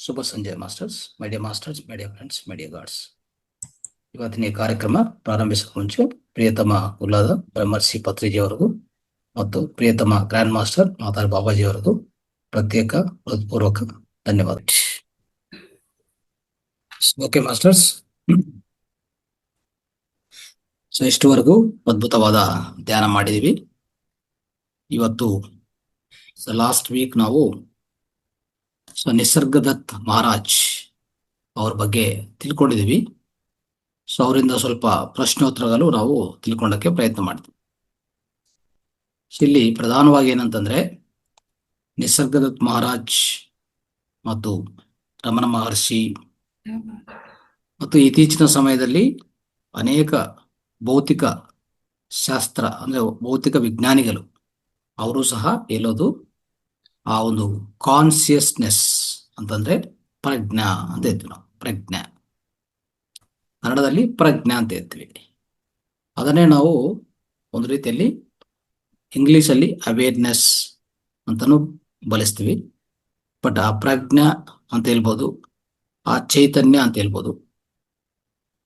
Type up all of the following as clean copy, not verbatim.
ಶುಭ ಸಂಜೆ masters, my dear friends, my dear God's. ಇವತ್ತಿನ ಈ ಕಾರ್ಯಕ್ರಮ ಪ್ರಾರಂಭಿಸುವ ಮುಂಚೆ ಪ್ರಿಯತಮ ಕುಲಾದ ಬ್ರಹ್ಮರ್ಷಿ ಪತ್ರಿಜಿಯವರಿಗೂ ಮತ್ತು ಪ್ರಿಯತಮ ಗ್ರ್ಯಾಂಡ್ ಮಾಸ್ಟರ್ ಮಾತಾರ್ ಬಾಬಾಜಿಯವರಿಗೂ ಪ್ರತ್ಯೇಕ ಹೃತ್ಪೂರ್ವಕ ಧನ್ಯವಾದ. ಓಕೆ ಮಾಸ್ಟರ್ಸ್, ಸೊ ಇಷ್ಟುವರೆಗೂ ಅದ್ಭುತವಾದ ಧ್ಯಾನ ಮಾಡಿದೀವಿ. ಇವತ್ತು ಲಾಸ್ಟ್ ವೀಕ್ ನಾವು ನಿಸರ್ಗದತ್ ಮಹಾರಾಜ್ ಅವ್ರ ಬಗ್ಗೆ ತಿಳ್ಕೊಂಡಿದೀವಿ. ಸೊ ಅವರಿಂದ ಸ್ವಲ್ಪ ಪ್ರಶ್ನೋತ್ತರಗಳು ನಾವು ತಿಳ್ಕೊಂಡಕ್ಕೆ ಪ್ರಯತ್ನ ಮಾಡ್ತೀವಿ. ಇಲ್ಲಿ ಪ್ರಧಾನವಾಗಿ ಏನಂತಂದ್ರೆ, ನಿಸರ್ಗದತ್ ಮಹಾರಾಜ್ ಮತ್ತು ರಮಣ ಮಹರ್ಷಿ ಮತ್ತು ಇತ್ತೀಚಿನ ಸಮಯದಲ್ಲಿ ಅನೇಕ ಭೌತಿಕ ಶಾಸ್ತ್ರ ಅಂದ್ರೆ ಭೌತಿಕ ವಿಜ್ಞಾನಿಗಳು ಅವರು ಸಹ ಹೇಳೋದು ಆ ಒಂದು ಕಾನ್ಸಿಯಸ್ನೆಸ್ ಅಂತಂದ್ರೆ ಪ್ರಜ್ಞಾ ಅಂತ ಹೇಳ್ತೀವಿ ನಾವು. ಪ್ರಜ್ಞಾ, ಕನ್ನಡದಲ್ಲಿ ಪ್ರಜ್ಞಾ ಅಂತ ಹೇಳ್ತೀವಿ. ಅದನ್ನೇ ನಾವು ಒಂದು ರೀತಿಯಲ್ಲಿ ಇಂಗ್ಲಿಷಲ್ಲಿ ಅವೇರ್ನೆಸ್ ಅಂತಾನು ಬಳಸ್ತೀವಿ. ಬಟ್ ಆ ಪ್ರಜ್ಞಾ ಅಂತ ಹೇಳ್ಬೋದು, ಆ ಚೈತನ್ಯ ಅಂತ ಹೇಳ್ಬೋದು.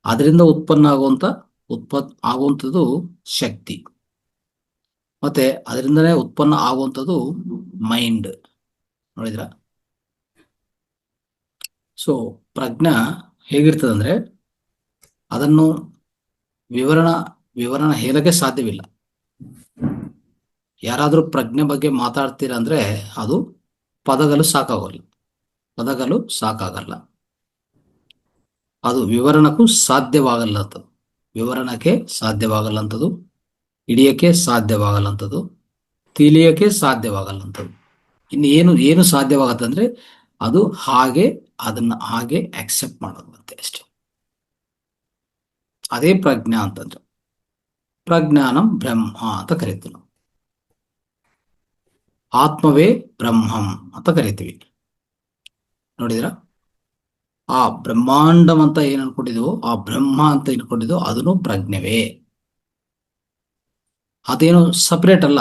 ಅದರಿಂದ ಉತ್ಪನ್ನ ಆಗುವಂಥದ್ದು ಶಕ್ತಿ, ಮತ್ತೆ ಅದರಿಂದನೇ ಉತ್ಪನ್ನ ಆಗುವಂಥದ್ದು ಮೈಂಡ್. ನೋಡಿದ್ರ? ಸೊ ಪ್ರಜ್ಞಾ ಹೇಗಿರ್ತದಂದ್ರೆ ಅದನ್ನು ವಿವರಣ ಹೇಳಕ್ಕೆ ಸಾಧ್ಯವಿಲ್ಲ. ಯಾರಾದ್ರೂ ಪ್ರಜ್ಞೆ ಬಗ್ಗೆ ಮಾತಾಡ್ತೀರ ಅಂದ್ರೆ ಅದು ಪದಗಳು ಸಾಕಾಗಲ್ಲ. ಅದು ವಿವರಣಕ್ಕೂ ಸಾಧ್ಯವಾಗಲ್ಲಂಥದ್ದು, ಹಿಡಿಯಕ್ಕೆ ಸಾಧ್ಯವಾಗಲ್ಲಂಥದ್ದು, ತಿಳಿಯಕ್ಕೆ ಸಾಧ್ಯವಾಗಲ್ಲಂಥದ್ದು. ಇನ್ನು ಏನು ಸಾಧ್ಯವಾಗತ್ತಂದ್ರೆ ಅದು ಅದನ್ನ ಹಾಗೆ ಅಕ್ಸೆಪ್ಟ್ ಮಾಡೋದಂತೆ ಅಷ್ಟೇ. ಅದೇ ಪ್ರಜ್ಞಾ ಅಂತಂದ್ರೆ. ಪ್ರಜ್ಞಾನಂ ಬ್ರಹ್ಮ ಅಂತ ಕರಿತೀವಿ ನಾವು. ಆತ್ಮವೇ ಬ್ರಹ್ಮಂ ಅಂತ ಕರಿತೀವಿ. ನೋಡಿದ್ರ? ಆ ಬ್ರಹ್ಮಾಂಡಂ ಅಂತ ಏನ್ ಅನ್ಕೊಂಡಿದ್ವು, ಆ ಬ್ರಹ್ಮ ಅಂತ ಅನ್ಕೊಂಡಿದ್ವು, ಅದನ್ನು ಪ್ರಜ್ಞವೇ. ಅದೇನು ಸಪರೇಟ್ ಅಲ್ಲ.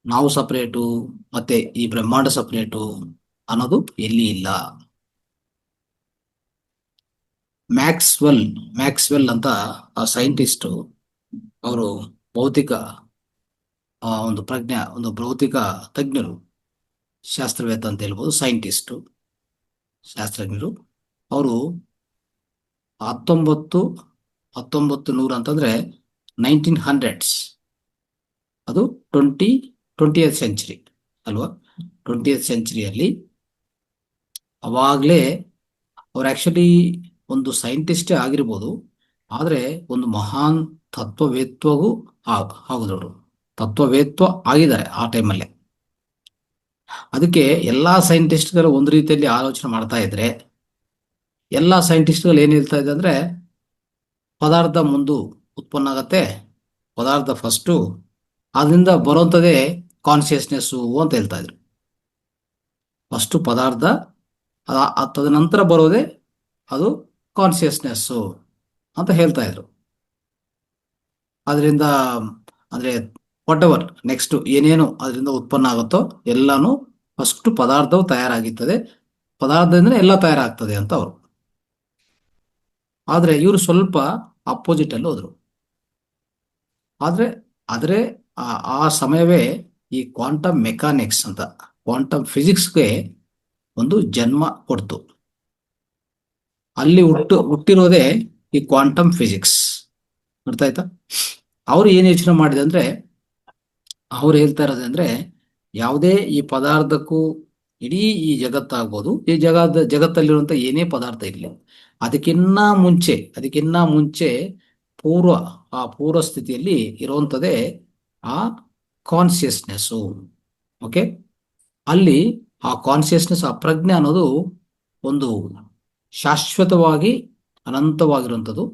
ನಾವು ಸಪರೇಟು ಮತ್ತೆ ಈ ಬ್ರಹ್ಮಾಂಡ ಸಪರೇಟು ಅನ್ನೋದು ಎಲ್ಲಿ ಇಲ್ಲ. ಮ್ಯಾಕ್ಸ್ವೆಲ್ ಅಂತ ಆ ಸೈಂಟಿಸ್ಟ್, ಅವರು ಭೌತಿಕ ಒಂದು ಭೌತಿಕ ತಜ್ಞರು, ಶಾಸ್ತ್ರವೇತ್ತ ಅಂತ ಹೇಳ್ಬೋದು, ಶಾಸ್ತ್ರಜ್ಞರು. ಅವರು 1900 ಅಂತಂದ್ರೆ 1900s, ಅದು 20th ಸೆಂಚುರಿ ಅಲ್ವಾ? 20th ಸೆಂಚುರಿಯಲ್ಲಿ ಅವಾಗ್ಲೇ ಅವ್ರು ಆಕ್ಚುಲಿ ಒಂದು ಸೈಂಟಿಸ್ಟೇ ಆಗಿರ್ಬೋದು, ಆದ್ರೆ ಒಂದು ಮಹಾನ್ ತತ್ವವೇತ್ವಗೂ ಆಗುದವರು. ತತ್ವವೇತ್ವ ಆಗಿದ್ದಾರೆ ಆ ಟೈಮಲ್ಲೇ. ಅದಕ್ಕೆ ಎಲ್ಲಾ ಸೈಂಟಿಸ್ಟ್ಗಳು ಒಂದು ರೀತಿಯಲ್ಲಿ ಆಲೋಚನೆ ಮಾಡ್ತಾ ಇದ್ರೆ, ಎಲ್ಲಾ ಸೈಂಟಿಸ್ಟ್ಗಳು ಏನ್ ಹೇಳ್ತಾ ಇದ್ದಾರೆ ಅಂದ್ರೆ, ಪದಾರ್ಥ ಮುಂದೆ ಉತ್ಪನ್ನ ಆಗತ್ತೆ, ಪದಾರ್ಥ ಫಸ್ಟು, ಅದರಿಂದ ಬರುವಂಥದ್ದೇ ಕಾನ್ಸಿಯಸ್ನೆಸ್ಸು ಅಂತ ಹೇಳ್ತಾ ಇದ್ರು. ಫಸ್ಟು ಪದಾರ್ಥ, ತದನಂತರ ಬರೋದೇ ಅದು ಕಾನ್ಸಿಯಸ್ನೆಸ್ಸು ಅಂತ ಹೇಳ್ತಾ ಇದ್ರು. ಅದರಿಂದ ಅಂದ್ರೆ ವಾಟ್ ಎವರ್ ನೆಕ್ಸ್ಟ್ ಏನೇನು ಅದರಿಂದ ಉತ್ಪನ್ನ ಆಗುತ್ತೋ ಎಲ್ಲಾನು ಫಸ್ಟ್ ಪದಾರ್ಥವು ತಯಾರಾಗಿರ್ತದೆ, ಪದಾರ್ಥದಿಂದ ಎಲ್ಲ ತಯಾರಾಗ್ತದೆ ಅಂತ ಅವರು. ಆದ್ರೆ ಇವರು ಸ್ವಲ್ಪ ಅಪೋಸಿಟ್ ಅಲ್ಲಿ ಹೋದ್ರು. ಆದ್ರೆ ಆ ಸಮಯವೇ ಈ ಕ್ವಾಂಟಮ್ ಮೆಕ್ಯಾನಿಕ್ಸ್ ಅಂತ, ಕ್ವಾಂಟಮ್ ಫಿಸಿಕ್ಸ್ಗೆ ಒಂದು ಜನ್ಮ ಕೊಡ್ತು. ಅಲ್ಲಿ ಹುಟ್ಟಿರೋದೇ ಈ ಕ್ವಾಂಟಮ್ ಫಿಸಿಕ್ಸ್. ಅರ್ಥ ಆಯ್ತಾ? ಅವ್ರು ಏನ್ ಯೋಚನೆ ಮಾಡಿದೆ ಅಂದ್ರೆ, ಅವ್ರು ಹೇಳ್ತಾ ಇರೋದಂದ್ರೆ, ಯಾವುದೇ ಈ ಪದಾರ್ಥಕ್ಕೂ ಇಡೀ ಈ ಜಗತ್ತಾಗ್ಬೋದು, ಈ ಜಗತ್ತಲ್ಲಿರುವಂತ ಏನೇ ಪದಾರ್ಥ ಇರಲಿ, ಅದಕ್ಕಿನ್ನ ಮುಂಚೆ ಪೂರ್ವ ಸ್ಥಿತಿಯಲ್ಲಿ ಇರುವಂತದೇ ಆ ಕಾನ್ಸಿಯಸ್ನೆಸ್ಸು. ಓಕೆ, ಅಲ್ಲಿ ಆ ಕಾನ್ಸಿಯಸ್ನೆಸ್, ಆ ಪ್ರಜ್ಞೆ ಅನ್ನೋದು ಒಂದು ಶಾಶ್ವತವಾಗಿ ಅನಂತವಾಗಿರುವಂಥದ್ದು.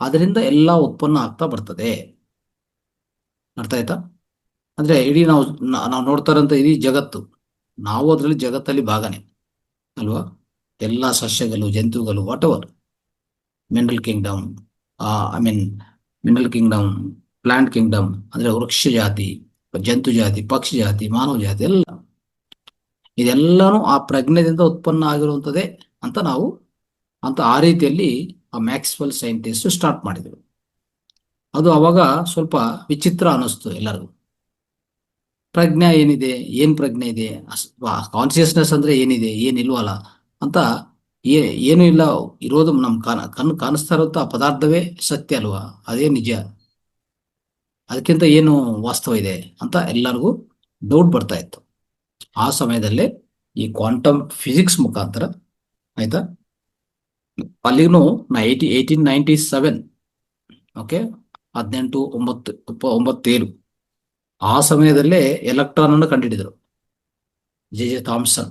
ಅದರಿಂದ ಎಲ್ಲ ಉತ್ಪನ್ನ ಆಗ್ತಾ ಬರ್ತದೆ. ಅರ್ಥ ಆಯ್ತಾ? ಅಂದ್ರೆ ಇಡೀ ನಾವು ನೋಡ್ತಾ ಇರೋಂಥ ಇಡೀ ಜಗತ್ತು, ನಾವು ಅದರಲ್ಲಿ ಜಗತ್ತಲ್ಲಿ ಭಾಗನೇ ಅಲ್ವಾ? ಎಲ್ಲ ಸಸ್ಯಗಳು, ಜಂತುಗಳು, whatever, mineral kingdom, plant kingdom ಅಂದ್ರೆ ವೃಕ್ಷ ಜಾತಿ, ಜಂತು ಜಾತಿ, ಪಕ್ಷಿ ಜಾತಿ, ಮಾನವ ಜಾತಿ, ಎಲ್ಲ ಇದೆಲ್ಲಾನು ಆ ಪ್ರಜ್ಞೆದಿಂದ ಉತ್ಪನ್ನ ಆಗಿರುವಂಥದ್ದೇ ಅಂತ ನಾವು ಆ ರೀತಿಯಲ್ಲಿ ಆ ಮ್ಯಾಕ್ಸ್ವೆಲ್ ಸೈಂಟಿಸ್ಟ್ ಸ್ಟಾರ್ಟ್ ಮಾಡಿದರು. ಅದು ಅವಾಗ ಸ್ವಲ್ಪ ವಿಚಿತ್ರ ಅನ್ನಿಸ್ತು ಎಲ್ಲರಿಗೂ. ಪ್ರಜ್ಞೆ ಏನಿದೆ, ಏನ್ ಪ್ರಜ್ಞೆ ಇದೆ, ಕಾನ್ಸಿಯಸ್ನೆಸ್ ಅಂದ್ರೆ ಏನಿದೆ, ಏನಿಲ್ವಲ್ಲ ಅಂತ. ಏನು ಇಲ್ಲ, ಇರೋದು ನಮ್ ಕಣ್ಣು ಕಾಣಿಸ್ತಾ ಇರುತ್ತ ಆ ಪದಾರ್ಥವೇ ಸತ್ಯ ಅಲ್ವಾ, ಅದೇ ನಿಜ, ಅದಕ್ಕಿಂತ ಏನು ವಾಸ್ತವ ಇದೆ ಅಂತ ಎಲ್ಲರಿಗೂ ಡೌಟ್ ಬರ್ತಾ ಇತ್ತು. ಆ ಸಮಯದಲ್ಲೇ ಈ ಕ್ವಾಂಟಮ್ ಫಿಸಿಕ್ಸ್ ಮುಖಾಂತರ, ಆಯ್ತಾ, ಅಲ್ಲಿಗೂ ನಾ 1897, ಓಕೆ, 1897 ಆ ಸಮಯದಲ್ಲೇ ಎಲೆಕ್ಟ್ರಾನ್ ಅನ್ನು ಕಂಡುಹಿಡಿದರು ಜೆ ಥಾಮ್ಸನ್.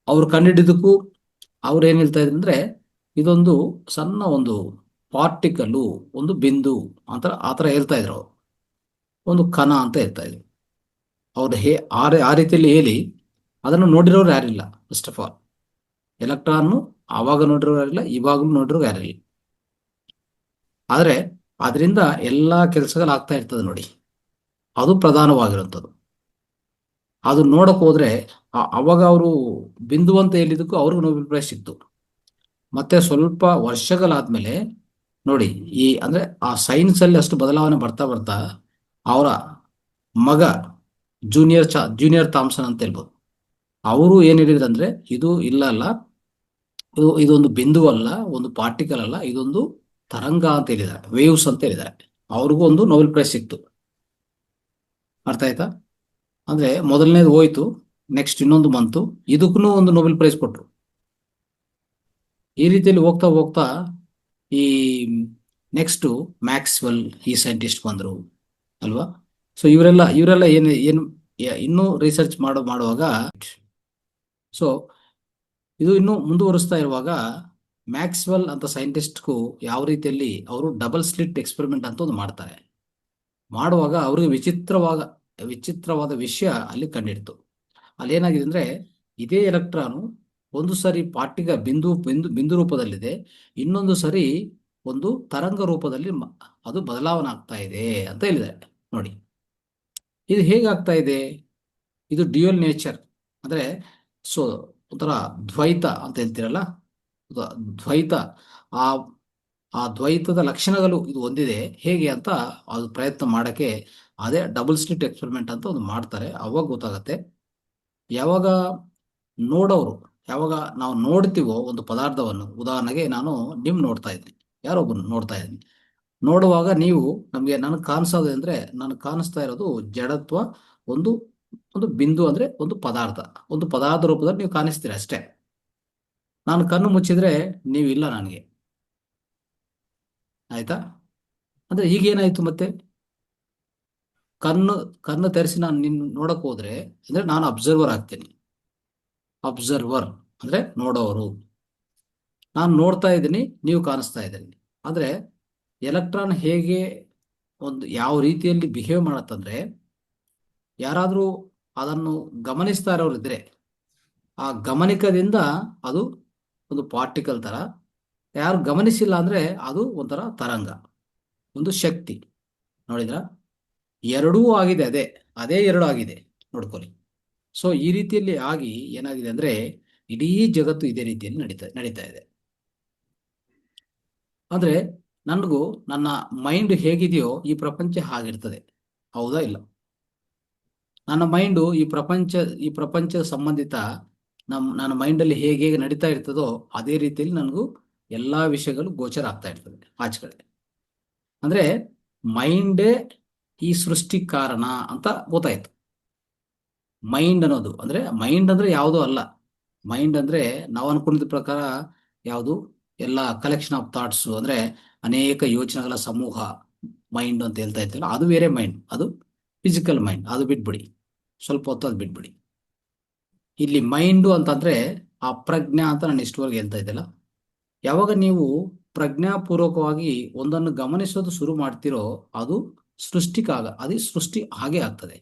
ಅವ್ರು ಕಂಡುಹಿಡಿದಕ್ಕೂ ಅವ್ರು ಏನ್ ಹೇಳ್ತಾ ಇದ್ರು ಅಂದ್ರೆ, ಇದೊಂದು ಸಣ್ಣ ಒಂದು ಪಾರ್ಟಿಕಲ್ಲು, ಒಂದು ಬಿಂದು ಅಂತ ಆತರ ಹೇಳ್ತಾ ಇದ್ರು ಅವ್ರು. ಒಂದು ಕಣ ಅಂತ ಹೇಳ್ತಾ ಇದ್ರು ಅವ್ರು. ಆ ರೀತಿಯಲ್ಲಿ ಹೇಳಿ ಅದನ್ನು ನೋಡಿರೋರು ಯಾರಿಲ್ಲ. ಫಸ್ಟ್ ಆಫ್ ಆಲ್ ಎಲೆಕ್ಟ್ರಾನ್ ಆವಾಗ ನೋಡಿರೋರು ಯಾರಿಲ್ಲ, ಇವಾಗಲೂ ನೋಡಿರೋರು ಯಾರಿಲ್ಲ. ಆದ್ರೆ ಅದರಿಂದ ಎಲ್ಲಾ ಕೆಲಸಗಳು ಆಗ್ತಾ ಇರ್ತದೆ ನೋಡಿ, ಅದು ಪ್ರಧಾನವಾಗಿರುವಂಥದ್ದು. ಅದು ನೋಡಕ್ ಹೋದ್ರೆ ಅವಾಗ ಅವರು ಬಿಂದು ಅಂತ ಹೇಳಿದಕ್ಕೂ ಅವ್ರಿಗೂ ನೊಬೆಲ್ ಪ್ರೈಸ್ ಸಿಕ್ತು. ಮತ್ತೆ ಸ್ವಲ್ಪ ವರ್ಷಗಳಾದ್ಮೇಲೆ ನೋಡಿ, ಅಂದ್ರೆ ಆ ಸೈನ್ಸ್ ಅಲ್ಲಿ ಅಷ್ಟು ಬದಲಾವಣೆ ಬರ್ತಾ ಬರ್ತಾ ಅವರ ಮಗ ಜೂನಿಯರ್ ಥಾಮ್ಸನ್ ಅಂತ ಹೇಳ್ಬೋದು, ಅವರು ಏನ್ ಹೇಳಿದ್ರಂದ್ರೆ, ಇದು ಇಲ್ಲ, ಇದೊಂದು ಬಿಂದು ಅಲ್ಲ, ಒಂದು ಪಾರ್ಟಿಕಲ್ ಅಲ್ಲ, ಇದೊಂದು ತರಂಗ ಅಂತ ಹೇಳಿದ್ದಾರೆ, ವೇವ್ಸ್ ಅಂತ ಹೇಳಿದ್ದಾರೆ. ಅವ್ರಿಗೂ ಒಂದು ನೊಬೆಲ್ ಪ್ರೈಸ್ ಸಿಕ್ತು. ಅರ್ಥ ಆಯ್ತಾ? ಅಂದ್ರೆ ಮೊದಲನೇದು ಹೋಯ್ತು, ನೆಕ್ಸ್ಟ್ ಇನ್ನೊಂದು ಬಂತು, ಇದಕ್ಕೂ ಒಂದು ನೊಬೆಲ್ ಪ್ರೈಸ್ ಕೊಟ್ರು. ಈ ರೀತಿಯಲ್ಲಿ ಹೋಗ್ತಾ ಹೋಗ್ತಾ ಈ ನೆಕ್ಸ್ಟ್ ಮ್ಯಾಕ್ಸ್ವೆಲ್, ಈ ಸೈಂಟಿಸ್ಟ್ ಬಂದರು ಅಲ್ವಾ. ಸೊ ಇವರೆಲ್ಲ ಏನು ಇನ್ನೂ ರಿಸರ್ಚ್ ಮಾಡುವಾಗ, ಸೊ ಇದು ಇನ್ನೂ ಮುಂದುವರಿಸ್ತಾ ಇರುವಾಗ ಮ್ಯಾಕ್ಸ್ವೆಲ್ ಅಂತ ಸೈಂಟಿಸ್ಟ್ಗೂ ಯಾವ ರೀತಿಯಲ್ಲಿ ಅವರು ಡಬಲ್ ಸ್ಲಿಟ್ ಎಕ್ಸ್ಪೆರಿಮೆಂಟ್ ಅಂತ ಒಂದು ಮಾಡ್ತಾರೆ. ಮಾಡುವಾಗ ಅವ್ರಿಗೆ ವಿಚಿತ್ರವಾದ ವಿಷಯ ಅಲ್ಲಿ ಕಂಡಿಡ್ತು. ಅಲ್ಲಿ ಏನಾಗಿದೆ ಅಂದ್ರೆ, ಇದೇ ಎಲೆಕ್ಟ್ರಾನು ಒಂದು ಸರಿ ಪಾರ್ಟಿಕಲ್ ಬಿಂದು ರೂಪದಲ್ಲಿದೆ, ಇನ್ನೊಂದು ಸರಿ ಒಂದು ತರಂಗ ರೂಪದಲ್ಲಿ ಅದು ಬದಲಾವಣೆ ಆಗ್ತಾ ಇದೆ ಅಂತ ಹೇಳಿದ್ದಾರೆ. ನೋಡಿ, ಇದು ಹೇಗಾಗ್ತಾ ಇದೆ? ಇದು ಡ್ಯುಯಲ್ ನೇಚರ್, ಅಂದ್ರೆ ಸೊ ಒಂಥರ ದ್ವೈತ ಅಂತ ಹೇಳ್ತೀರಲ್ಲ, ದ್ವೈತ, ಆ ಆ ದ್ವೈತದ ಲಕ್ಷಣಗಳು ಇದು ಹೊಂದಿದೆ ಹೇಗೆ ಅಂತ ಅದು ಪ್ರಯತ್ನ ಮಾಡಕ್ಕೆ, ಅದೇ ಡಬಲ್ ಸ್ಲಿಟ್ ಎಕ್ಸ್ಪೆರಿಮೆಂಟ್ ಅಂತ ಒಂದು ಮಾಡ್ತಾರೆ. ಅವಾಗ ಗೊತ್ತಾಗತ್ತೆ. ಯಾವಾಗ ನೋಡೋರು, ಯಾವಾಗ ನಾವು ನೋಡ್ತೀವೋ ಒಂದು ಪದಾರ್ಥವನ್ನು, ಉದಾಹರಣೆಗೆ ನಾನು ನೋಡ್ತಾ ಇದ್ದೀನಿ, ಯಾರೊಬ್ಬರು ನೋಡ್ತಾ ಇದ್ದೀನಿ, ನೋಡುವಾಗ ನೀವು ನನಗೆ ಕಾಣಿಸೋದು ಅಂದ್ರೆ, ನನಗೆ ಕಾಣಿಸ್ತಾ ಇರೋದು ಜಡತ್ವ, ಒಂದು ಒಂದು ಬಿಂದು ಅಂದ್ರೆ ಒಂದು ಪದಾರ್ಥ ರೂಪದಲ್ಲಿ ನೀವು ಕಾಣಿಸ್ತೀರ ಅಷ್ಟೇ. ನಾನು ಕಣ್ಣು ಮುಚ್ಚಿದ್ರೆ ನೀವು ಇಲ್ಲ ನನಗೆ, ಆಯ್ತಾ? ಅಂದ್ರೆ ಈಗೇನಾಯ್ತು ಮತ್ತೆ, ಕಣ್ಣು ತೆರೆಸಿ ನಾನು ನೋಡಕ್ ಹೋದ್ರೆ ಅಂದ್ರೆ ನಾನು ಅಬ್ಸರ್ವರ್ ಆಗ್ತೀನಿ. ಅಬ್ಸರ್ವರ್ ಅಂದ್ರೆ ನೋಡೋರು, ನಾನು ನೋಡ್ತಾ ಇದ್ದೀನಿ, ನೀವು ಕಾಣಿಸ್ತಾ ಇದ್ದೀನಿ. ಅಂದ್ರೆ ಎಲೆಕ್ಟ್ರಾನ್ ಹೇಗೆ ಯಾವ ರೀತಿಯಲ್ಲಿ ಬಿಹೇವ್ ಮಾಡತ್ತಂದ್ರೆ, ಯಾರಾದ್ರೂ ಅದನ್ನು ಗಮನಿಸ್ತಾ ಇರೋರು ಇದ್ರೆ ಆ ಗಮನಿಕದಿಂದ ಅದು ಒಂದು ಪಾರ್ಟಿಕಲ್ ತರ, ಯಾರು ಗಮನಿಸಿಲ್ಲ ಅಂದ್ರೆ ಅದು ಒಂಥರ ತರಂಗ, ಒಂದು ಶಕ್ತಿ. ನೋಡಿದ್ರ, ಎರಡೂ ಆಗಿದೆ, ಅದೇ ಎರಡು ಆಗಿದೆ, ನೋಡ್ಕೊಳ್ಳಿ. ಸೊ ಈ ರೀತಿಯಲ್ಲಿ ಆಗಿ ಏನಾಗಿದೆ ಅಂದ್ರೆ, ಇಡೀ ಜಗತ್ತು ಇದೇ ರೀತಿಯಲ್ಲಿ ನಡೀತಾ ಇದೆ. ಅಂದ್ರೆ ನನಗೂ ನನ್ನ ಮೈಂಡ್ ಹೇಗಿದೆಯೋ ಈ ಪ್ರಪಂಚ ಹಾಗಿರ್ತದೆ, ಹೌದಾ ಇಲ್ಲ? ನನ್ನ ಮೈಂಡು ಈ ಪ್ರಪಂಚದ ಸಂಬಂಧಿತ ನನ್ನ ಮೈಂಡಲ್ಲಿ ಹೇಗೆ ನಡೀತಾ ಇರ್ತದೋ ಅದೇ ರೀತಿಯಲ್ಲಿ ನನಗೂ ಎಲ್ಲಾ ವಿಷಯಗಳು ಗೋಚರ ಆಗ್ತಾ ಇರ್ತದೆ ಆಚೆ ಕಡೆ. ಅಂದ್ರೆ ಮೈಂಡೇ ಈ ಸೃಷ್ಟಿ ಕಾರಣ ಅಂತ ಗೊತ್ತಾಯ್ತು. ಮೈಂಡ್ ಅಂದ್ರೆ ಯಾವುದೋ ಅಲ್ಲ. ಮೈಂಡ್ ಅಂದ್ರೆ ನಾವು ಅನ್ಕೊಂಡಿದ್ದ ಪ್ರಕಾರ ಯಾವುದು, ಎಲ್ಲ ಕಲೆಕ್ಷನ್ ಆಫ್ ಥಾಟ್ಸ್, ಅಂದ್ರೆ ಅನೇಕ ಯೋಚನೆಗಳ ಸಮೂಹ ಮೈಂಡ್ ಅಂತ ಹೇಳ್ತಾ ಇರ್ತಲ್ಲ, ಅದು ಬೇರೆ ಮೈಂಡ್, ಅದು ಫಿಸಿಕಲ್ ಮೈಂಡ್. ಅದು ಬಿಟ್ಬಿಡಿ, ಸ್ವಲ್ಪ ಹೊತ್ತು ಅದು ಬಿಟ್ಬಿಡಿ. ಇಲ್ಲಿ ಮೈಂಡು ಅಂತಂದ್ರೆ ಆ ಪ್ರಜ್ಞಾ ಅಂತ ನಾನು ಇಷ್ಟವರೆಗೆ ಹೇಳ್ತಾ ಇದ್ದಲ್ಲ, ಯಾವಾಗ ನೀವು ಪ್ರಜ್ಞಾಪೂರ್ವಕವಾಗಿ ಒಂದನ್ನು ಗಮನಿಸೋದು ಶುರು ಮಾಡ್ತಿರೋ, ಅದು ಅದು ಸೃಷ್ಟಿ ಹಾಗೆ ಆಗ್ತದೆ.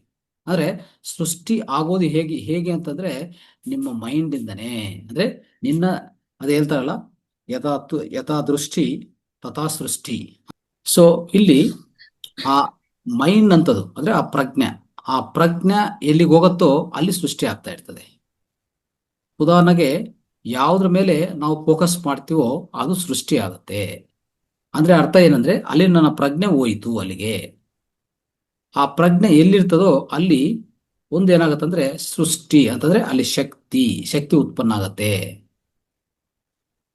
ಅಂದ್ರೆ ಸೃಷ್ಟಿ ಆಗೋದು ಹೇಗೆ ಅಂತಂದ್ರೆ ನಿಮ್ಮ ಮೈಂಡ್ ಇಂದನೇ. ಅಂದ್ರೆ ಅದು ಹೇಳ್ತಾರಲ್ಲ, ಯಥಾ ದೃಷ್ಟಿ ತಥಾ ಸೃಷ್ಟಿ. ಸೊ ಇಲ್ಲಿ ಆ ಮೈಂಡ್ ಅಂತದು ಅಂದ್ರೆ ಆ ಪ್ರಜ್ಞೆ, ಆ ಪ್ರಜ್ಞೆ ಎಲ್ಲಿಗೆ ಹೋಗುತ್ತೋ ಅಲ್ಲಿ ಸೃಷ್ಟಿ ಆಗ್ತಾ ಇರ್ತದೆ. ಉದಾಹರಣೆಗೆ ಯಾವುದ್ರ ಮೇಲೆ ನಾವು ಫೋಕಸ್ ಮಾಡ್ತೀವೋ ಅದು ಸೃಷ್ಟಿ ಆಗುತ್ತೆ. ಅಂದ್ರೆ ಅರ್ಥ ಏನಂದ್ರೆ ಅಲ್ಲಿ ನನ್ನ ಪ್ರಜ್ಞೆ ಹೋಯಿತು ಅಲ್ಲಿಗೆ. ಆ ಪ್ರಜ್ಞೆ ಎಲ್ಲಿರ್ತದೋ ಅಲ್ಲಿ ಒಂದೇನಾಗತ್ತಂದ್ರೆ ಸೃಷ್ಟಿ ಅಂತಂದ್ರೆ ಅಲ್ಲಿ ಶಕ್ತಿ ಉತ್ಪನ್ನ ಆಗತ್ತೆ.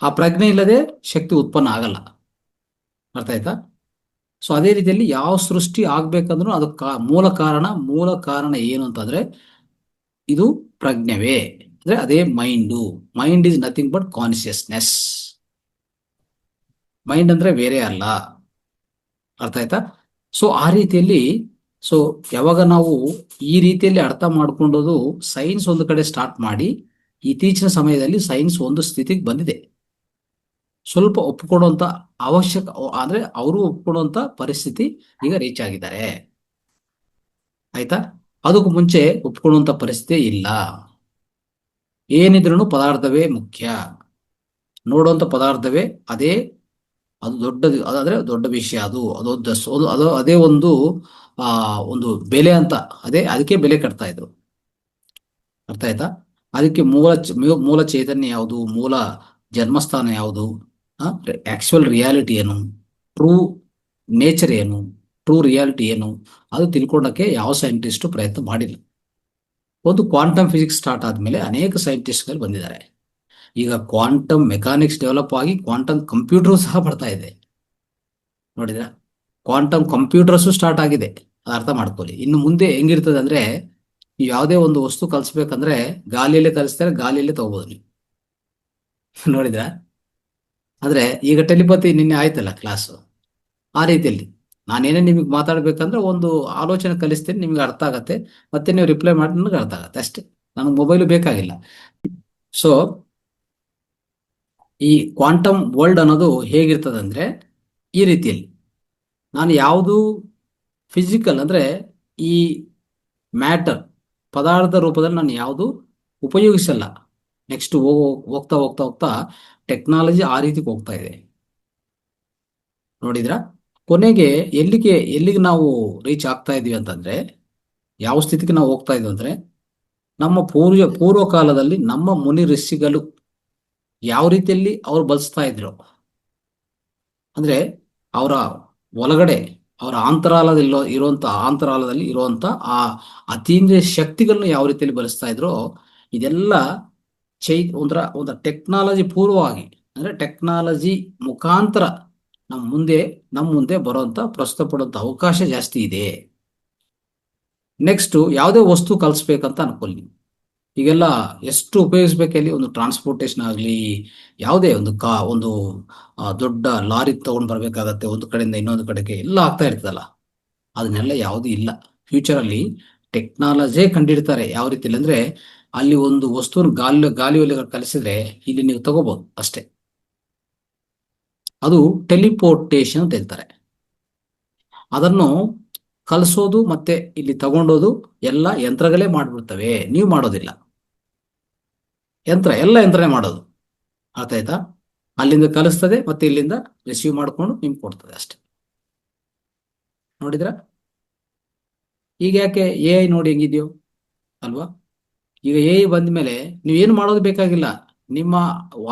ಆ ಪ್ರಜ್ಞೆ ಇಲ್ಲದೆ ಶಕ್ತಿ ಉತ್ಪನ್ನ ಆಗಲ್ಲ. ಅರ್ಥ ಆಯ್ತಾ? ಸೊ ಅದೇ ರೀತಿಯಲ್ಲಿ ಯಾವ ಸೃಷ್ಟಿ ಆಗ್ಬೇಕಂದ್ರೂ ಅದಕ್ಕೆ ಮೂಲ ಕಾರಣ ಏನು ಅಂತಂದ್ರೆ ಇದು ಪ್ರಜ್ಞವೇ. ಅಂದ್ರೆ ಅದೇ mind is nothing but consciousness. Mind ಅಂದ್ರೆ ಬೇರೆ ಅಲ್ಲ. ಅರ್ಥ ಆಯ್ತಾ? ಸೊ ಆ ರೀತಿಯಲ್ಲಿ ಸೊ ಯಾವಾಗ ನಾವು ಈ ರೀತಿಯಲ್ಲಿ ಅರ್ಥ ಮಾಡ್ಕೊಂಡೋದು ಸೈನ್ಸ್ ಒಂದು ಕಡೆ ಸ್ಟಾರ್ಟ್ ಮಾಡಿ ಇತ್ತೀಚಿನ ಸಮಯದಲ್ಲಿ ಸೈನ್ಸ್ ಒಂದು ಸ್ಥಿತಿಗೆ ಬಂದಿದೆ. ಸ್ವಲ್ಪ ಒಪ್ಪಿಕೊಡುವಂತ ಅವಶ್ಯಕ ಅಂದ್ರೆ ಅವರು ಒಪ್ಪಿಕೊಡುವಂತ ಪರಿಸ್ಥಿತಿ ಈಗ ರೀಚ್ ಆಗಿದ್ದಾರೆ. ಆಯ್ತಾ? ಅದಕ್ಕೂ ಮುಂಚೆ ಒಪ್ಕೊಳ್ಳುವಂತ ಪರಿಸ್ಥಿತಿ ಇಲ್ಲ. ಏನಿದ್ರೂ ಪದಾರ್ಥವೇ ಮುಖ್ಯ. ನೋಡುವಂತ ಪದಾರ್ಥವೇ ಅದೇ ಅದು ಅದಾದ್ರೆ ದೊಡ್ಡ ವಿಷಯ. ಅದೇ ಒಂದು ಒಂದು ಬೆಲೆ ಅಂತ ಅದಕ್ಕೆ ಬೆಲೆ ಕಟ್ತಾ ಇದ್ರು. ಅರ್ಥ ಆಯ್ತಾ? ಅದಕ್ಕೆ ಮೂಲ ಚೈತನ್ಯ ಯಾವುದು, ಮೂಲ ಜನ್ಮಸ್ಥಾನ ಯಾವುದು, ಆಕ್ಚುಯಲ್ ರಿಯಾಲಿಟಿ ಏನು, ಟ್ರೂ ನೇಚರ್ ಏನು, ಟ್ರೂ ರಿಯಾಲಿಟಿ ಏನು, ಅದು ತಿಳ್ಕೊಳ್ಳೋಕೆ ಯಾವ ಸೈಂಟಿಸ್ಟ್ ಪ್ರಯತ್ನ ಮಾಡಿಲ್ಲ. ಒಂದು ಕ್ವಾಂಟಮ್ ಫಿಸಿಕ್ಸ್ ಸ್ಟಾರ್ಟ್ ಆದ್ಮೇಲೆ ಅನೇಕ ಸೈಂಟಿಸ್ಟ್ಗಳು ಬಂದಿದ್ದಾರೆ. ಈಗ ಕ್ವಾಂಟಮ್ ಮೆಕ್ಯಾನಿಕ್ಸ್ ಡೆವಲಪ್ ಆಗಿ ಕ್ವಾಂಟಮ್ ಕಂಪ್ಯೂಟರ್ ಸಹ ಬರ್ತಾ ಇದೆ. ನೋಡಿದ್ರ? ಕ್ವಾಂಟಮ್ ಕಂಪ್ಯೂಟರ್ಸು ಸ್ಟಾರ್ಟ್ ಆಗಿದೆ. ಅರ್ಥ ಮಾಡ್ಕೊಳ್ಳಿ. ಇನ್ನು ಮುಂದೆ ಹೆಂಗಿರ್ತದೆ ಅಂದ್ರೆ ಯಾವುದೇ ಒಂದು ವಸ್ತು ಕಲಿಸ್ಬೇಕಂದ್ರೆ ಗಾಳಿಯಲ್ಲೇ ಕಲಿಸ್ತಾರೆ, ಗಾಳಿಯಲ್ಲೇ ತಗೋಬಹುದು ನೀವು. ನೋಡಿದ್ರ? ಆದ್ರೆ ಈಗ ಟೆಲಿಪತಿ ನಿನ್ನೆ ಆಯ್ತಲ್ಲ ಕ್ಲಾಸ್, ಆ ರೀತಿಯಲ್ಲಿ ನಾನೇನೇ ನಿಮಗೆ ಮಾತಾಡ್ಬೇಕಂದ್ರೆ ಒಂದು ಆಲೋಚನೆ ಕಲಿಸ್ತೇನೆ, ನಿಮ್ಗೆ ಅರ್ಥ ಆಗತ್ತೆ, ಮತ್ತೆ ನೀವು ರಿಪ್ಲೈ ಮಾಡಿ ನನಗೆ ಅರ್ಥ ಆಗತ್ತೆ ಅಷ್ಟೇ. ನನಗೆ ಮೊಬೈಲು ಬೇಕಾಗಿಲ್ಲ. ಸೊ ಈ ಕ್ವಾಂಟಮ್ ವರ್ಲ್ಡ್ ಅನ್ನೋದು ಹೇಗಿರ್ತದೆ ಅಂದ್ರೆ ಈ ರೀತಿಯಲ್ಲಿ ನಾನು ಯಾವುದು ಫಿಸಿಕಲ್ ಅಂದ್ರೆ ಈ ಮ್ಯಾಟರ್ ಪದಾರ್ಥ ರೂಪದಲ್ಲಿ ನಾನು ಯಾವುದು ಉಪಯೋಗಿಸಲ್ಲ. ನೆಕ್ಸ್ಟ್ ಹೋಗ್ತಾ ಹೋಗ್ತಾ ಹೋಗ್ತಾ ಟೆಕ್ನಾಲಜಿ ಆ ರೀತಿಗೆ ಹೋಗ್ತಾ ಇದೆ. ನೋಡಿದ್ರ? ಕೊನೆಗೆ ಎಲ್ಲಿಗೆ ನಾವು ರೀಚ್ ಆಗ್ತಾ ಇದೀವಿ ಅಂತಂದ್ರೆ ಯಾವ ಸ್ಥಿತಿಗೆ ನಾವು ಹೋಗ್ತಾ ಇದೀವಿ ಅಂದ್ರೆ ನಮ್ಮ ಪೂರ್ವ ಕಾಲದಲ್ಲಿ ನಮ್ಮ ಮುನಿ ಋಷಿಗಳು ಯಾವ ರೀತಿಯಲ್ಲಿ ಅವ್ರು ಬಳಸ್ತಾ ಇದ್ರು ಅಂದ್ರೆ ಅವರ ಒಳಗಡೆ ಅವರ ಅಂತರಾಳದಲ್ಲಿ ಇರುವಂತ ಆ ಅತೀಂದ್ರಿಯ ಶಕ್ತಿಗಳನ್ನ ಯಾವ ರೀತಿಯಲ್ಲಿ ಬಳಸ್ತಾ ಇದ್ರೋ ಇದೆಲ್ಲ ಒಂಥರ ಟೆಕ್ನಾಲಜಿ ಪೂರ್ವವಾಗಿ ಅಂದ್ರೆ ಟೆಕ್ನಾಲಜಿ ಮುಖಾಂತರ ನಮ್ಮ ಮುಂದೆ ಬರುವಂತ ಪ್ರಸ್ತುತ ಪಡುವಂತ ಅವಕಾಶ ಜಾಸ್ತಿ ಇದೆ. ನೆಕ್ಸ್ಟ್ ಯಾವುದೇ ವಸ್ತು ಕಲಿಸ್ಬೇಕಂತ ಅನ್ಕೊಳ್ಳಿ. ಈಗೆಲ್ಲ ಎಷ್ಟು ಉಪಯೋಗಿಸ್ಬೇಕಲ್ಲಿ ಒಂದು ಟ್ರಾನ್ಸ್ಪೋರ್ಟೇಷನ್ ಆಗಲಿ, ಯಾವುದೇ ಒಂದು ದೊಡ್ಡ ಲಾರಿ ತಗೊಂಡ್ ಬರ್ಬೇಕಾಗತ್ತೆ ಒಂದು ಕಡೆಯಿಂದ ಇನ್ನೊಂದು ಕಡೆಗೆ, ಎಲ್ಲ ಆಗ್ತಾ ಇರ್ತದಲ್ಲ. ಅದನ್ನೆಲ್ಲ ಯಾವುದು ಇಲ್ಲ. ಫ್ಯೂಚರ್ ಅಲ್ಲಿ ಟೆಕ್ನಾಲಜಿ ಕಂಡಿಡ್ತಾರೆ. ಯಾವ ರೀತಿಯಲ್ಲಿ ಅಂದ್ರೆ ಅಲ್ಲಿ ಒಂದು ವಸ್ತುವನ್ನು ಗಾಳಿಯಲ್ಲಿ ಕಲಿಸಿದ್ರೆ ಇಲ್ಲಿ ನೀವು ತಗೋಬಹುದು ಅಷ್ಟೇ. ಅದು ಟೆಲಿಪೋರ್ಟೇಷನ್ ಅಂತ ಹೇಳ್ತಾರೆ. ಅದನ್ನು ಕಲಿಸೋದು ಮತ್ತೆ ಇಲ್ಲಿ ತಗೊಂಡೋದು ಎಲ್ಲ ಯಂತ್ರಗಳೇ ಮಾಡ್ಬಿಡ್ತವೆ, ನೀವು ಮಾಡೋದಿಲ್ಲ. ಎಲ್ಲ ಯಂತ್ರನೇ ಮಾಡೋದು. ಅರ್ಥ ಆಯ್ತಾ? ಅಲ್ಲಿಂದ ಕಲಿಸ್ತದೆ ಮತ್ತೆ ಇಲ್ಲಿಂದ ರಿಸೀವ್ ಮಾಡ್ಕೊಂಡು ನಿಮ್ಗೆ ಕೊಡ್ತದೆ ಅಷ್ಟೆ. ನೋಡಿದ್ರ? ಈಗ ಯಾಕೆ AI ನೋಡಿ ಹೆಂಗಿದ್ಯೋ ಅಲ್ವಾ? ಈಗ AI ಬಂದ ಮೇಲೆ ನೀವೇನು ಮಾಡೋದು ಬೇಕಾಗಿಲ್ಲ. ನಿಮ್ಮ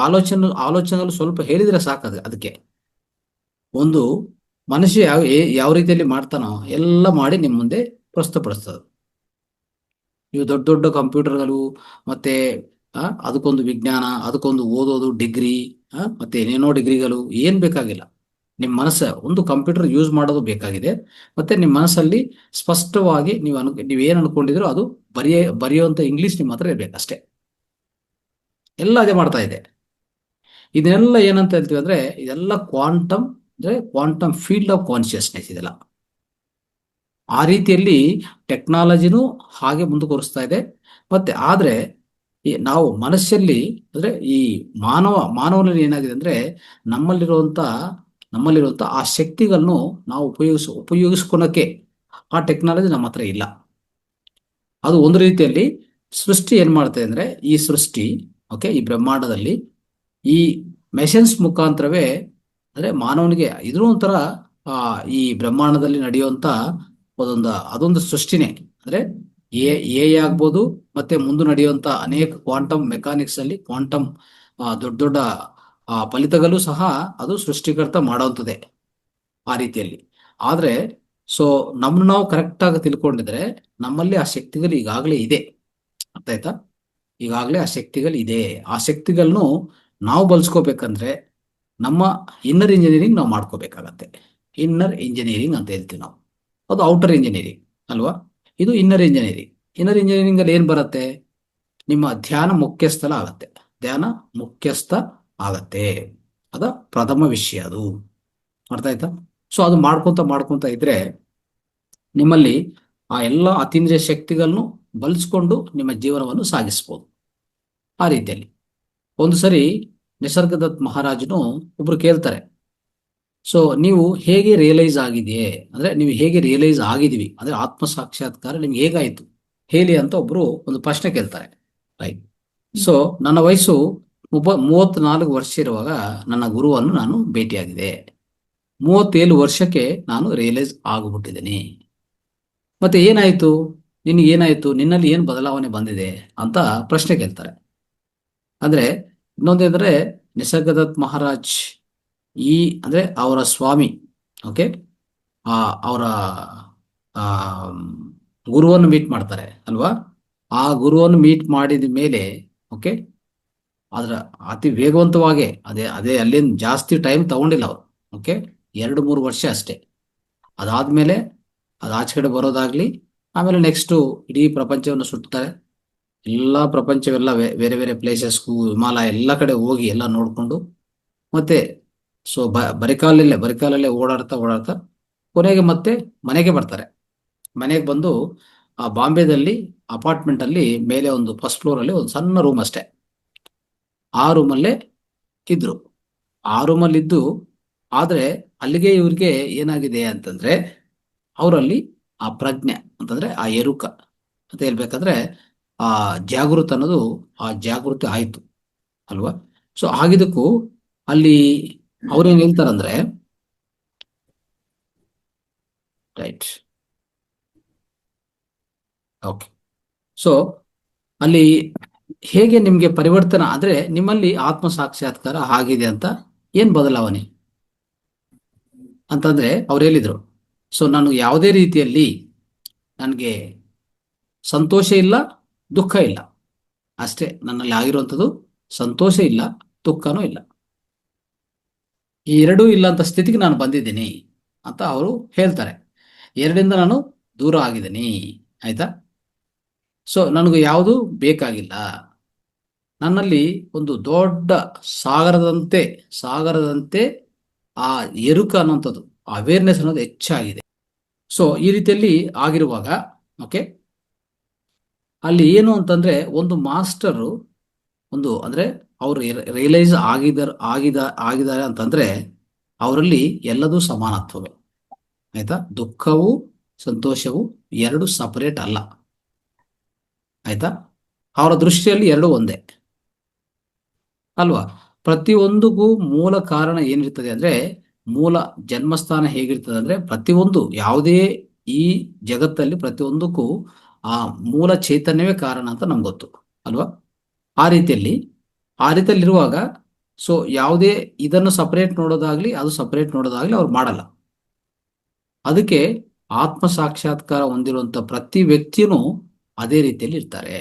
ಆಲೋಚನೆ ಸ್ವಲ್ಪ ಹೇಳಿದ್ರೆ ಸಾಕದು. ಅದಕ್ಕೆ ಒಂದು ಮನುಷ್ಯ ಯಾವ ರೀತಿಯಲ್ಲಿ ಮಾಡ್ತಾನೋ ಎಲ್ಲ ಮಾಡಿ ನಿಮ್ಮ ಮುಂದೆ ಪ್ರಸ್ತುತಪಡಿಸ್ತದೆ. ನೀವು ದೊಡ್ಡ ದೊಡ್ಡ ಕಂಪ್ಯೂಟರ್ಗಳು ಮತ್ತೆ ಅದಕ್ಕೊಂದು ವಿಜ್ಞಾನ, ಅದಕ್ಕೊಂದು ಓದೋದು ಡಿಗ್ರಿ, ಮತ್ತೆ ಏನೇನೋ ಡಿಗ್ರಿಗಳು ಏನ್ ಬೇಕಾಗಿಲ್ಲ. ನಿಮ್ಮ ಒಂದು ಕಂಪ್ಯೂಟರ್ ಯೂಸ್ ಮಾಡೋದು ಬೇಕಾಗಿದೆ. ಮತ್ತೆ ನಿಮ್ಮ ಮನಸ್ಸಲ್ಲಿ ಸ್ಪಷ್ಟವಾಗಿ ನೀವೇನು ಅನ್ಕೊಂಡಿದ್ರು ಅದು ಬರೆಯುವಂತ ಇಂಗ್ಲಿಷ್ ನಿಮ್ಮ ಹತ್ರ ಇರ್ಬೇಕಷ್ಟೇ. ಎಲ್ಲ ಅದೇ ಮಾಡ್ತಾ ಇದೆ. ಇದನ್ನೆಲ್ಲ ಏನಂತ ಹೇಳ್ತೀವಿ ಅಂದ್ರೆ ಇದೆಲ್ಲ ಕ್ವಾಂಟಮ್ ಫೀಲ್ಡ್ ಆಫ್ ಕಾನ್ಶಿಯಸ್ನೆಸ್ ಇದೆಲ್ಲ. ಆ ರೀತಿಯಲ್ಲಿ ಟೆಕ್ನಾಲಜಿನೂ ಹಾಗೆ ಮುಂದುವರಿಸ್ತಾ ಇದೆ. ಮತ್ತೆ ಆದ್ರೆ ನಾವು ಮನಸ್ಸಲ್ಲಿ ಅಂದ್ರೆ ಈ ಮಾನವನಲ್ಲಿ ಏನಾಗಿದೆ ಅಂದ್ರೆ ನಮ್ಮಲ್ಲಿರುವಂತ ಆ ಶಕ್ತಿಗಳನ್ನು ನಾವು ಉಪಯೋಗಿಸ್ಕೊಳಕ್ಕೆ ಆ ಟೆಕ್ನಾಲಜಿ ನಮ್ಮ ಹತ್ರ ಇಲ್ಲ. ಅದು ಒಂದು ರೀತಿಯಲ್ಲಿ ಸೃಷ್ಟಿ ಏನ್ ಮಾಡ್ತದೆ ಅಂದ್ರೆ ಈ ಸೃಷ್ಟಿ ಈ ಬ್ರಹ್ಮಾಂಡದಲ್ಲಿ ಈ ಮೆಷನ್ಸ್ ಮುಖಾಂತರವೇ ಅಂದ್ರೆ ಮಾನವನಿಗೆ ಇದ್ರೂ ಒಂಥರ ಈ ಬ್ರಹ್ಮಾಂಡದಲ್ಲಿ ನಡೆಯುವಂತ ಅದೊಂದು ಸೃಷ್ಟಿನೇ. ಅಂದ್ರೆ ಎ ಆಗ್ಬೋದು, ಮತ್ತೆ ಮುಂದೆ ನಡೆಯುವಂತ ಅನೇಕ ಕ್ವಾಂಟಮ್ ಮೆಕ್ಯಾನಿಕ್ಸ್ ಅಲ್ಲಿ ಕ್ವಾಂಟಮ್ ದೊಡ್ಡ ದೊಡ್ಡ ಫಲಿತಗಳು ಸಹ ಅದು ಸೃಷ್ಟಿಕರ್ತ ಮಾಡೋಂಥದ್ದೇ ಆ ರೀತಿಯಲ್ಲಿ. ಆದ್ರೆ ಸೊ ನಮ್ಮನ್ನು ನಾವು ಕರೆಕ್ಟ್ ಆಗಿ ತಿಳ್ಕೊಂಡಿದ್ರೆ ನಮ್ಮಲ್ಲಿ ಆ ಶಕ್ತಿಗಳು ಈಗಾಗಲೇ ಇದೆ. ಅರ್ಥ ಆಯ್ತಾ? ಈಗಾಗಲೇ ಆ ಶಕ್ತಿಗಳು ಇದೆ. ಆ ಶಕ್ತಿಗಳನ್ನು ನಾವು ಬಳಸ್ಕೋಬೇಕಂದ್ರೆ ನಮ್ಮ ಇನ್ನರ್ ಇಂಜಿನಿಯರಿಂಗ್ ನಾವು ಮಾಡ್ಕೋಬೇಕಾಗತ್ತೆ. ಇನ್ನರ್ ಇಂಜಿನಿಯರಿಂಗ್ ಅಂತ ಹೇಳ್ತೀವಿ ನಾವು. ಅದು ಔಟರ್ ಇಂಜಿನಿಯರಿಂಗ್ ಅಲ್ವಾ? ಇದು ಇನ್ನರ್ ಇಂಜಿನಿಯರಿಂಗ್. ಇನ್ನರ್ ಇಂಜಿನಿಯರಿಂಗ್ ಅಲ್ಲಿ ಏನ್ ಬರುತ್ತೆ? ನಿಮ್ಮ ಧ್ಯಾನ ಮುಖ್ಯಸ್ಥಲ ಆಗತ್ತೆ. ಧ್ಯಾನ ಮುಖ್ಯಸ್ಥ ಆಗತ್ತೆ. ಅದ ಪ್ರಥಮ ವಿಷಯ ಅದು. ಅರ್ಥ ಆಯ್ತಾ? ಸೊ ಅದು ಮಾಡ್ಕೊಂತ ಇದ್ರೆ ನಿಮ್ಮಲ್ಲಿ ಆ ಎಲ್ಲ ಅತೀಂದ್ರಿಯ ಶಕ್ತಿಗಳನ್ನು ಬಳಸ್ಕೊಂಡು ನಿಮ್ಮ ಜೀವನವನ್ನು ಸಾಗಿಸ್ಬೋದು. ಆ ರೀತಿಯಲ್ಲಿ ಒಂದು ಸರಿ ನಿಸರ್ಗದತ್ ಮಹಾರಾಜನು ಒಬ್ರು ಕೇಳ್ತಾರೆ, ಸೊ ನೀವು ಹೇಗೆ ರಿಯಲೈಸ್ ಆಗಿದೆಯೇ, ಅಂದ್ರೆ ನೀವು ಹೇಗೆ ರಿಯಲೈಸ್ ಆಗಿದೀವಿ ಅಂದ್ರೆ ಆತ್ಮ ಸಾಕ್ಷಾತ್ಕಾರ ನಿಮ್ಗೆ ಹೇಗಾಯ್ತು ಹೇಳಿ ಅಂತ ಒಬ್ರು ಒಂದು ಪ್ರಶ್ನೆ ಕೇಳ್ತಾರೆ. ರೈಟ್. ಸೊ ನನ್ನ ವಯಸ್ಸು 34 ವರ್ಷ ಇರುವಾಗ ನನ್ನ ಗುರುವನ್ನು ನಾನು ಭೇಟಿಯಾಗಿದೆ. 37 ವರ್ಷಕ್ಕೆ ನಾನು ರಿಯಲೈಸ್ ಆಗಿಬಿಟ್ಟಿದ್ದೀನಿ. ಮತ್ತೆ ಏನಾಯ್ತು, ನಿನಗೆ ಏನಾಯ್ತು, ನಿನ್ನಲ್ಲಿ ಏನು ಬದಲಾವಣೆ ಬಂದಿದೆ ಅಂತ ಪ್ರಶ್ನೆ ಕೇಳ್ತಾರೆ. ಅಂದ್ರೆ ಇನ್ನೊಂದೇಂದ್ರೆ ನಿಸರ್ಗದತ್ ಮಹಾರಾಜ್ ಅಂದ್ರೆ ಅವರ ಸ್ವಾಮಿ, ಓಕೆ, ಅವರ ಆ ಗುರುವನ್ನು ಮೀಟ್ ಮಾಡ್ತಾರೆ ಅಲ್ವಾ? ಆ ಗುರುವನ್ನು ಮೀಟ್ ಮಾಡಿದ ಮೇಲೆ ಓಕೆ, ಅದರ ಅತಿ ವೇಗವಂತವಾಗಿ ಅದೇ ಅದೇ ಅಲ್ಲೇನು ಜಾಸ್ತಿ ಟೈಮ್ ತಗೊಂಡಿಲ್ಲ ಅವರು. ಓಕೆ, 2-3 ವರ್ಷ ಅಷ್ಟೇ. ಅದಾದ್ಮೇಲೆ ಅದು ಆಚೆ ಕಡೆ ಬರೋದಾಗ್ಲಿ, ಆಮೇಲೆ ನೆಕ್ಸ್ಟು ಇಡೀ ಪ್ರಪಂಚವನ್ನು ಸುತ್ತಾರೆ. ಎಲ್ಲ ಪ್ರಪಂಚವೆಲ್ಲ ಬೇರೆ ಬೇರೆ ಪ್ಲೇಸಸ್ಗೂ, ಹಿಮಾಲಯ ಎಲ್ಲ ಕಡೆ ಹೋಗಿ ಎಲ್ಲ ನೋಡಿಕೊಂಡು ಮತ್ತೆ ಸೊ ಬರಿಕಾಲಲ್ಲೇ ಓಡಾಡ್ತಾ ಕೊನೆಗೆ ಮತ್ತೆ ಮನೆಗೆ ಬರ್ತಾರೆ. ಮನೆಗೆ ಬಂದು ಆ ಬಾಂಬೆದಲ್ಲಿ ಅಪಾರ್ಟ್ಮೆಂಟ್ ಅಲ್ಲಿ ಮೇಲೆ ಒಂದು ಫಸ್ಟ್ ಫ್ಲೋರ್ ಅಲ್ಲಿ ಒಂದು ಸಣ್ಣ ರೂಮ್ ಅಷ್ಟೇ. ಆ ರೂಮಲ್ಲೇ ಇದ್ರು. ಆ ರೂಮಲ್ಲಿ ಇದ್ದು ಆದ್ರೆ ಅಲ್ಲಿಗೆ ಇವ್ರಿಗೆ ಏನಾಗಿದೆ ಅಂತಂದ್ರೆ ಅವರಲ್ಲಿ ಆ ಪ್ರಜ್ಞೆ ಅಂತಂದ್ರೆ ಆ ಎರುಕ ಅಂತ ಹೇಳ್ಬೇಕಂದ್ರೆ ಆ ಜಾಗೃತ ಅನ್ನೋದು ಆ ಜಾಗೃತಿ ಆಯ್ತು ಅಲ್ವಾ? ಸೊ ಆಗಿದ್ದಕ್ಕೂ ಅಲ್ಲಿ ಅವ್ರೇನ್ ಹೇಳ್ತಾರಂದ್ರೆ, ರೈಟ್, ಓಕೆ, ಸೊ ಅಲ್ಲಿ ಹೇಗೆ ನಿಮ್ಗೆ ಪರಿವರ್ತನ ಅಂದ್ರೆ ನಿಮ್ಮಲ್ಲಿ ಆತ್ಮ ಸಾಕ್ಷಾತ್ಕಾರ ಆಗಿದೆ ಅಂತ ಏನ್ ಬದಲಾವಣೆ ಅಂತಂದ್ರೆ ಅವ್ರು ಹೇಳಿದ್ರು, ಸೊ ನಾನು ಯಾವುದೇ ರೀತಿಯಲ್ಲಿ ನನಗೆ ಸಂತೋಷ ಇಲ್ಲ, ದುಃಖ ಇಲ್ಲ, ಅಷ್ಟೇ ನನ್ನಲ್ಲಿ ಆಗಿರುವಂಥದ್ದು. ಸಂತೋಷ ಇಲ್ಲ, ದುಃಖನೂ ಇಲ್ಲ, ಈ ಎರಡೂ ಇಲ್ಲ ಅಂತ ಸ್ಥಿತಿಗೆ ನಾನು ಬಂದಿದ್ದೀನಿ ಅಂತ ಅವರು ಹೇಳ್ತಾರೆ. ಎರಡಿಂದ ನಾನು ದೂರ ಆಗಿದ್ದೀನಿ. ಆಯ್ತಾ? ಸೊ ನನಗೆ ಯಾವುದು ಬೇಕಾಗಿಲ್ಲ. ನನ್ನಲ್ಲಿ ಒಂದು ದೊಡ್ಡ ಸಾಗರದಂತೆ ಆ ಎರುಕ ಅನ್ನುವಂಥದ್ದು, ಅವೇರ್ನೆಸ್ ಅನ್ನೋದು ಹೆಚ್ಚಾಗಿದೆ. ಸೊ ಈ ರೀತಿಯಲ್ಲಿ ಆಗಿರುವಾಗ ಓಕೆ, ಅಲ್ಲಿ ಏನು ಅಂತಂದ್ರೆ ಒಂದು ಮಾಸ್ಟರ್ ಅಂದ್ರೆ ಅವರು ರಿಯಲೈಸ್ ಆಗಿದ್ದಾರೆ ಅಂತಂದ್ರೆ ಅವರಲ್ಲಿ ಎಲ್ಲದೂ ಸಮಾನತ್ವವೇ. ಆಯ್ತಾ? ದುಃಖವು ಸಂತೋಷವು ಎರಡು ಸಪರೇಟ್ ಅಲ್ಲ. ಆಯ್ತಾ? ಅವರ ದೃಷ್ಟಿಯಲ್ಲಿ ಎರಡು ಒಂದೇ ಅಲ್ವಾ? ಪ್ರತಿಯೊಂದಿಗೂ ಮೂಲ ಕಾರಣ ಏನಿರ್ತದೆ ಅಂದ್ರೆ, ಮೂಲ ಜನ್ಮಸ್ಥಾನ ಹೇಗಿರ್ತದೆ ಅಂದ್ರೆ ಪ್ರತಿಯೊಂದು ಯಾವುದೇ ಈ ಜಗತ್ತಲ್ಲಿ ಪ್ರತಿಯೊಂದಕ್ಕೂ ಆ ಮೂಲ ಚೈತನ್ಯವೇ ಕಾರಣ ಅಂತ ನಮ್ಗೆ ಗೊತ್ತು ಅಲ್ವಾ? ಆ ರೀತಿಯಲ್ಲಿ ಇರುವಾಗ ಸೊ ಯಾವುದೇ ಇದನ್ನು ಸಪರೇಟ್ ನೋಡೋದಾಗ್ಲಿ ಅದು ಸಪರೇಟ್ ನೋಡೋದಾಗ್ಲಿ ಅವ್ರು ಮಾಡಲ್ಲ. ಅದಕ್ಕೆ ಆತ್ಮ ಸಾಕ್ಷಾತ್ಕಾರ ಹೊಂದಿರುವಂತ ಪ್ರತಿ ವ್ಯಕ್ತಿಯೂ ಅದೇ ರೀತಿಯಲ್ಲಿ ಇರ್ತಾರೆ.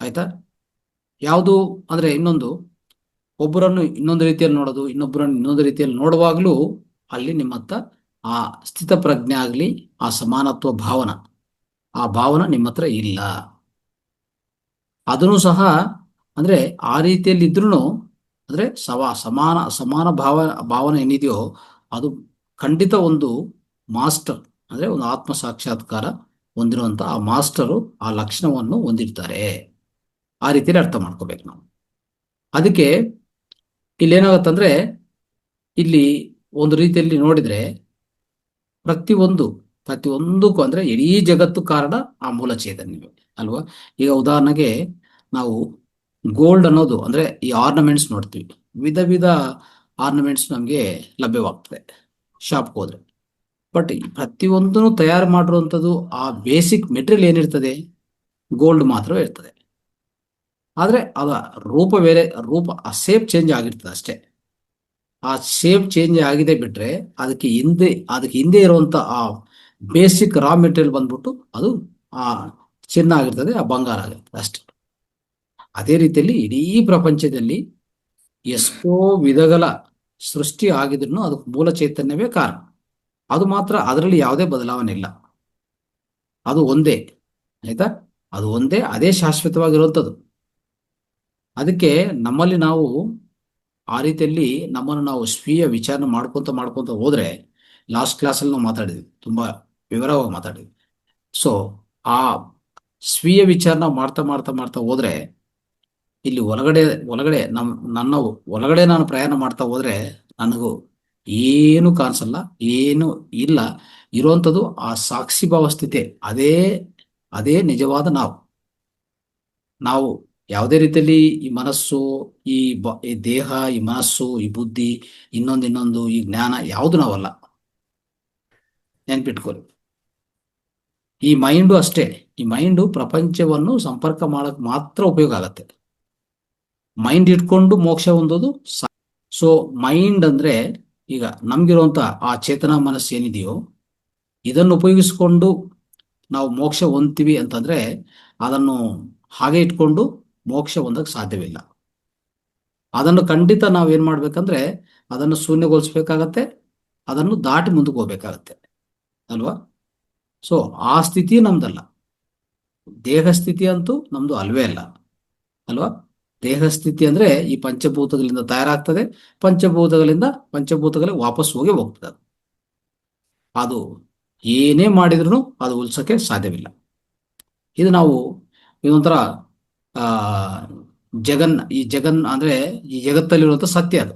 ಆಯ್ತಾ? ಯಾವುದು ಅಂದ್ರೆ ಒಬ್ಬರನ್ನು ಇನ್ನೊಂದು ರೀತಿಯಲ್ಲಿ ನೋಡೋದು, ಇನ್ನೊಬ್ಬರನ್ನು ಇನ್ನೊಂದು ರೀತಿಯಲ್ಲಿ ನೋಡುವಾಗ್ಲೂ ಅಲ್ಲಿ ನಿಮ್ಮತ್ತ ಆ ಸ್ಥಿತ ಪ್ರಜ್ಞೆ ಆಗ್ಲಿ, ಆ ಸಮಾನತ್ವ ಆ ಭಾವನ ನಿಮ್ಮ ಹತ್ರ ಇಲ್ಲ. ಅದನ್ನು ಸಹ ಅಂದ್ರೆ ಆ ರೀತಿಯಲ್ಲಿ ಇದ್ರೂ ಅಂದ್ರೆ ಸಮಾನ ಭಾವನೆ ಏನಿದೆಯೋ ಅದು ಖಂಡಿತ ಒಂದು ಮಾಸ್ಟರ್ ಅಂದ್ರೆ ಒಂದು ಆತ್ಮ ಸಾಕ್ಷಾತ್ಕಾರ ಹೊಂದಿರುವಂತ ಆ ಮಾಸ್ಟರು ಆ ಲಕ್ಷಣವನ್ನು ಹೊಂದಿರ್ತಾರೆ. ಆ ರೀತಿಯಲ್ಲಿ ಅರ್ಥ ಮಾಡ್ಕೋಬೇಕು ನಾವು. ಅದಕ್ಕೆ ಇಲ್ಲೇನಾಗತ್ತಂದ್ರೆ ಇಲ್ಲಿ ಒಂದು ರೀತಿಯಲ್ಲಿ ನೋಡಿದ್ರೆ ಪ್ರತಿಯೊಂದಕ್ಕೂ ಅಂದ್ರೆ ಇಡೀ ಜಗತ್ತು ಕಾರಣ ಆ ಮೂಲ ಚೈತನ್ಯವೇ ಅಲ್ವಾ? ಈಗ ಉದಾಹರಣೆಗೆ ನಾವು ಗೋಲ್ಡ್ ಅನ್ನೋದು ಅಂದ್ರೆ ಈ ಆರ್ನಮೆಂಟ್ಸ್ ನೋಡ್ತೀವಿ. ವಿಧ ಆರ್ನಮೆಂಟ್ಸ್ ನಮಗೆ ಲಭ್ಯವಾಗ್ತದೆ ಶಾಪ್ಗೆ ಹೋದ್ರೆ. ಬಟ್ ಪ್ರತಿಯೊಂದನ್ನು ತಯಾರು ಮಾಡಿರುವಂಥದ್ದು ಆ ಬೇಸಿಕ್ ಮೆಟೀರಿಯಲ್ ಏನಿರ್ತದೆ, ಗೋಲ್ಡ್ ಮಾತ್ರ ಇರ್ತದೆ. ಆದರೆ ಅದ ರೂಪ ಬೇರೆ, ರೂಪ ಆ ಶೇಪ್ ಚೇಂಜ್ ಆಗಿರ್ತದೆ ಅಷ್ಟೇ. ಆ ಶೇಪ್ ಚೇಂಜ್ ಆಗಿದೆ ಬಿಟ್ರೆ ಅದಕ್ಕೆ ಹಿಂದೆ ಇರುವಂತ ಆ ಬೇಸಿಕ್ ರಾ ಮೆಟೀರಿಯಲ್ ಬಂದ್ಬಿಟ್ಟು ಅದು ಆ ಚಿನ್ನ ಆಗಿರ್ತದೆ, ಆ ಬಂಗಾರ ಆಗಿರ್ತದೆ ಅಷ್ಟೇ. ಅದೇ ರೀತಿಯಲ್ಲಿ ಇಡೀ ಪ್ರಪಂಚದಲ್ಲಿ ಎಷ್ಟೋ ವಿಧಗಳ ಸೃಷ್ಟಿ ಆಗಿದ್ರು ಅದಕ್ಕೆ ಮೂಲ ಚೈತನ್ಯವೇ ಕಾರಣ. ಅದು ಮಾತ್ರ, ಅದರಲ್ಲಿ ಯಾವುದೇ ಬದಲಾವಣೆ ಇಲ್ಲ. ಅದು ಒಂದೇ, ಆಯ್ತಾ? ಅದು ಒಂದೇ, ಅದೇ ಶಾಶ್ವತವಾಗಿರುವಂಥದ್ದು. ಅದಕ್ಕೆ ನಮ್ಮಲ್ಲಿ ನಾವು ಆ ರೀತಿಯಲ್ಲಿ ನಮ್ಮನ್ನು ನಾವು ಸ್ವೀಯ ವಿಚಾರಣೆ ಮಾಡ್ಕೊಂತ ಹೋದ್ರೆ, ಲಾಸ್ಟ್ ಕ್ಲಾಸಲ್ಲಿ ನಾವು ಮಾತಾಡಿದ್ವಿ, ತುಂಬಾ ವಿವರವಾಗಿ ಮಾತಾಡಿದ್ವಿ. ಸೊ ಆ ಸ್ವೀಯ ವಿಚಾರ ಮಾಡ್ತಾ ಮಾಡ್ತಾ ಮಾಡ್ತಾ ಹೋದ್ರೆ, ಇಲ್ಲಿ ಒಳಗಡೆ ಒಳಗಡೆ ನನ್ನ ಒಳಗಡೆ ನಾನು ಪ್ರಯಾಣ ಮಾಡ್ತಾ ಹೋದ್ರೆ ನನಗೂ ಏನು ಕಾಣಿಸಲ್ಲ, ಏನು ಇಲ್ಲ. ಇರುವಂಥದ್ದು ಆ ಸಾಕ್ಷಿ ಭಾವ ಸ್ಥಿತಿ, ಅದೇ ಅದೇ ನಿಜವಾದ ನಾವು ಯಾವುದೇ ರೀತಿಯಲ್ಲಿ ಈ ಮನಸ್ಸು, ಈ ದೇಹ, ಈ ಮನಸ್ಸು, ಈ ಬುದ್ಧಿ, ಇನ್ನೊಂದು ಈ ಜ್ಞಾನ ಯಾವುದು ನಾವಲ್ಲ. ನೆನ್ಪಿಟ್ಕೊಳ್ಳಿ. ಈ ಮೈಂಡು ಅಷ್ಟೇ. ಈ ಮೈಂಡು ಪ್ರಪಂಚವನ್ನು ಸಂಪರ್ಕ ಮಾಡಕ್ ಮಾತ್ರ ಉಪಯೋಗ ಆಗತ್ತೆ. ಮೈಂಡ್ ಇಟ್ಕೊಂಡು ಮೋಕ್ಷ ಹೊಂದೋದು. ಸೊ ಮೈಂಡ್ ಅಂದ್ರೆ ಈಗ ನಮ್ಗಿರುವಂತ ಆ ಚೇತನ ಮನಸ್ಸು ಏನಿದೆಯೋ, ಇದನ್ನು ಉಪಯೋಗಿಸ್ಕೊಂಡು ನಾವು ಮೋಕ್ಷ ಹೊಂದ್ತೀವಿ ಅಂತಂದ್ರೆ ಅದನ್ನು ಹಾಗೆ ಇಟ್ಕೊಂಡು ಮೋಕ್ಷ ಹೊಂದಕ್ಕೆ ಸಾಧ್ಯವಿಲ್ಲ. ಅದನ್ನು ಖಂಡಿತ ನಾವೇನ್ ಮಾಡ್ಬೇಕಂದ್ರೆ ಅದನ್ನು ಶೂನ್ಯಗೊಳಿಸ್ಬೇಕಾಗತ್ತೆ, ಅದನ್ನು ದಾಟಿ ಮುಂದಕ್ಕೆ ಹೋಗ್ಬೇಕಾಗತ್ತೆ, ಅಲ್ವಾ? ಸೊ ಆ ಸ್ಥಿತಿ ನಮ್ದಲ್ಲ. ದೇಹ ಸ್ಥಿತಿ ಅಂತೂ ನಮ್ದು ಅಲ್ವೇ ಅಲ್ಲ, ಅಲ್ವಾ? ದೇಹ ಸ್ಥಿತಿ ಅಂದ್ರೆ ಈ ಪಂಚಭೂತಗಳಿಂದ ತಯಾರಾಗ್ತದೆ, ಪಂಚಭೂತಗಳಿಗೆ ವಾಪಸ್ ಹೋಗ್ತದೆ. ಅದು ಏನೇ ಮಾಡಿದ್ರು ಅದು ಉಳಿಸೋಕೆ ಸಾಧ್ಯವಿಲ್ಲ. ಇದು ನಾವು ಇದೊಂಥರ ಆ ಈ ಜಗನ್ ಅಂದ್ರೆ ಈ ಜಗತ್ತಲ್ಲಿರುವಂತ ಸತ್ಯ ಅದು,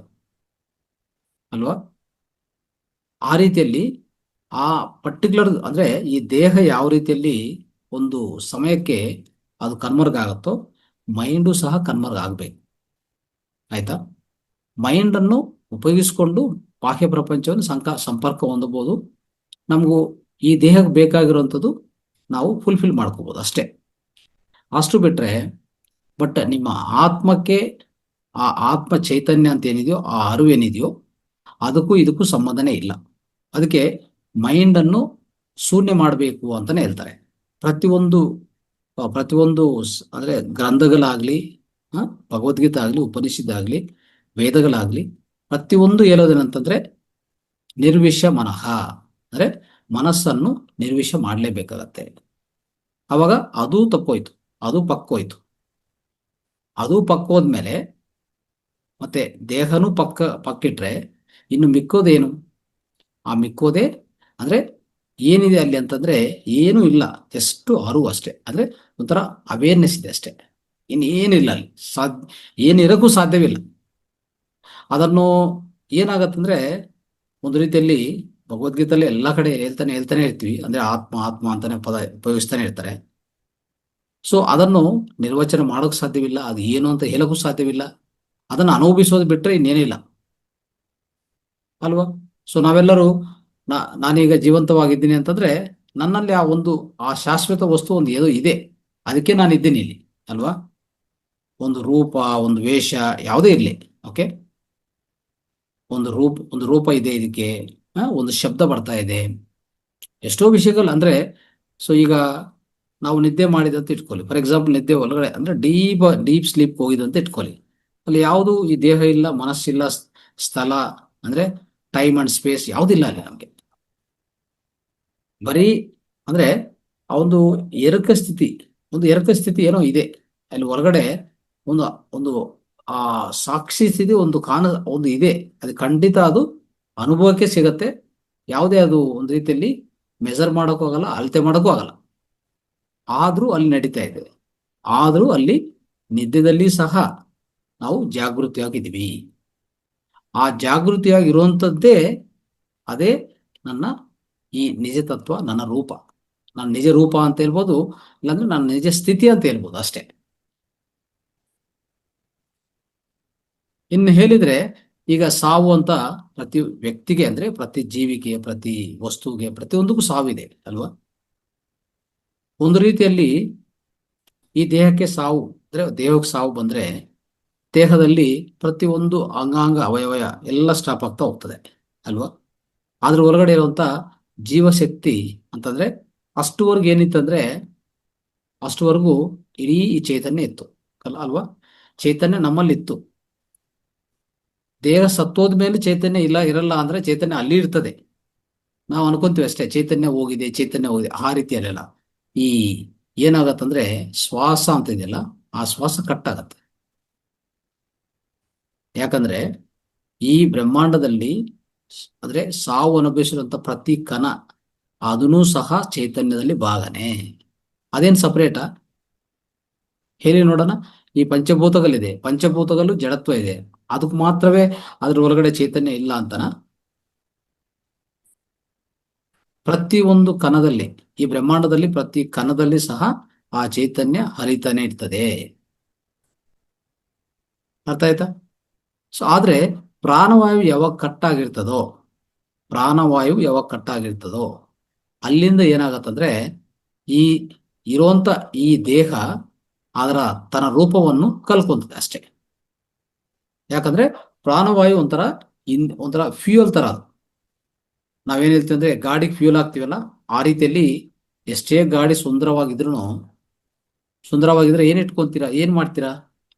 ಅಲ್ವಾ? ಆ ರೀತಿಯಲ್ಲಿ ಆ ಪರ್ಟಿಕ್ಯುಲರ್ ಅಂದ್ರೆ ಈ ದೇಹ ಯಾವ ರೀತಿಯಲ್ಲಿ ಒಂದು ಸಮಯಕ್ಕೆ ಅದು ಕನ್ವರ್ಗ್ ಆಗುತ್ತೋ, ಮೈಂಡು ಸಹ ಕನ್ವರ್ಗ್ ಆಗ್ಬೇಕು. ಆಯ್ತಾ? ಮೈಂಡ್ ಅನ್ನು ಉಪಯೋಗಿಸಿಕೊಂಡು ಬಾಹ್ಯ ಪ್ರಪಂಚವನ್ನು ಸಂಪರ್ಕ ಹೊಂದಬಹುದು. ನಮಗೂ ಈ ದೇಹಕ್ಕೆ ಬೇಕಾಗಿರುವಂಥದ್ದು ನಾವು ಫುಲ್ಫಿಲ್ ಮಾಡ್ಕೋಬಹುದು ಅಷ್ಟೇ. ಅಷ್ಟು ಬಿಟ್ರೆ ಬಟ್ ನಿಮ್ಮ ಆತ್ಮಕ್ಕೆ, ಆ ಆತ್ಮ ಚೈತನ್ಯ ಅಂತ ಏನಿದೆಯೋ, ಆ ಅರಿವು ಏನಿದೆಯೋ, ಅದಕ್ಕೂ ಇದಕ್ಕೂ ಸಂಬಂಧನೇ ಇಲ್ಲ. ಅದಕ್ಕೆ ಮೈಂಡ್ ಅನ್ನು ಶೂನ್ಯ ಮಾಡಬೇಕು ಅಂತಾನೆ ಹೇಳ್ತಾರೆ. ಪ್ರತಿಯೊಂದು ಪ್ರತಿಯೊಂದು ಅಂದ್ರೆ ಗ್ರಂಥಗಳಾಗ್ಲಿ, ಭಗವದ್ಗೀತೆ ಆಗ್ಲಿ, ಉಪನಿಷತ್ ಆಗ್ಲಿ, ವೇದಗಳಾಗ್ಲಿ, ಪ್ರತಿಯೊಂದು ಹೇಳೋದೇನಂತಂದ್ರೆ ನಿರ್ವಿಷ ಮನಃ, ಅಂದ್ರೆ ಮನಸ್ಸನ್ನು ನಿರ್ವಿಷ ಮಾಡಲೇಬೇಕಾಗತ್ತೆ. ಅವಾಗ ಅದು ತಪ್ಪೋಯ್ತು, ಅದು ಪಕ್ಕೋಯ್ತು. ಅದು ಪಕ್ಕೋದ್ಮೇಲೆ ಮತ್ತೆ ದೇಹನೂ ಪಕ್ಕಿಟ್ರೆ ಇನ್ನು ಮಿಕ್ಕೋದೇನು? ಆ ಮಿಕ್ಕೋದೆ ಅಂದ್ರೆ ಏನಿದೆ ಅಲ್ಲಿ ಅಂತಂದ್ರೆ ಏನೂ ಇಲ್ಲ, ಜಸ್ಟ್ ಅರಿವು ಅಷ್ಟೇ. ಅಂದ್ರೆ ಒಂಥರ ಅವೇರ್ನೆಸ್ ಇದೆ ಅಷ್ಟೇ, ಇನ್ನೇನಿಲ್ಲ ಅಲ್ಲಿ. ಏನಿರಕ್ಕೂ ಸಾಧ್ಯವಿಲ್ಲ. ಅದನ್ನು ಏನಾಗತ್ತಂದ್ರೆ ಒಂದು ರೀತಿಯಲ್ಲಿ ಭಗವದ್ಗೀತೆಯಲ್ಲಿ ಎಲ್ಲ ಕಡೆ ಹೇಳ್ತಾನೆ ಇರ್ತೀವಿ, ಅಂದ್ರೆ ಆತ್ಮ ಆತ್ಮ ಅಂತಾನೆ ಪದ ಉಪಯೋಗಿಸ್ತಾನೆ ಇರ್ತಾರೆ. ಸೊ ಅದನ್ನು ನಿರ್ವಚನ ಮಾಡೋಕ್ ಸಾಧ್ಯವಿಲ್ಲ, ಅದು ಏನು ಅಂತ ಹೇಳಕ್ಕೂ ಸಾಧ್ಯವಿಲ್ಲ. ಅದನ್ನು ಅನುಭವಿಸೋದು ಬಿಟ್ರೆ ಇನ್ನೇನಿಲ್ಲ, ಅಲ್ವಾ? ಸೊ ನಾವೆಲ್ಲರೂ ನಾನೀಗ ಜೀವಂತವಾಗಿದ್ದೀನಿ ಅಂತಂದ್ರೆ ನನ್ನಲ್ಲಿ ಆ ಶಾಶ್ವತ ವಸ್ತು ಒಂದು ಏನೋ ಇದೆ, ಅದಕ್ಕೆ ನಾನು ಇದ್ದೀನಿ ಇಲ್ಲಿ, ಅಲ್ವಾ? ಒಂದು ರೂಪ, ಒಂದು ವೇಷ ಯಾವುದೇ ಇರಲಿ, ಓಕೆ, ಒಂದು ರೂಪ ಇದೆ ಇದಕ್ಕೆ, ಒಂದು ಶಬ್ದ ಬರ್ತಾ ಇದೆ, ಎಷ್ಟೋ ವಿಷಯಗಳು ಅಂದ್ರೆ. ಸೊ ಈಗ ನಾವು ನಿದ್ದೆ ಮಾಡಿದಂತ ಇಟ್ಕೊಳ್ಳಿ, ಫಾರ್ ಎಕ್ಸಾಂಪಲ್ ನಿದ್ದೆ ಒಳಗಡೆ ಅಂದ್ರೆ ಡೀಪ್ ಸ್ಲೀಪ್ ಹೋಗಿದಂತ ಇಟ್ಕೊಳ್ಳಿ. ಅಲ್ಲಿ ಯಾವುದು ಈ ದೇಹ ಇಲ್ಲ, ಮನಸ್ಸಿಲ್ಲ, ಸ್ಥಳ ಅಂದ್ರೆ ಟೈಮ್ ಅಂಡ್ ಸ್ಪೇಸ್ ಯಾವುದಿಲ್ಲ ಅಲ್ಲಿ ನಮಗೆ. ಬರೀ ಅಂದ್ರೆ ಆ ಒಂದು ಎರಕ ಸ್ಥಿತಿ ಏನೋ ಇದೆ ಅಲ್ಲಿ ಹೊರಗಡೆ. ಒಂದು ಒಂದು ಆ ಸಾಕ್ಷಿ ಸ್ಥಿತಿ ಒಂದು ಇದೆ, ಅದು ಖಂಡಿತ ಅದು ಅನುಭವಕ್ಕೆ ಸಿಗತ್ತೆ. ಯಾವುದೇ ಅದು ಒಂದು ರೀತಿಯಲ್ಲಿ ಮೆಜರ್ ಮಾಡೋಕ್ಕೂ ಆಗಲ್ಲ, ಅಳತೆ ಮಾಡೋಕ್ಕೂ ಆಗಲ್ಲ. ಆದ್ರೂ ಅಲ್ಲಿ ನಡೀತಾ ಇದೆ. ಆದ್ರೂ ಅಲ್ಲಿ ನಿದ್ದೆದಲ್ಲಿ ಸಹ ನಾವು ಜಾಗೃತಿಯಾಗಿದ್ದೀವಿ. ಆ ಜಾಗೃತಿಯಾಗಿರುವಂಥದ್ದೇ ಅದೇ ನನ್ನ ಈ ನಿಜ ತತ್ವ, ನನ್ನ ರೂಪ, ನನ್ನ ನಿಜ ರೂಪ ಅಂತ ಹೇಳ್ಬೋದು, ಇಲ್ಲಾಂದ್ರೆ ನನ್ನ ನಿಜ ಸ್ಥಿತಿ ಅಂತ ಹೇಳ್ಬೋದು ಅಷ್ಟೇ. ಇನ್ನು ಹೇಳಿದ್ರೆ ಈಗ ಸಾವು ಅಂತ ಪ್ರತಿ ವ್ಯಕ್ತಿಗೆ ಅಂದ್ರೆ ಪ್ರತಿ ಜೀವಿಗೆ, ಪ್ರತಿ ವಸ್ತುವಿಗೆ, ಪ್ರತಿಯೊಂದಕ್ಕೂ ಸಾವಿದೆ ಅಲ್ವಾ. ಒಂದು ರೀತಿಯಲ್ಲಿ ಈ ದೇಹಕ್ಕೆ ಸಾವು ಅಂದ್ರೆ ದೇಹಕ್ಕೆ ಸಾವು ಬಂದ್ರೆ ದೇಹದಲ್ಲಿ ಪ್ರತಿಯೊಂದು ಅಂಗಾಂಗ ಅವಯವ ಎಲ್ಲ ಸ್ಟಾಪ್ ಆಗ್ತಾ ಹೋಗ್ತದೆ ಅಲ್ವಾ. ಅದ್ರ ಒಳಗಡೆ ಇರುವಂತ ಜೀವಶಕ್ತಿ ಅಂತಂದ್ರೆ ಅಷ್ಟುವರೆಗೂ ಏನಿತ್ತಂದ್ರೆ ಅಷ್ಟುವರೆಗೂ ಇಡೀ ಈ ಚೈತನ್ಯ ಇತ್ತು ಅಲ್ವಾ. ಚೈತನ್ಯ ನಮ್ಮಲ್ಲಿತ್ತು. ದೇಹ ಸತ್ತೋದ ಮೇಲೆ ಚೈತನ್ಯ ಇಲ್ಲ ಇರಲ್ಲ ಅಂದ್ರೆ ಚೈತನ್ಯ ಅಲ್ಲಿ ಇರ್ತದೆ. ನಾವು ಅನ್ಕೊಂತೀವಿ ಅಷ್ಟೇ ಚೈತನ್ಯ ಹೋಗಿದೆ, ಚೈತನ್ಯ ಹೋಗಿದೆ, ಆ ರೀತಿಯಲ್ಲೆಲ್ಲ. ಈ ಏನಾಗತ್ತಂದ್ರೆ ಶ್ವಾಸ ಅಂತ ಇದೆಯಲ್ಲ, ಆ ಶ್ವಾಸ ಕಟ್ಟಾಗತ್ತೆ. ಯಾಕಂದ್ರೆ ಈ ಬ್ರಹ್ಮಾಂಡದಲ್ಲಿ ಅಂದ್ರೆ ಸಾವು ಅನುಭವಿಸಿರುವಂತ ಪ್ರತಿ ಕಣ ಅದನ್ನೂ ಸಹ ಚೈತನ್ಯದಲ್ಲಿ ಭಾಗನೆ. ಅದೇನ್ ಸಪರೇಟಾ ಹೇಳಿ ನೋಡೋಣ. ಈ ಪಂಚಭೂತಗಳಿದೆ, ಪಂಚಭೂತಗಳು ಜಡತ್ವ ಇದೆ, ಅದಕ್ಕೆ ಮಾತ್ರವೇ ಅದ್ರ ಒಳಗಡೆ ಚೈತನ್ಯ ಇಲ್ಲ ಅಂತನ. ಪ್ರತಿ ಒಂದು ಕಣದಲ್ಲಿ, ಈ ಬ್ರಹ್ಮಾಂಡದಲ್ಲಿ ಪ್ರತಿ ಕಣದಲ್ಲಿ ಸಹ ಆ ಚೈತನ್ಯ ಹರಿತಾನೆ ಇರ್ತದೆ. ಅರ್ಥ ಆಯ್ತಾ. ಸೊ ಆದ್ರೆ ಪ್ರಾಣವಾಯು ಯಾವಾಗ ಕಟ್ಟಾಗಿರ್ತದೋ, ಪ್ರಾಣವಾಯು ಯಾವಾಗ ಕಟ್ಟಾಗಿರ್ತದೋ ಅಲ್ಲಿಂದ ಏನಾಗತ್ತಂದ್ರೆ ಈ ಇರುವಂತ ಈ ದೇಹ ಅದರ ತನ್ನ ರೂಪವನ್ನು ಕಲ್ಕೊಂತದೆ ಅಷ್ಟೇ. ಯಾಕಂದ್ರೆ ಪ್ರಾಣವಾಯು ಒಂಥರ ಫ್ಯೂಯಲ್ ತರ ಅದು. ನಾವೇನ್ ಹೇಳ್ತೀವಿ ಅಂದ್ರೆ ಗಾಡಿಗೆ ಫ್ಯೂಲ್ ಹಾಕ್ತಿವಲ್ಲ, ಆ ರೀತಿಯಲ್ಲಿ ಎಷ್ಟೇ ಗಾಡಿ ಸುಂದರವಾಗಿದ್ರೆ ಏನ್ ಇಟ್ಕೊಂತೀರಾ, ಏನ್ ಮಾಡ್ತೀರಾ,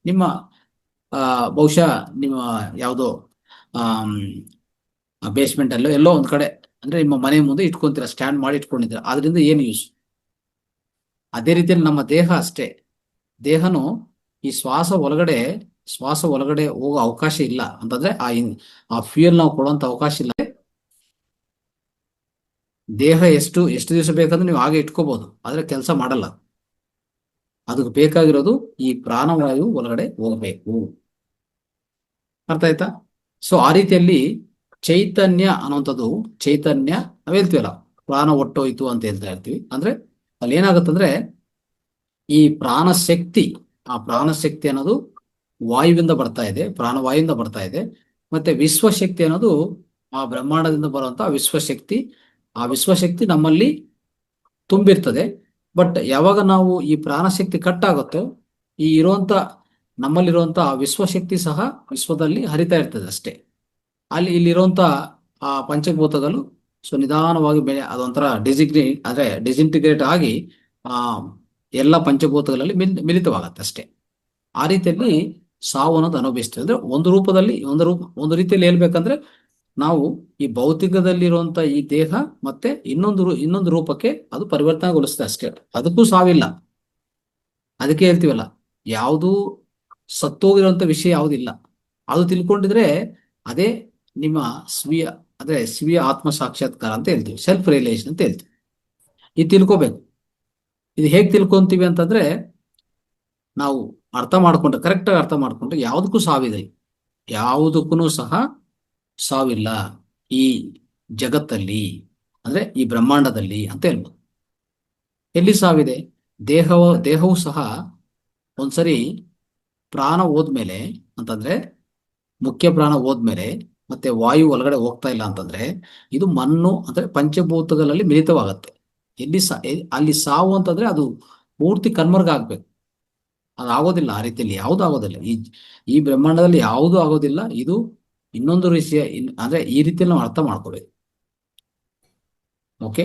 ನಿಮ್ಮ ಬಹುಶಃ ನಿಮ್ಮ ಯಾವುದೋ ಬೇಸ್ಮೆಂಟ್ ಅಲ್ಲೋ ಎಲ್ಲೋ ಒಂದ್ ಕಡೆ ಅಂದ್ರೆ ನಿಮ್ಮ ಮನೆ ಮುಂದೆ ಇಟ್ಕೊಂತೀರಾ, ಸ್ಟ್ಯಾಂಡ್ ಮಾಡಿ ಇಟ್ಕೊಂಡಿದ್ದೀರಾ, ಅದರಿಂದ ಏನು ಯೂಸ್. ಅದೇ ರೀತಿಯಲ್ಲಿ ನಮ್ಮ ದೇಹ ಅಷ್ಟೇ. ದೇಹನು ಈ ಶ್ವಾಸ ಒಳಗಡೆ ಹೋಗೋ ಅವಕಾಶ ಇಲ್ಲ ಅಂತಂದ್ರೆ ಆ ಫ್ಯೂಯಲ್ ನಾವು ಕೊಡುವಂತ ಅವಕಾಶ ಇಲ್ಲ. ದೇಹ ಎಷ್ಟು ಎಷ್ಟು ದಿವಸ ಬೇಕಂದ್ರೆ ನೀವು ಹಾಗೆ ಇಟ್ಕೋಬಹುದು, ಆದ್ರೆ ಕೆಲಸ ಮಾಡಲ್ಲ. ಅದಕ್ಕೆ ಬೇಕಾಗಿರೋದು ಈ ಪ್ರಾಣವಾಯು ಒಳಗಡೆ ಹೋಗಬೇಕು. ಅರ್ಥ ಆಯ್ತಾ. ಸೊ ಆ ರೀತಿಯಲ್ಲಿ ಚೈತನ್ಯ ಅನ್ನುವಂಥದ್ದು, ಚೈತನ್ಯ ನಾವ್ ಹೇಳ್ತೀವಲ್ಲ ಪ್ರಾಣ ಒಟ್ಟೋಯ್ತು ಅಂತ ಹೇಳ್ತಾ ಇರ್ತೀವಿ. ಅಂದ್ರೆ ಅಲ್ಲಿ ಏನಾಗುತ್ತಂದ್ರೆ ಈ ಪ್ರಾಣಶಕ್ತಿ, ಆ ಪ್ರಾಣಶಕ್ತಿ ಅನ್ನೋದು ವಾಯುವಿಂದ ಬರ್ತಾ ಇದೆ, ಪ್ರಾಣವಾಯುವಿಂದ ಬರ್ತಾ ಇದೆ. ಮತ್ತೆ ವಿಶ್ವಶಕ್ತಿ ಅನ್ನೋದು ಆ ಬ್ರಹ್ಮಾಂಡದಿಂದ ಬರುವಂತಹ ವಿಶ್ವಶಕ್ತಿ. ಆ ವಿಶ್ವಶಕ್ತಿ ನಮ್ಮಲ್ಲಿ ತುಂಬಿರ್ತದೆ. ಬಟ್ ಯಾವಾಗ ನಾವು ಈ ಪ್ರಾಣಶಕ್ತಿ ಕಟ್ ಆಗುತ್ತೋ ಈ ನಮ್ಮಲ್ಲಿರುವಂತ ವಿಶ್ವಶಕ್ತಿ ಸಹ ವಿಶ್ವದಲ್ಲಿ ಹರಿತಾ ಇರ್ತದೆ ಅಷ್ಟೇ. ಇಲ್ಲಿರುವಂತ ಆ ಪಂಚಭೂತಗಳು ಸೊ ನಿಧಾನವಾಗಿ ಅದೊಂಥರ ಡಿಸಿಂಟಿಗ್ರೇಟ್ ಆಗಿ ಆ ಎಲ್ಲ ಪಂಚಭೂತಗಳಲ್ಲಿ ಮಿಲಿತವಾಗತ್ತೆ ಅಷ್ಟೇ. ಆ ರೀತಿಯಲ್ಲಿ ಸಾವು ಅನ್ನೋದು ಅನುಭವಿಸ್ತೇವೆ. ಅಂದ್ರೆ ಒಂದು ರೀತಿಯಲ್ಲಿ ಹೇಳ್ಬೇಕಂದ್ರೆ ನಾವು ಈ ಭೌತಿಕದಲ್ಲಿರುವಂತ ಈ ದೇಹ ಮತ್ತೆ ಇನ್ನೊಂದು ರೂಪಕ್ಕೆ ಅದು ಪರಿವರ್ತನೆಗೊಳಿಸ್ತದೆ ಅಷ್ಟೇ. ಅದಕ್ಕೂ ಸಾವಿಲ್ಲ. ಅದಕ್ಕೆ ಹೇಳ್ತೀವಲ್ಲ ಯಾವುದು ಸತ್ತೋಗಿರುವಂತ ವಿಷಯ ಯಾವುದಿಲ್ಲ. ಅದು ತಿಳ್ಕೊಂಡಿದ್ರೆ ಅದೇ ನಿಮ್ಮ ಸ್ವೀಯ ಸ್ವೀಯ ಆತ್ಮ ಸಾಕ್ಷಾತ್ಕಾರ ಅಂತ ಹೇಳ್ತೀವಿ, ಸೆಲ್ಫ್ ರಿಯಲೈಸೇಷನ್ ಅಂತ ಹೇಳ್ತೀವಿ. ಇದು ತಿಳ್ಕೋಬೇಕು. ಇದು ಹೇಗೆ ತಿಳ್ಕೊಂತೀವಿ ಅಂತಂದ್ರೆ ನಾವು ಕರೆಕ್ಟಾಗಿ ಅರ್ಥ ಮಾಡ್ಕೊಂಡ್ರೆ ಯಾವುದಕ್ಕೂ ಸಾವಿದೆ, ಯಾವುದಕ್ಕೂ ಸಹ ಸಾವಿಲ್ಲ ಈ ಜಗತ್ತಲ್ಲಿ, ಅಂದ್ರೆ ಈ ಬ್ರಹ್ಮಾಂಡದಲ್ಲಿ ಅಂತ ಹೇಳ್ಬೋದು. ಎಲ್ಲಿ ಸಾವಿದೆ? ದೇಹವು ಸಹ ಒಂದ್ಸರಿ ಪ್ರಾಣ ಹೋದ್ಮೇಲೆ ಅಂತಂದ್ರೆ ಮುಖ್ಯ ಪ್ರಾಣ ಹೋದ್ಮೇಲೆ ಮತ್ತೆ ವಾಯು ಒಳಗಡೆ ಹೋಗ್ತಾ ಇಲ್ಲ ಅಂತಂದ್ರೆ ಇದು ಮಣ್ಣು ಅಂದ್ರೆ ಪಂಚಭೂತಗಳಲ್ಲಿ ಮಿಲಿತವಾಗತ್ತೆ. ಅಲ್ಲಿ ಸಾವು ಅಂತಂದ್ರೆ ಅದು ಪೂರ್ತಿ ಕಣ್ಮರ್ಗ ಆಗ್ಬೇಕು. ಅದಾಗೋದಿಲ್ಲ. ಆ ರೀತಿಯಲ್ಲಿ ಯಾವುದು ಆಗೋದಿಲ್ಲ. ಈ ಬ್ರಹ್ಮಾಂಡದಲ್ಲಿ ಯಾವುದು ಆಗೋದಿಲ್ಲ. ಇದು ಇನ್ನೊಂದು ವಿಷಯ. ಅಂದ್ರೆ ಈ ರೀತಿಯಲ್ಲಿ ನಾವು ಅರ್ಥ ಮಾಡ್ಕೋಬೇಕು. ಓಕೆ.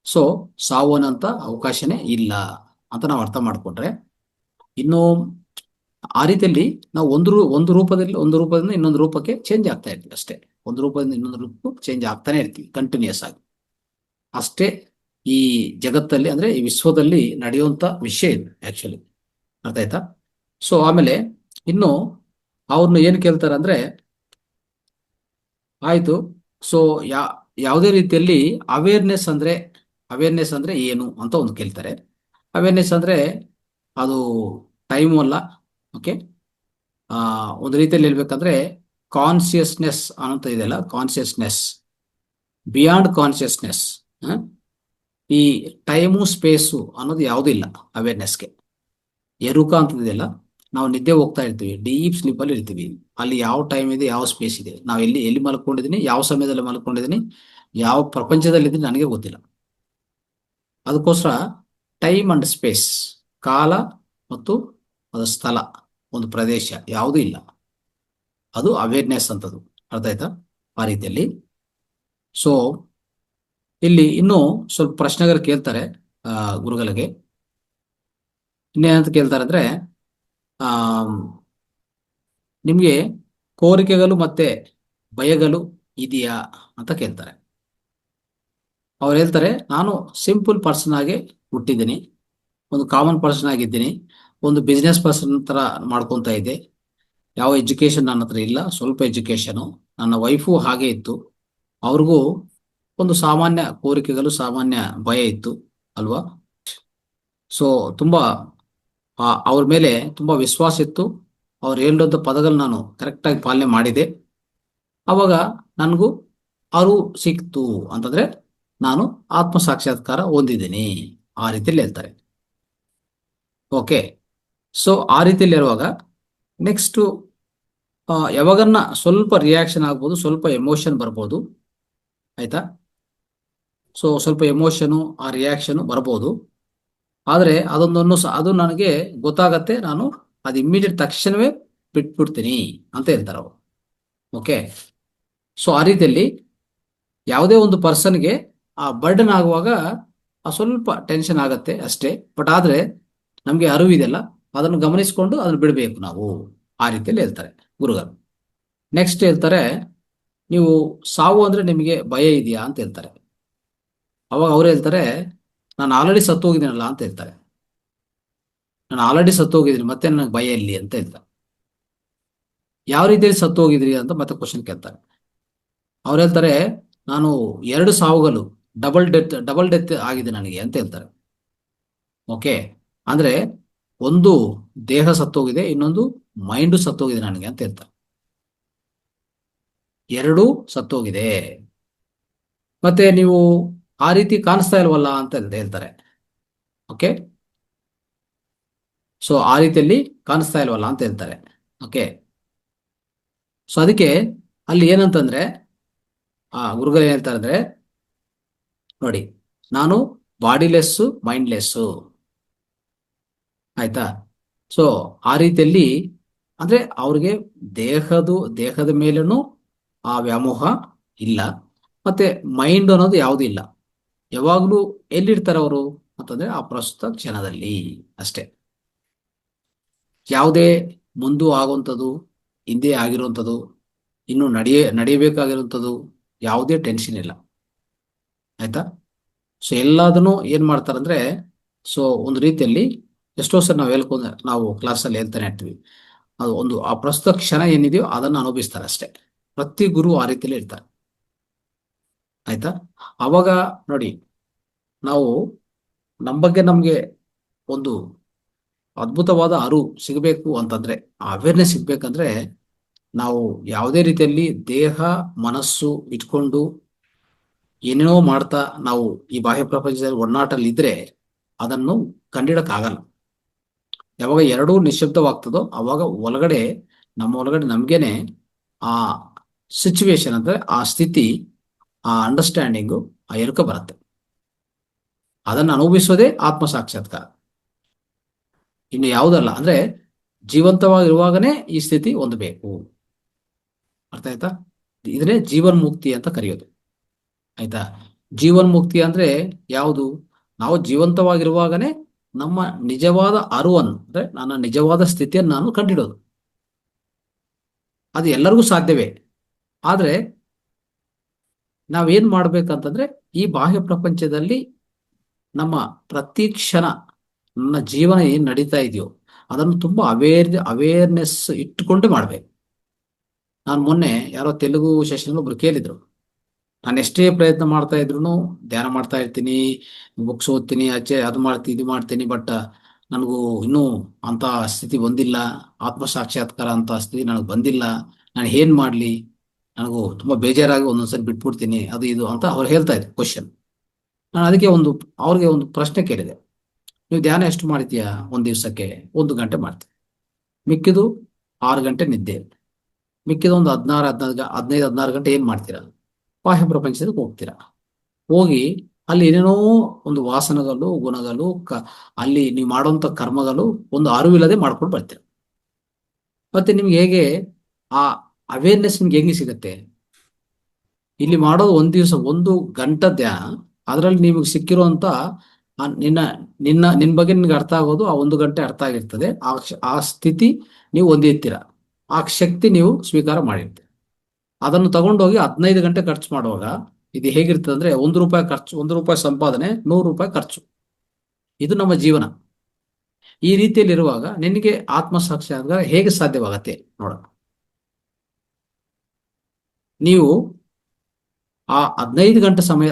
ಸೊ ಸಾವು ಅನ್ನೋಂಥ ಅವಕಾಶನೇ ಇಲ್ಲ ಅಂತ ನಾವು ಅರ್ಥ ಮಾಡ್ಕೊಂಡ್ರೆ ಇನ್ನು ಆ ರೀತಿಯಲ್ಲಿ ನಾವು ಒಂದು ರೂಪದಿಂದ ಇನ್ನೊಂದು ರೂಪಕ್ಕೆ ಚೇಂಜ್ ಆಗ್ತಾ ಇರ್ತೀವಿ ಅಷ್ಟೇ. ಒಂದು ರೂಪದಿಂದ ಇನ್ನೊಂದು ರೂಪಕ್ಕೂ ಚೇಂಜ್ ಆಗ್ತಾನೆ ಇರ್ತೀವಿ ಕಂಟಿನ್ಯೂಸ್ ಆಗಿ. ಅಷ್ಟೇ ಈ ಜಗತ್ತಲ್ಲಿ ಅಂದ್ರೆ ಈ ವಿಶ್ವದಲ್ಲಿ ನಡೆಯುವಂತ ವಿಷಯ ಇದು ಆಕ್ಚುಲಿ. ಅರ್ಥ ಆಯ್ತಾ. ಸೊ ಆಮೇಲೆ ಇನ್ನು ಅವ್ರನ್ನ ಏನ್ ಕೇಳ್ತಾರೆ ಅಂದ್ರೆ ಆಯ್ತು. ಸೊ ಯಾವುದೇ ರೀತಿಯಲ್ಲಿ ಅವೇರ್ನೆಸ್ ಅಂದ್ರೆ ಏನು ಅಂತ ಒಂದು ಕೇಳ್ತಾರೆ. ಅವೇರ್ನೆಸ್ ಅಂದ್ರೆ ಅದು ಟೈಮು ಅಲ್ಲ. ಓಕೆ. ಒಂದು ರೀತಿಯಲ್ಲಿ ಹೇಳ್ಬೇಕಂದ್ರೆ ಕಾನ್ಸಿಯಸ್ನೆಸ್ ಅನ್ನೋಂಥ ಇದೆಯಲ್ಲ, ಕಾನ್ಸಿಯಸ್ನೆಸ್ ಬಿಯಾಂಡ್ ಕಾನ್ಸಿಯಸ್ನೆಸ್. ಈ ಟೈಮು ಸ್ಪೇಸು ಅನ್ನೋದು ಯಾವುದೂ ಇಲ್ಲ ಅವೇರ್ನೆಸ್ಗೆ. ಎರುಕ ಅಂತದಿದೆಯಲ್ಲ, ನಾವು ನಿದ್ದೆ ಹೋಗ್ತಾ ಇರ್ತೀವಿ, ಡೀಪ್ ಸ್ಲೀಪ್ ಅಲ್ಲಿ ಇರ್ತೀವಿ. ಅಲ್ಲಿ ಯಾವ ಟೈಮ್ ಇದೆ, ಯಾವ ಸ್ಪೇಸ್ ಇದೆ, ನಾವು ಎಲ್ಲಿ ಎಲ್ಲಿ ಮಲ್ಕೊಂಡಿದ್ದೀನಿ, ಯಾವ ಸಮಯದಲ್ಲಿ ಮಲ್ಕೊಂಡಿದ್ದೀನಿ, ಯಾವ ಪ್ರಪಂಚದಲ್ಲಿ ಇದ್ದೀನಿ ನನಗೆ ಗೊತ್ತಿಲ್ಲ. ಅದಕ್ಕೋಸ್ಕರ ಟೈಮ್ ಅಂಡ್ ಸ್ಪೇಸ್, ಕಾಲ ಮತ್ತು ಅದು ಸ್ಥಳ, ಒಂದು ಪ್ರದೇಶ ಯಾವುದೂ ಇಲ್ಲ. ಅದು ಅವೇರ್ನೆಸ್ ಅಂತದ್ದು. ಅರ್ಥ ಆಯ್ತಾ? ಆ ರೀತಿಯಲ್ಲಿ. ಸೊ ಇಲ್ಲಿ ಇನ್ನೂ ಸ್ವಲ್ಪ ಪ್ರಶ್ನೆಗಳು ಕೇಳ್ತಾರೆ ಗುರುಗಳಿಗೆ. ಇನ್ನೇನಂತ ಕೇಳ್ತಾರೆ ಅಂದ್ರೆ, ಆ ನಿಮ್ಗೆ ಕೋರಿಕೆಗಳು ಮತ್ತೆ ಭಯಗಳು ಇದೆಯಾ ಅಂತ ಕೇಳ್ತಾರೆ. ಅವ್ರು ಹೇಳ್ತಾರೆ, ನಾನು ಸಿಂಪಲ್ ಪರ್ಸನ್ ಆಗಿ ಹುಟ್ಟಿದ್ದೀನಿ, ಒಂದು ಕಾಮನ್ ಪರ್ಸನ್ ಆಗಿದ್ದೀನಿ, ಒಂದು ಬಿಸ್ನೆಸ್ ಪರ್ಸನ್ ತರ ಮಾಡ್ಕೊತಾ ಇದ್ದೆ. ಯಾವ ಎಜುಕೇಶನ್ ನನ್ನ ಹತ್ರ ಇಲ್ಲ, ಸ್ವಲ್ಪ ಎಜುಕೇಶನು. ನನ್ನ ವೈಫು ಹಾಗೆ ಇತ್ತು, ಅವ್ರಿಗೂ ಒಂದು ಸಾಮಾನ್ಯ ಕೋರಿಕೆಗಳು, ಸಾಮಾನ್ಯ ಭಯ ಇತ್ತು ಅಲ್ವಾ. ಸೊ ತುಂಬಾ ಅವ್ರ ಮೇಲೆ ತುಂಬಾ ವಿಶ್ವಾಸ ಇತ್ತು. ಅವ್ರು ಹೇಳಿದಂಥ ಪದಗಳು ನಾನು ಕರೆಕ್ಟಾಗಿ ಪಾಲನೆ ಮಾಡಿದೆ. ಅವಾಗ ನನಗೂ ಅರಿವು ಸಿಕ್ತು ಅಂತಂದ್ರೆ ನಾನು ಆತ್ಮ ಸಾಕ್ಷಾತ್ಕಾರ ಹೊಂದಿದ್ದೀನಿ, ಆ ರೀತಿಯಲ್ಲಿ ಹೇಳ್ತಾರೆ. ಓಕೆ. ಸೊ ಆ ರೀತಿಯಲ್ಲಿ ಇರುವಾಗ ನೆಕ್ಸ್ಟು ಯಾವಾಗನ್ನ ಸ್ವಲ್ಪ ರಿಯಾಕ್ಷನ್ ಆಗ್ಬೋದು, ಸ್ವಲ್ಪ ಎಮೋಷನ್ ಬರ್ಬೋದು. ಆಯ್ತಾ? ಸೊ ಸ್ವಲ್ಪ ಎಮೋಷನು, ಆ ರಿಯಾಕ್ಷನ್ ಬರ್ಬೋದು. ಆದರೆ ಅದೊಂದನ್ನು ಅದು ನನಗೆ ಗೊತ್ತಾಗತ್ತೆ, ನಾನು ಅದು ಇಮ್ಮಿಡಿಯೇಟ್ ತಕ್ಷಣವೇ ಬಿಟ್ಬಿಡ್ತೀನಿ ಅಂತ ಹೇಳ್ತಾರೆ ಅವರು. ಓಕೆ. ಸೊ ಆ ರೀತಿಯಲ್ಲಿ ಯಾವುದೇ ಒಂದು ಪರ್ಸನ್ಗೆ ಆ ಬರ್ಡನ್ ಆಗುವಾಗ ಆ ಸ್ವಲ್ಪ ಟೆನ್ಷನ್ ಆಗತ್ತೆ ಅಷ್ಟೇ. ಬಟ್ ಆದರೆ ನಮಗೆ ಅರಿವಿದೆಲ್ಲ, ಅದನ್ನು ಗಮನಿಸಿಕೊಂಡು ಅದನ್ನು ಬಿಡಬೇಕು ನಾವು, ಆ ರೀತಿಯಲ್ಲಿ ಹೇಳ್ತಾರೆ ಗುರುಗಳು. ನೆಕ್ಸ್ಟ್ ಹೇಳ್ತಾರೆ, ನೀವು ಸಾವು ಅಂದ್ರೆ ನಿಮಗೆ ಭಯ ಇದೆಯಾ ಅಂತ ಹೇಳ್ತಾರೆ. ಅವಾಗ ಅವ್ರು ಹೇಳ್ತಾರೆ, ನಾನು ಆಲ್ರೆಡಿ ಸತ್ತು ಹೋಗಿದ್ದೀನಲ್ಲ ಅಂತ ಹೇಳ್ತಾರೆ. ನಾನು ಆಲ್ರೆಡಿ ಸತ್ತು ಹೋಗಿದ್ದೀನಿ, ಮತ್ತೆ ನನಗೆ ಭಯ ಎಲ್ಲಿ ಅಂತ ಹೇಳ್ತಾರೆ. ಯಾವ ರೀತಿಯಲ್ಲಿ ಸತ್ತು ಹೋಗಿದ್ರಿ ಅಂತ ಮತ್ತೆ ಕ್ವಶನ್ ಕೇಳ್ತಾರೆ. ಅವ್ರು ಹೇಳ್ತಾರೆ, ನಾನು 2 ಸಾವುಗಳು, ಡಬಲ್ ಡೆತ್ ಆಗಿದೆ ನನಗೆ ಅಂತ ಹೇಳ್ತಾರೆ. ಓಕೆ. ಅಂದ್ರೆ ಒಂದು ದೇಹ ಸತ್ತೋಗಿದೆ, ಇನ್ನೊಂದು ಮೈಂಡು ಸತ್ತೋಗಿದೆ ನನಗೆ ಅಂತ ಹೇಳ್ತಾರೆ. 2 ಸತ್ತೋಗಿದೆ. ಮತ್ತೆ ನೀವು ಆ ರೀತಿ ಕಾಣಿಸ್ತಾ ಇಲ್ವಲ್ಲ ಅಂತ ಹೇಳ್ತಾರೆ. ಓಕೆ. ಸೊ ಆ ರೀತಿಯಲ್ಲಿ ಕಾಣಿಸ್ತಾ ಇಲ್ವಲ್ಲ ಅಂತ ಹೇಳ್ತಾರೆ. ಓಕೆ. ಸೊ ಅದಕ್ಕೆ ಅಲ್ಲಿ ಏನಂತಂದ್ರೆ ಗುರುಗಳು ಏನ್ ಹೇಳ್ತಾರೆ ಅಂದ್ರೆ, ನೋಡಿ, ನಾನು ಬಾಡಿಲೆಸ್ಸು, ಮೈಂಡ್ಲೆಸ್ಸು. ಆಯ್ತಾ? ಸೊ ಆ ರೀತಿಯಲ್ಲಿ ಅಂದ್ರೆ ಅವ್ರಿಗೆ ದೇಹದ ಮೇಲೂ ಆ ವ್ಯಾಮೋಹ ಇಲ್ಲ, ಮತ್ತೆ ಮೈಂಡ್ ಅನ್ನೋದು ಯಾವುದೂ ಇಲ್ಲ. ಯಾವಾಗಲೂ ಎಲ್ಲಿರ್ತಾರೆ ಅವರು ಅಂತಂದ್ರೆ ಆ ಪ್ರಸ್ತುತ ಕ್ಷಣದಲ್ಲಿ ಅಷ್ಟೇ. ಯಾವುದೇ ಮುಂದೆ ಆಗುವಂಥದ್ದು, ಹಿಂದೆ ಆಗಿರುವಂಥದ್ದು, ಇನ್ನು ನಡೆಯಬೇಕಾಗಿರುವಂಥದ್ದು ಯಾವುದೇ ಟೆನ್ಷನ್ ಇಲ್ಲ. ಆಯ್ತಾ? ಸೊ ಎಲ್ಲದನ್ನು ಏನ್ ಮಾಡ್ತಾರಂದ್ರೆ, ಸೊ ಒಂದು ರೀತಿಯಲ್ಲಿ ಎಷ್ಟೋ ಸಲ ನಾವು ಕ್ಲಾಸಲ್ಲಿ ಹೇಳ್ತಾನೆ ಇರ್ತೀವಿ, ಅದು ಒಂದು ಆ ಪ್ರಸ್ತುತ ಕ್ಷಣ ಏನಿದೆಯೋ ಅದನ್ನು ಅನುಭವಿಸ್ತಾರೆ ಅಷ್ಟೇ. ಪ್ರತಿ ಗುರು ಆ ರೀತಿಯಲ್ಲಿ ಇರ್ತಾರೆ. ಆಯ್ತಾ? ಅವಾಗ ನೋಡಿ, ನಾವು ನಮ್ಮ ಬಗ್ಗೆ ನಮ್ಗೆ ಒಂದು ಅದ್ಭುತವಾದ ಅರಿವು ಸಿಗಬೇಕು ಅಂತಂದ್ರೆ, ಆ ಅವೇರ್ನೆಸ್ ಸಿಗ್ಬೇಕಂದ್ರೆ, ನಾವು ಯಾವುದೇ ರೀತಿಯಲ್ಲಿ ದೇಹ ಮನಸ್ಸು ಇಟ್ಕೊಂಡು ಏನೇನೋ ಮಾಡ್ತಾ ನಾವು ಈ ಬಾಹ್ಯ ಪ್ರಪಂಚದಲ್ಲಿ ಒಡನಾಟಲ್ಲಿ ಇದ್ರೆ ಅದನ್ನು ಕಂಡಿಡಕ್ಕಾಗಲ್ಲ. ಯಾವಾಗ ಎರಡೂ ನಿಶ್ಶಬ್ದವಾಗ್ತದೋ ಅವಾಗ ನಮ್ಮ ಒಳಗಡೆ ನಮ್ಗೇನೆ ಆ ಸಿಚುವೇಶನ್ ಅಂದ್ರೆ ಆ ಸ್ಥಿತಿ, ಆ ಅಂಡರ್ಸ್ಟ್ಯಾಂಡಿಂಗು, ಆ ಎರುಕ ಬರುತ್ತೆ. ಅದನ್ನು ಅನುಭವಿಸೋದೇ ಆತ್ಮ ಸಾಕ್ಷಾತ್ಕಾರ, ಇನ್ನು ಯಾವುದಲ್ಲ. ಅಂದ್ರೆ ಜೀವಂತವಾಗಿರುವಾಗನೇ ಈ ಸ್ಥಿತಿ ಹೊಂದಬೇಕು. ಅರ್ಥ ಆಯ್ತಾ? ಇದನ್ನೇ ಜೀವನ್ ಮುಕ್ತಿ ಅಂತ ಕರೆಯೋದು. ಆಯ್ತಾ? ಜೀವನ್ ಮುಕ್ತಿ ಅಂದ್ರೆ ಯಾವುದು? ನಾವು ಜೀವಂತವಾಗಿರುವಾಗನೇ ನಮ್ಮ ನಿಜವಾದ ಅರಿವನ್ನು, ಅಂದ್ರೆ ನನ್ನ ನಿಜವಾದ ಸ್ಥಿತಿಯನ್ನು ನಾನು ಕಂಡಿಡೋದು. ಅದು ಎಲ್ಲರಿಗೂ ಸಾಧ್ಯವೇ. ಆದ್ರೆ ನಾವೇನ್ ಮಾಡ್ಬೇಕಂತಂದ್ರೆ, ಈ ಬಾಹ್ಯ ಪ್ರಪಂಚದಲ್ಲಿ ನಮ್ಮ ಪ್ರತಿ ಕ್ಷಣ ನನ್ನ ಜೀವನ ಏನ್ ನಡೀತಾ ಇದೆಯೋ ಅದನ್ನು ತುಂಬಾ ಅವೇರ್ನೆಸ್ ಇಟ್ಟುಕೊಂಡು ಮಾಡ್ಬೇಕು. ನಾನು ಮೊನ್ನೆ ಯಾರೋ ತೆಲುಗು ಸೆಷನ್ ಒಬ್ರು ಕೇಳಿದ್ರು, ನಾನು ಎಷ್ಟೇ ಪ್ರಯತ್ನ ಮಾಡ್ತಾ ಇದ್ರು, ಧ್ಯಾನ ಮಾಡ್ತಾ ಇರ್ತೀನಿ, ಬುಕ್ಸ್ ಓದ್ತೀನಿ, ಅದು ಮಾಡ್ತೀನಿ, ಇದು ಮಾಡ್ತೀನಿ, ಬಟ್ ನನಗೂ ಇನ್ನೂ ಅಂತ ಸ್ಥಿತಿ ಬಂದಿಲ್ಲ, ಆತ್ಮ ಸಾಕ್ಷಾತ್ಕಾರ ಅಂತ ಸ್ಥಿತಿ ನನಗೆ ಬಂದಿಲ್ಲ, ನಾನು ಏನ್ ಮಾಡ್ಲಿ, ನನಗೂ ತುಂಬಾ ಬೇಜಾರಾಗಿ ಒಂದೊಂದ್ಸರಿ ಬಿಟ್ಬಿಡ್ತೀನಿ, ಅದು ಇದು ಅಂತ ಅವ್ರು ಹೇಳ್ತಾ ಇದ್ರು ಕ್ವಶನ್. ನಾನು ಅದಕ್ಕೆ ಅವ್ರಿಗೆ ಒಂದು ಪ್ರಶ್ನೆ ಕೇಳಿದೆ, ನೀವು ಧ್ಯಾನ ಎಷ್ಟು ಮಾಡ್ತೀಯಾ? 1 ದಿವಸಕ್ಕೆ 1 ಗಂಟೆ ಮಾಡ್ತೀನಿ. ಮಿಕ್ಕಿದು 6 ಗಂಟೆ ನಿದ್ದೆ. ಮಿಕ್ಕಿದ ಒಂದು 15 16 ಗಂಟೆ ಏನ್ ಮಾಡ್ತೀರಾ? ಬಾಹ್ಯ ಪ್ರಪಂಚದಲ್ಲಿ ಹೋಗ್ತೀರಾ. ಹೋಗಿ ಅಲ್ಲಿ ಏನೇನೋ ಒಂದು ವಾಸನಗಳು, ಗುಣಗಳು, ಅಲ್ಲಿ ನೀವು ಮಾಡುವಂತ ಕರ್ಮಗಳು ಒಂದು ಅರಿವಿಲ್ಲದೆ ಮಾಡ್ಕೊಂಡು ಬರ್ತೀರ. ಮತ್ತೆ ನಿಮ್ಗೆ ಹೇಗೆ ಆ ಅವೇರ್ನೆಸ್ ನಿಮ್ಗೆ ಹೆಂಗೆ ಸಿಗುತ್ತೆ? ಇಲ್ಲಿ ಮಾಡೋದು ಒಂದ್ ದಿವಸ 1 ಗಂಟೆ ಧ್ಯಾನ, ಅದರಲ್ಲಿ ನಿಮಗೆ ಸಿಕ್ಕಿರುವಂತ ನಿನ್ನ ನಿನ್ನ ಬಗ್ಗೆ ನಿನ್ಗೆ ಅರ್ಥ ಆಗೋದು ಆ 1 ಗಂಟೆ ಅರ್ಥ ಆಗಿರ್ತದೆ. ಆ ಸ್ಥಿತಿ ನೀವು ಹೊಂದಿರ್ತೀರ, ಆ ಶಕ್ತಿ ನೀವು ಸ್ವೀಕಾರ ಮಾಡಿರ್ತೀರ. ಅದನ್ನು ತಗೊಂಡೋಗಿ 15 ಗಂಟೆ ಖರ್ಚು ಮಾಡುವಾಗ ಇದು ಹೇಗಿರ್ತದೆ ಅಂದ್ರೆ, ₹1 ಖರ್ಚು, ₹1 ಸಂಪಾದನೆ, ₹100 ಖರ್ಚು. ಇದು ನಮ್ಮ ಜೀವನ. ಈ ರೀತಿಯಲ್ಲಿರುವಾಗ ನಿನಗೆ ಆತ್ಮಸಾಕ್ಷಾತ್ಕಾರ ಹೇಗೆ ಸಾಧ್ಯವಾಗತ್ತೆ ನೋಡೋಣ. ನೀವು ಆ 15 ಗಂಟೆ ಸಮಯ,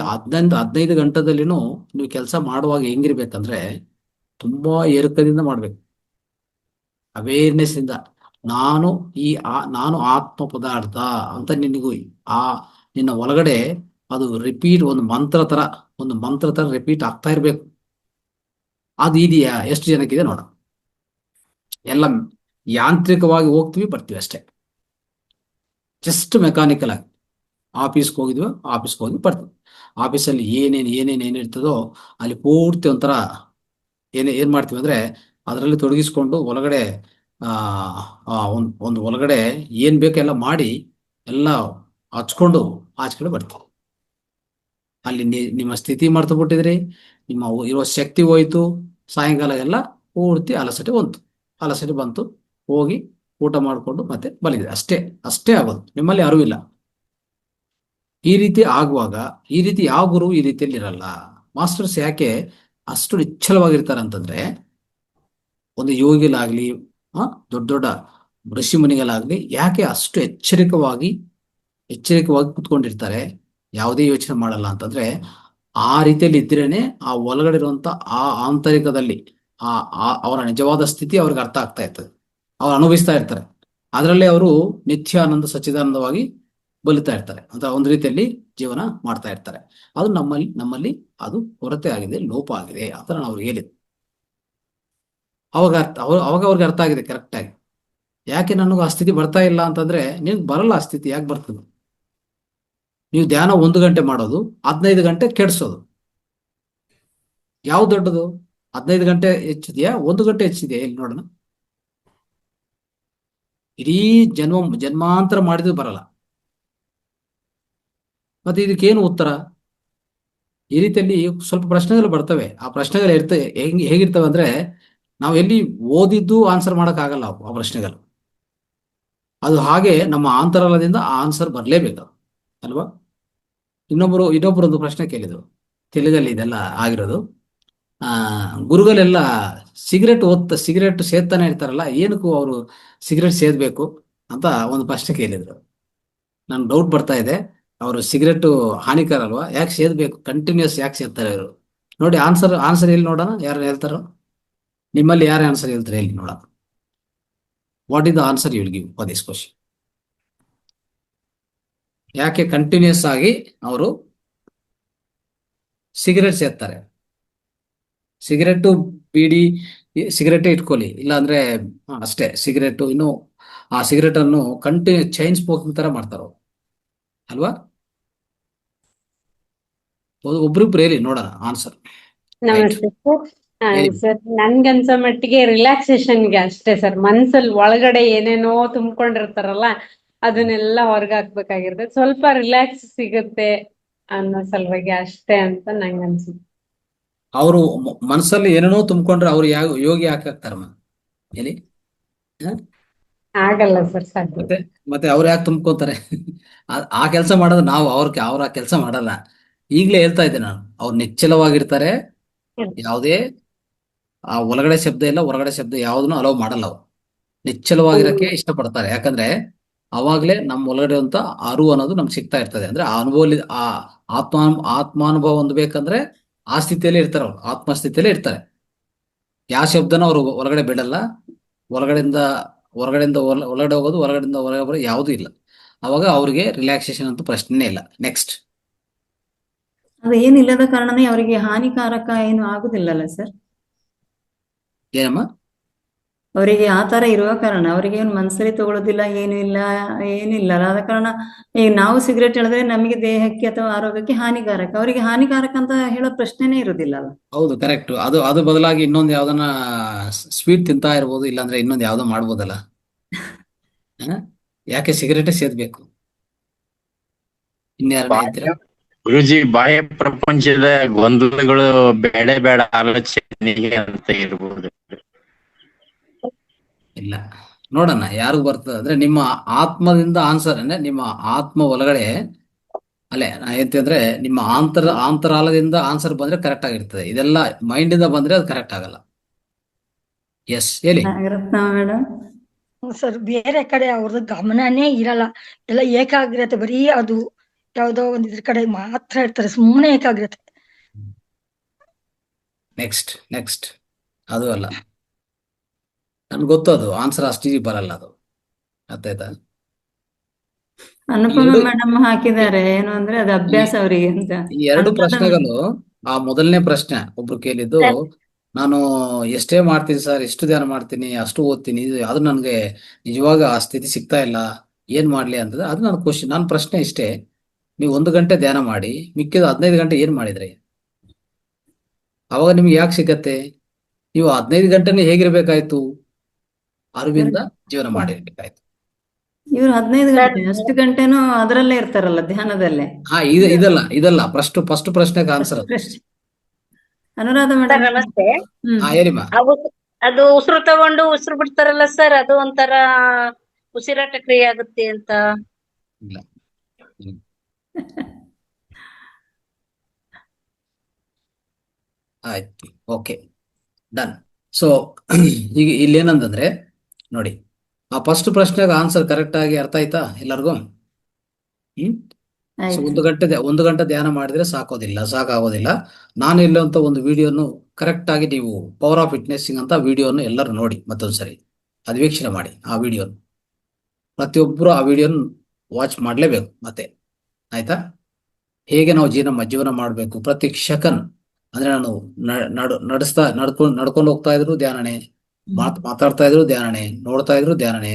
15 ಗಂಟೆದಲ್ಲಿನೂ ನೀವು ಕೆಲಸ ಮಾಡುವಾಗ ಹೆಂಗಿರ್ಬೇಕಂದ್ರೆ, ತುಂಬಾ ಏರುಕದಿಂದ ಮಾಡ್ಬೇಕು. ಅವೇರ್ನೆಸ್ ಇಂದ ನಾನು ನಾನು ಆತ್ಮ ಪದಾರ್ಥ ಅಂತ ನಿನಗೂ ಆ ನಿನ್ನ ಒಳಗಡೆ ಅದು ರಿಪೀಟ್, ಒಂದು ಮಂತ್ರ ತರ ರಿಪೀಟ್ ಆಗ್ತಾ ಇರ್ಬೇಕು. ಅದು ಇದೆಯಾ? ಎಷ್ಟು ಜನಕ್ಕಿದೆ ನೋಡ. ಎಲ್ಲ ಯಾಂತ್ರಿಕವಾಗಿ ಹೋಗ್ತೀವಿ ಬರ್ತೀವಿ ಅಷ್ಟೇ, ಜಸ್ಟ್ ಮೆಕ್ಯಾನಿಕಲ್ ಆಗಿ. ಆಫೀಸ್ಗೆ ಹೋಗಿದ್ವಿ, ಆಫೀಸ್ಗೆ ಹೋಗಿ ಬರ್ತೀವಿ. ಆಫೀಸಲ್ಲಿ ಏನೇನಿರ್ತದೋ ಅಲ್ಲಿ ಪೂರ್ತಿ ಒಂಥರ ಏನ್ ಮಾಡ್ತೀವಿ ಅಂದ್ರೆ, ಅದರಲ್ಲಿ ತೊಡಗಿಸ್ಕೊಂಡು ಒಳಗಡೆ ಒಂದು ಒಳಗಡೆ ಏನ್ ಬೇಕೆಲ್ಲ ಮಾಡಿ ಎಲ್ಲ ಹಚ್ಕೊಂಡು ಆಚೆ ಕಡೆ ಬರ್ತೀವಿ. ಅಲ್ಲಿ ನಿಮ್ಮ ಸ್ಥಿತಿ ಮರ್ತು ಬಿಟ್ಟಿದ್ರಿ, ನಿಮ್ಮ ಇರೋ ಶಕ್ತಿ ಹೋಯ್ತು. ಸಾಯಂಕಾಲ ಎಲ್ಲ ಪೂರ್ತಿ ಅಲಸಟೆ ಬಂತು. ಹೋಗಿ ಊಟ ಮಾಡಿಕೊಂಡು ಮತ್ತೆ ಮಲಗಿದೆ. ಅಷ್ಟೇ ಅಷ್ಟೇ ಆಗೋದು, ನಿಮ್ಮಲ್ಲಿ ಅರಿವಿಲ್ಲ. ಈ ರೀತಿ ಆಗುವಾಗ, ಈ ರೀತಿ ಯಾವ ಗುರು ಈ ರೀತಿಯಲ್ಲಿ ಇರಲ್ಲ. ಮಾಸ್ಟರ್ಸ್ ಯಾಕೆ ಅಷ್ಟು ನಿಶ್ಚಲವಾಗಿರ್ತಾರೆ ಅಂತಂದ್ರೆ, ಒಂದು ಯೋಗಿಲಾಗ್ಲಿ, ದೊಡ್ಡ ದೊಡ್ಡ ಋಷಿ ಮುನಿಗಳಾಗ್ಲಿ ಯಾಕೆ ಅಷ್ಟು ಎಚ್ಚರಿಕವಾಗಿ ಕುತ್ಕೊಂಡಿರ್ತಾರೆ, ಯಾವುದೇ ಯೋಚನೆ ಮಾಡಲ್ಲ ಅಂತಂದ್ರೆ, ಆ ರೀತಿಯಲ್ಲಿ ಇದ್ರೇನೆ ಆ ಒಳಗಡೆ ಇರುವಂತ ಆ ಆಂತರಿಕದಲ್ಲಿ ಅವರ ನಿಜವಾದ ಸ್ಥಿತಿ ಅವ್ರಿಗೆ ಅರ್ಥ ಆಗ್ತಾ ಇರ್ತದೆ. ಅವ್ರು ಅನುಭವಿಸ್ತಾ ಇರ್ತಾರೆ. ಅದರಲ್ಲಿ ಅವರು ನಿತ್ಯ ಆನಂದ ಸಚ್ಚಿದಾನಂದವಾಗಿ ಬಲಿತಾ ಇರ್ತಾರೆ ಅಂತ ಒಂದು ರೀತಿಯಲ್ಲಿ ಜೀವನ ಮಾಡ್ತಾ ಇರ್ತಾರೆ. ಅದು ನಮ್ಮಲ್ಲಿ ಅದು ಕೊರತೆ ಆಗಿದೆ, ಲೋಪ ಆಗಿದೆ ಅಂತ ನಾನು ಅವ್ರಿಗೆ ಹೇಳಿದೆ. ಅವಾಗ ಅವ್ರಿಗೆ ಅರ್ಥ ಆಗಿದೆ ಕರೆಕ್ಟ್ ಆಗಿ. ಯಾಕೆ ನನಗೆ ಆ ಸ್ಥಿತಿ ಬರ್ತಾ ಇಲ್ಲ ಅಂತಂದ್ರೆ, ನಿನ್ಗೆ ಬರಲ್ಲ ಆ ಸ್ಥಿತಿ. ಯಾಕೆ ಬರ್ತದೆ? ನೀವು ಧ್ಯಾನ 1 ಗಂಟೆ ಮಾಡೋದು, 15 ಗಂಟೆ ಕೆಡಿಸೋದು. ಯಾವ್ದು ದೊಡ್ಡದು? 15 ಗಂಟೆ ಹೆಚ್ಚಿದೆಯಾ, 1 ಗಂಟೆ ಹೆಚ್ಚಿದೆಯಾ? ಇಲ್ಲಿ ನೋಡೋಣ. ಇಡೀ ಜನ್ಮಾಂತರ ಮಾಡಿದ್ರು ಬರಲ್ಲ. ಮತ್ತೆ ಇದಕ್ಕೇನು ಉತ್ತರ? ಈ ರೀತಿಯಲ್ಲಿ ಸ್ವಲ್ಪ ಪ್ರಶ್ನೆಗಳು ಬರ್ತವೆ. ಆ ಪ್ರಶ್ನೆಗಳು ಹೇಗಿರ್ತವೆ ಅಂದ್ರೆ, ನಾವು ಎಲ್ಲಿ ಓದಿದ್ದು ಆನ್ಸರ್ ಮಾಡಕ್ ಆಗಲ್ಲ ಆ ಪ್ರಶ್ನೆಗಳು. ಅದು ಹಾಗೆ ನಮ್ಮ ಆಂತರಾಳದಿಂದ ಆ ಆನ್ಸರ್ ಬರ್ಲೇಬೇಕು ಅಲ್ವಾ? ಇನ್ನೊಬ್ಬರೊಂದು ಪ್ರಶ್ನೆ ಕೇಳಿದ್ರು, ತೆಲುಗಲ್ಲಿ ಇದೆಲ್ಲ ಆಗಿರೋದು. ಗುರುಗಳೆಲ್ಲ ಸಿಗರೇಟ್ ಸೇದ್ತಾನೆ ಇರ್ತಾರಲ್ಲ, ಏನಕ್ಕೂ ಅವರು ಸಿಗರೇಟ್ ಸೇದ್ಬೇಕು ಅಂತ ಒಂದು ಪ್ರಶ್ನೆ ಕೇಳಿದ್ರು. ನನ್ ಡೌಟ್ ಬರ್ತಾ ಇದೆ, ಅವರು ಸಿಗರೇಟ್ ಹಾನಿಕರ ಅಲ್ವಾ, ಯಾಕೆ ಸೇದ್ಬೇಕು, ಕಂಟಿನ್ಯೂಸ್ ಯಾಕೆ ಸೇದ್ತಾರೆ ಅವರು? ನೋಡಿ, ಆನ್ಸರ್ ಎಲ್ಲಿ ನೋಡೋಣ, ಯಾರು ಹೇಳ್ತಾರೋ? ನಿಮ್ಮಲ್ಲಿ ಯಾರು ಆನ್ಸರ್ ಹೇಳ್ತಾರೆ ಹೇಳಿ ನೋಡೋಣ. What is the answer you will give for this question? ಯಾಕೆ ಕಂಟಿನ್ಯೂಸ್ ಆಗಿ ಅವರು ಸಿಗರೇಟ್ ಸೇದ್ತಾರೆ? ಸಿಗರೇಟು, ಬೀಡಿ, ಸಿಗರೇಟೇ ಇಟ್ಕೊಳ್ಳಿ, ಇಲ್ಲ ಅಂದ್ರೆ ಅಷ್ಟೇ ಸಿಗರೇಟು. ಇನ್ನು ಆ ಸಿಗರೇಟ್ ಅನ್ನು ಕಂಟಿನ್ಯೂ ಚೈನ್ ಸ್ಮೋಕಿಂಗ್ ತರ ಮಾಡ್ತಾರೋ ಅಲ್ವಾ? ಒಬ್ರಿಬ್ರು ಹೇಳಿ ನೋಡೋಣ ಆನ್ಸರ್. ನಮಸ್ತೆ ಸರ್. ನನ್ಗನ್ಸೋ ಮಟ್ಟಿಗೆ ರಿಲ್ಯಾಕ್ಸೇಷನ್ಗೆ ಅಷ್ಟೇ ಸರ್. ಮನ್ಸಲ್ಲಿ ಒಳಗಡೆ ಏನೇನೋ ತುಂಬ್ಕೊಂಡಿರ್ತಾರಲ್ಲ, ಅದನ್ನೆಲ್ಲ ಹೊರಗೆ ಹಾಕ್ಬೇಕಾಗಿರ್ತದೆ. ಸ್ವಲ್ಪ ರಿಲ್ಯಾಕ್ಸ್ ಸಿಗುತ್ತೆ ಅನ್ನೋ ಸಲುವಾಗಿ ಅಷ್ಟೇ ಅಂತ ನಂಗೆ ಅನ್ಸುತ್ತೆ. ಅವರು ಮನಸ್ಸಲ್ಲಿ ಏನೇನೋ ತುಂಬಿಕೊಂಡ್ರೆ ಅವ್ರು ಯೋಗಿ ಹಾಕಾಕ್ತಾರಮ್ಮ ಹೇಳಿ? ಆಗಲ್ಲ ಸರ್, ಸಾಧ್ಯ. ಮತ್ತೆ ಅವ್ರು ಯಾಕೆ ತುಂಬ್ಕೋತಾರೆ? ಆ ಕೆಲಸ ಮಾಡೋದು ನಾವು. ಅವ್ರ ಆ ಕೆಲಸ ಮಾಡಲ್ಲ. ಈಗ್ಲೇ ಹೇಳ್ತಾ ಇದ್ದೆ ನಾನು, ಅವ್ರು ನಿಶ್ಚಲವಾಗಿರ್ತಾರೆ. ಯಾವುದೇ ಆ ಒಳಗಡೆ ಶಬ್ದ ಇಲ್ಲ, ಹೊರಗಡೆ ಶಬ್ದ ಯಾವುದನ್ನು ಅಲೋ ಮಾಡಲ್ಲ. ಅವ್ರು ನಿಶ್ಚಲವಾಗಿರಕ್ಕೆ ಇಷ್ಟಪಡ್ತಾರೆ. ಯಾಕಂದ್ರೆ ಅವಾಗ್ಲೇ ನಮ್ಮ ಒಳಗಡೆ ಅಂತ ಅರಿವು ಅನ್ನೋದು ನಮ್ಗೆ ಸಿಗ್ತಾ ಇರ್ತದೆ. ಅಂದ್ರೆ ಆ ಅನುಭವದಲ್ಲಿ ಆ ಆತ್ಮಾನುಭವ ಹೊಂದಬೇಕಂದ್ರೆ ಆ ಸ್ಥಿತಿಯಲ್ಲಿ ಇರ್ತಾರೆ. ಅವ್ರು ಆತ್ಮಸ್ಥಿತಿಯಲ್ಲೇ ಇರ್ತಾರೆ. ಯಾವ ಶಬ್ದನ ಅವ್ರು ಹೊರಗಡೆ ಬಿಡಲ್ಲ. ಹೊರಗಡೆಯಿಂದ ಒಳಗಡೆ ಹೋಗೋದು, ಹೊರಗಡೆಯಿಂದ ಹೊರಗಡೆ ಬರೋದು ಯಾವುದೂ ಇಲ್ಲ. ಅವಾಗ ಅವ್ರಿಗೆ ರಿಲ್ಯಾಕ್ಸೇಷನ್ ಅಂತ ಪ್ರಶ್ನೆ ಇಲ್ಲ. ನೆಕ್ಸ್ಟ್, ಅದು ಏನಿಲ್ಲದ ಕಾರಣನೇ ಅವರಿಗೆ ಹಾನಿಕಾರಕ ಏನು ಆಗುದಿಲ್ಲಲ್ಲ ಸರ್? ಏನಮ್ಮ? ಅವರಿಗೆ ಆ ತರ ಇರುವ ಕಾರಣ ಅವರಿಗೆ ಏನು ಮನ್ಸಲ್ಲಿ ತಗೊಳ್ಳೋದಿಲ್ಲ, ಏನು ಇಲ್ಲ, ಏನಿಲ್ಲ. ಆದ ಕಾರಣ ಈಗ ನಾವು ಸಿಗರೇಟ್ ಹೇಳಿದ್ರೆ ನಮಗೆ ದೇಹಕ್ಕೆ ಅಥವಾ ಆರೋಗ್ಯಕ್ಕೆ ಹಾನಿಕಾರಕ, ಅವರಿಗೆ ಹಾನಿಕಾರಕ ಅಂತ ಹೇಳೋ ಪ್ರಶ್ನೆನೇ ಇರುದಿಲ್ಲ ಅಲ್ಲ. ಹೌದು, ಕರೆಕ್ಟ್. ಅದು ಬದಲಾಗಿ ಇನ್ನೊಂದು ಯಾವ್ದನ್ನ ಸ್ವೀಟ್ ತಿಂತಾ ಇರ್ಬೋದು, ಇಲ್ಲಾಂದ್ರೆ ಇನ್ನೊಂದು ಯಾವ್ದೋ ಮಾಡ್ಬೋದಲ್ಲ. ಹ? ಯಾಕೆ ಸಿಗರೇಟೇ ಸೇದ್ಬೇಕು? ಇನ್ಯಾರನ್ನ ಹೇಳ್ತೀರಾ? ಗುರುಜಿ, ಬಾಹ್ಯ ಪ್ರಪಂಚದ ಗೊಂದಲಗಳು ಬೇಡ ಆಲೋಚನೆಗೆ ಅಂತ ಇರ್ಬೋದು. ಇಲ್ಲ, ನೋಡೋಣ ಯಾರು ಬರ್ತದೆ ಅಂದ್ರೆ ನಿಮ್ಮ ಆತ್ಮದಿಂದ ಆನ್ಸರ್, ಅಂದ್ರೆ ನಿಮ್ಮ ಆತ್ಮ ಒಳಗಡೆ ಅಲ್ಲೇ ನಾ ಹೇಳ್ತೀನಿ, ನಿಮ್ಮ ಅಂತರಾಳದಿಂದ ಆನ್ಸರ್ ಬಂದ್ರೆ ಕರೆಕ್ಟ್ ಆಗಿರ್ತದೆ. ಇದೆಲ್ಲ ಮೈಂಡ್ ಇಂದ ಬಂದ್ರೆ ಅದು ಕರೆಕ್ಟ್ ಆಗಲ್ಲ. ಎಸ್, ಹೇಳಿ. ನಾಗರತ್ನ ಮೇಡಮ್. ಸರ್, ಬೇರೆ ಕಡೆ ಅವ್ರದ್ದು ಗಮನನೇ ಇರಲ್ಲ, ಎಲ್ಲ ಏಕಾಗ್ರತೆ ಬರೀ ಅದು ಯಾವ್ದೋ ಒಂದ್ ಇದ್ರ ಕಡೆ ಮಾತ್ರ ಇರ್ತಾರೆ, ಸುಮ್ಮನೆ ಏಕಾಗ್ರತೆ. ನೆಕ್ಸ್ಟ್ ಅದು ಅಲ್ಲ, ನನ್ಗೆ ಗೊತ್ತು ಅದು ಆನ್ಸರ್ ಅಷ್ಟು ಬರಲ್ಲ, ಅದು ಅರ್ಥ ಆಯ್ತಾ? ಅನುಪಮ ಎರಡು- ಮೇಡಮ್ ಹಾಕಿದ್ದಾರೆ, ಏನು ಅಂದ್ರೆ ಅದು ಅಭ್ಯಾಸ ಅವರಿಗೆ ಅಂತ. ಈ ಎರಡು ಅಂತದ್ದು- ಪ್ರಶ್ನೆಗಳು, ಆ ಮೊದಲನೇ ಪ್ರಶ್ನೆ ಒಬ್ರು ಕೇಳಿದ್ದು, ನಾನು ಎಷ್ಟೇ ಮಾಡ್ತೀನಿ ಸರ್, ಎಷ್ಟು ಧ್ಯಾನ ಮಾಡ್ತೀನಿ, ಅಷ್ಟು ಓದ್ತೀನಿ, ಅದು ನನಗೆ ನಿಜವಾಗ ಆ ಸ್ಥಿತಿ ಸಿಗ್ತಾ ಇಲ್ಲ, ಏನ್ ಮಾಡ್ಲಿ ಅಂತಂದ್ರೆ ಅದು ನನ್ನ ಕ್ವಶನ್, ನನ್ನ ಪ್ರಶ್ನೆ ಇಷ್ಟೇ. ನೀವು 1 ಗಂಟೆ ಧ್ಯಾನ ಮಾಡಿ, ಮಿಕ್ಕಿದ 15 ಗಂಟೆ ಏನ್ ಮಾಡಿದ್ರಿ? ಅವಾಗ ನಿಮ್ಗೆ ಯಾಕೆ ಸಿಗತ್ತೆ? ನೀವು 15 ಗಂಟೆನೇ ಹೇಗಿರ್ಬೇಕಾಯ್ತು? ಅರಿವಿಂದ ಜೀವನ ಮಾಡಿರ್ಬೇಕಾಯ್ತು. ಇವ್ರು 15 ಗಂಟೆ, ಅಷ್ಟು ಗಂಟೆನೂ ಅದರಲ್ಲೇ ಇರ್ತಾರಲ್ಲ, ಧ್ಯಾನದಲ್ಲೇ. ಹಾ, ಇದಲ್ಲ ಫಸ್ಟ್ ಪ್ರಶ್ನೆಗೆ ಆನ್ಸರ್ ಅದು. Anuradha sir madam. ನಮಸ್ತೆ. ಹಾ, ಹೇಳಿಮ್ಮ. ಅದು ಉಸಿರು ತಗೊಂಡು ಉಸಿರು ಬಿಡ್ತಾರಲ್ಲ ಸರ್, ಅದು ಒಂಥರ ಉಸಿರಾಟ ಕ್ರಿಯೆ ಆಗುತ್ತೆ ಅಂತ. ಇಲ್ಲ. ಆಯ್ತು, ಓಕೆ, ಡನ್. ಸೊ ಈಗ ಇಲ್ಲಿ ಏನಂತಂದ್ರೆ ನೋಡಿ, ಆ ಫಸ್ಟ್ ಪ್ರಶ್ನೆಗೆ ಆನ್ಸರ್ ಕರೆಕ್ಟ್ ಆಗಿ ಅರ್ಥ ಆಯ್ತಾ ಎಲ್ಲರಿಗೂ? ಸೊ ಆಯ್ತು. 1 ಗಂಟೆ ಧ್ಯಾನ ಮಾಡಿದ್ರೆ ಸಾಕಾಗೋದಿಲ್ಲ. ನಾನು ಇಲ್ಲಂತ ಒಂದು ವಿಡಿಯೋನು ಕರೆಕ್ಟ್ ಆಗಿ, ನೀವು ಪವರ್ ಆಫ್ ವಿಟ್ನೆಸ್ಸಿಂಗ್ ಅಂತ ವಿಡಿಯೋನು ಎಲ್ಲರೂ ನೋಡಿ, ಮತ್ತೊಂದ್ಸರಿ ಅದು ವೀಕ್ಷಣೆ ಮಾಡಿ. ಆ ವಿಡಿಯೋನು ಪ್ರತಿಯೊಬ್ಬರು ಆ ವಿಡಿಯೋನ ವಾಚ್ ಮಾಡಲೇಬೇಕು. ಮತ್ತೆ ಆಯ್ತಾ? ಹೇಗೆ ನಾವು ಜೀವನ ಮಾಡಬೇಕು ಪ್ರತಿ ಸೆಕೆಂಡ್, ಅಂದ್ರೆ ನಾನು ನಡ್ಕೊಂಡು ಹೋಗ್ತಾ ಇದ್ರು ಧ್ಯಾನನೆ, ಮಾತಾಡ್ತಾ ಇದ್ರು ಧ್ಯಾನನೆ, ನೋಡ್ತಾ ಇದ್ರು ಧ್ಯಾನನೆ.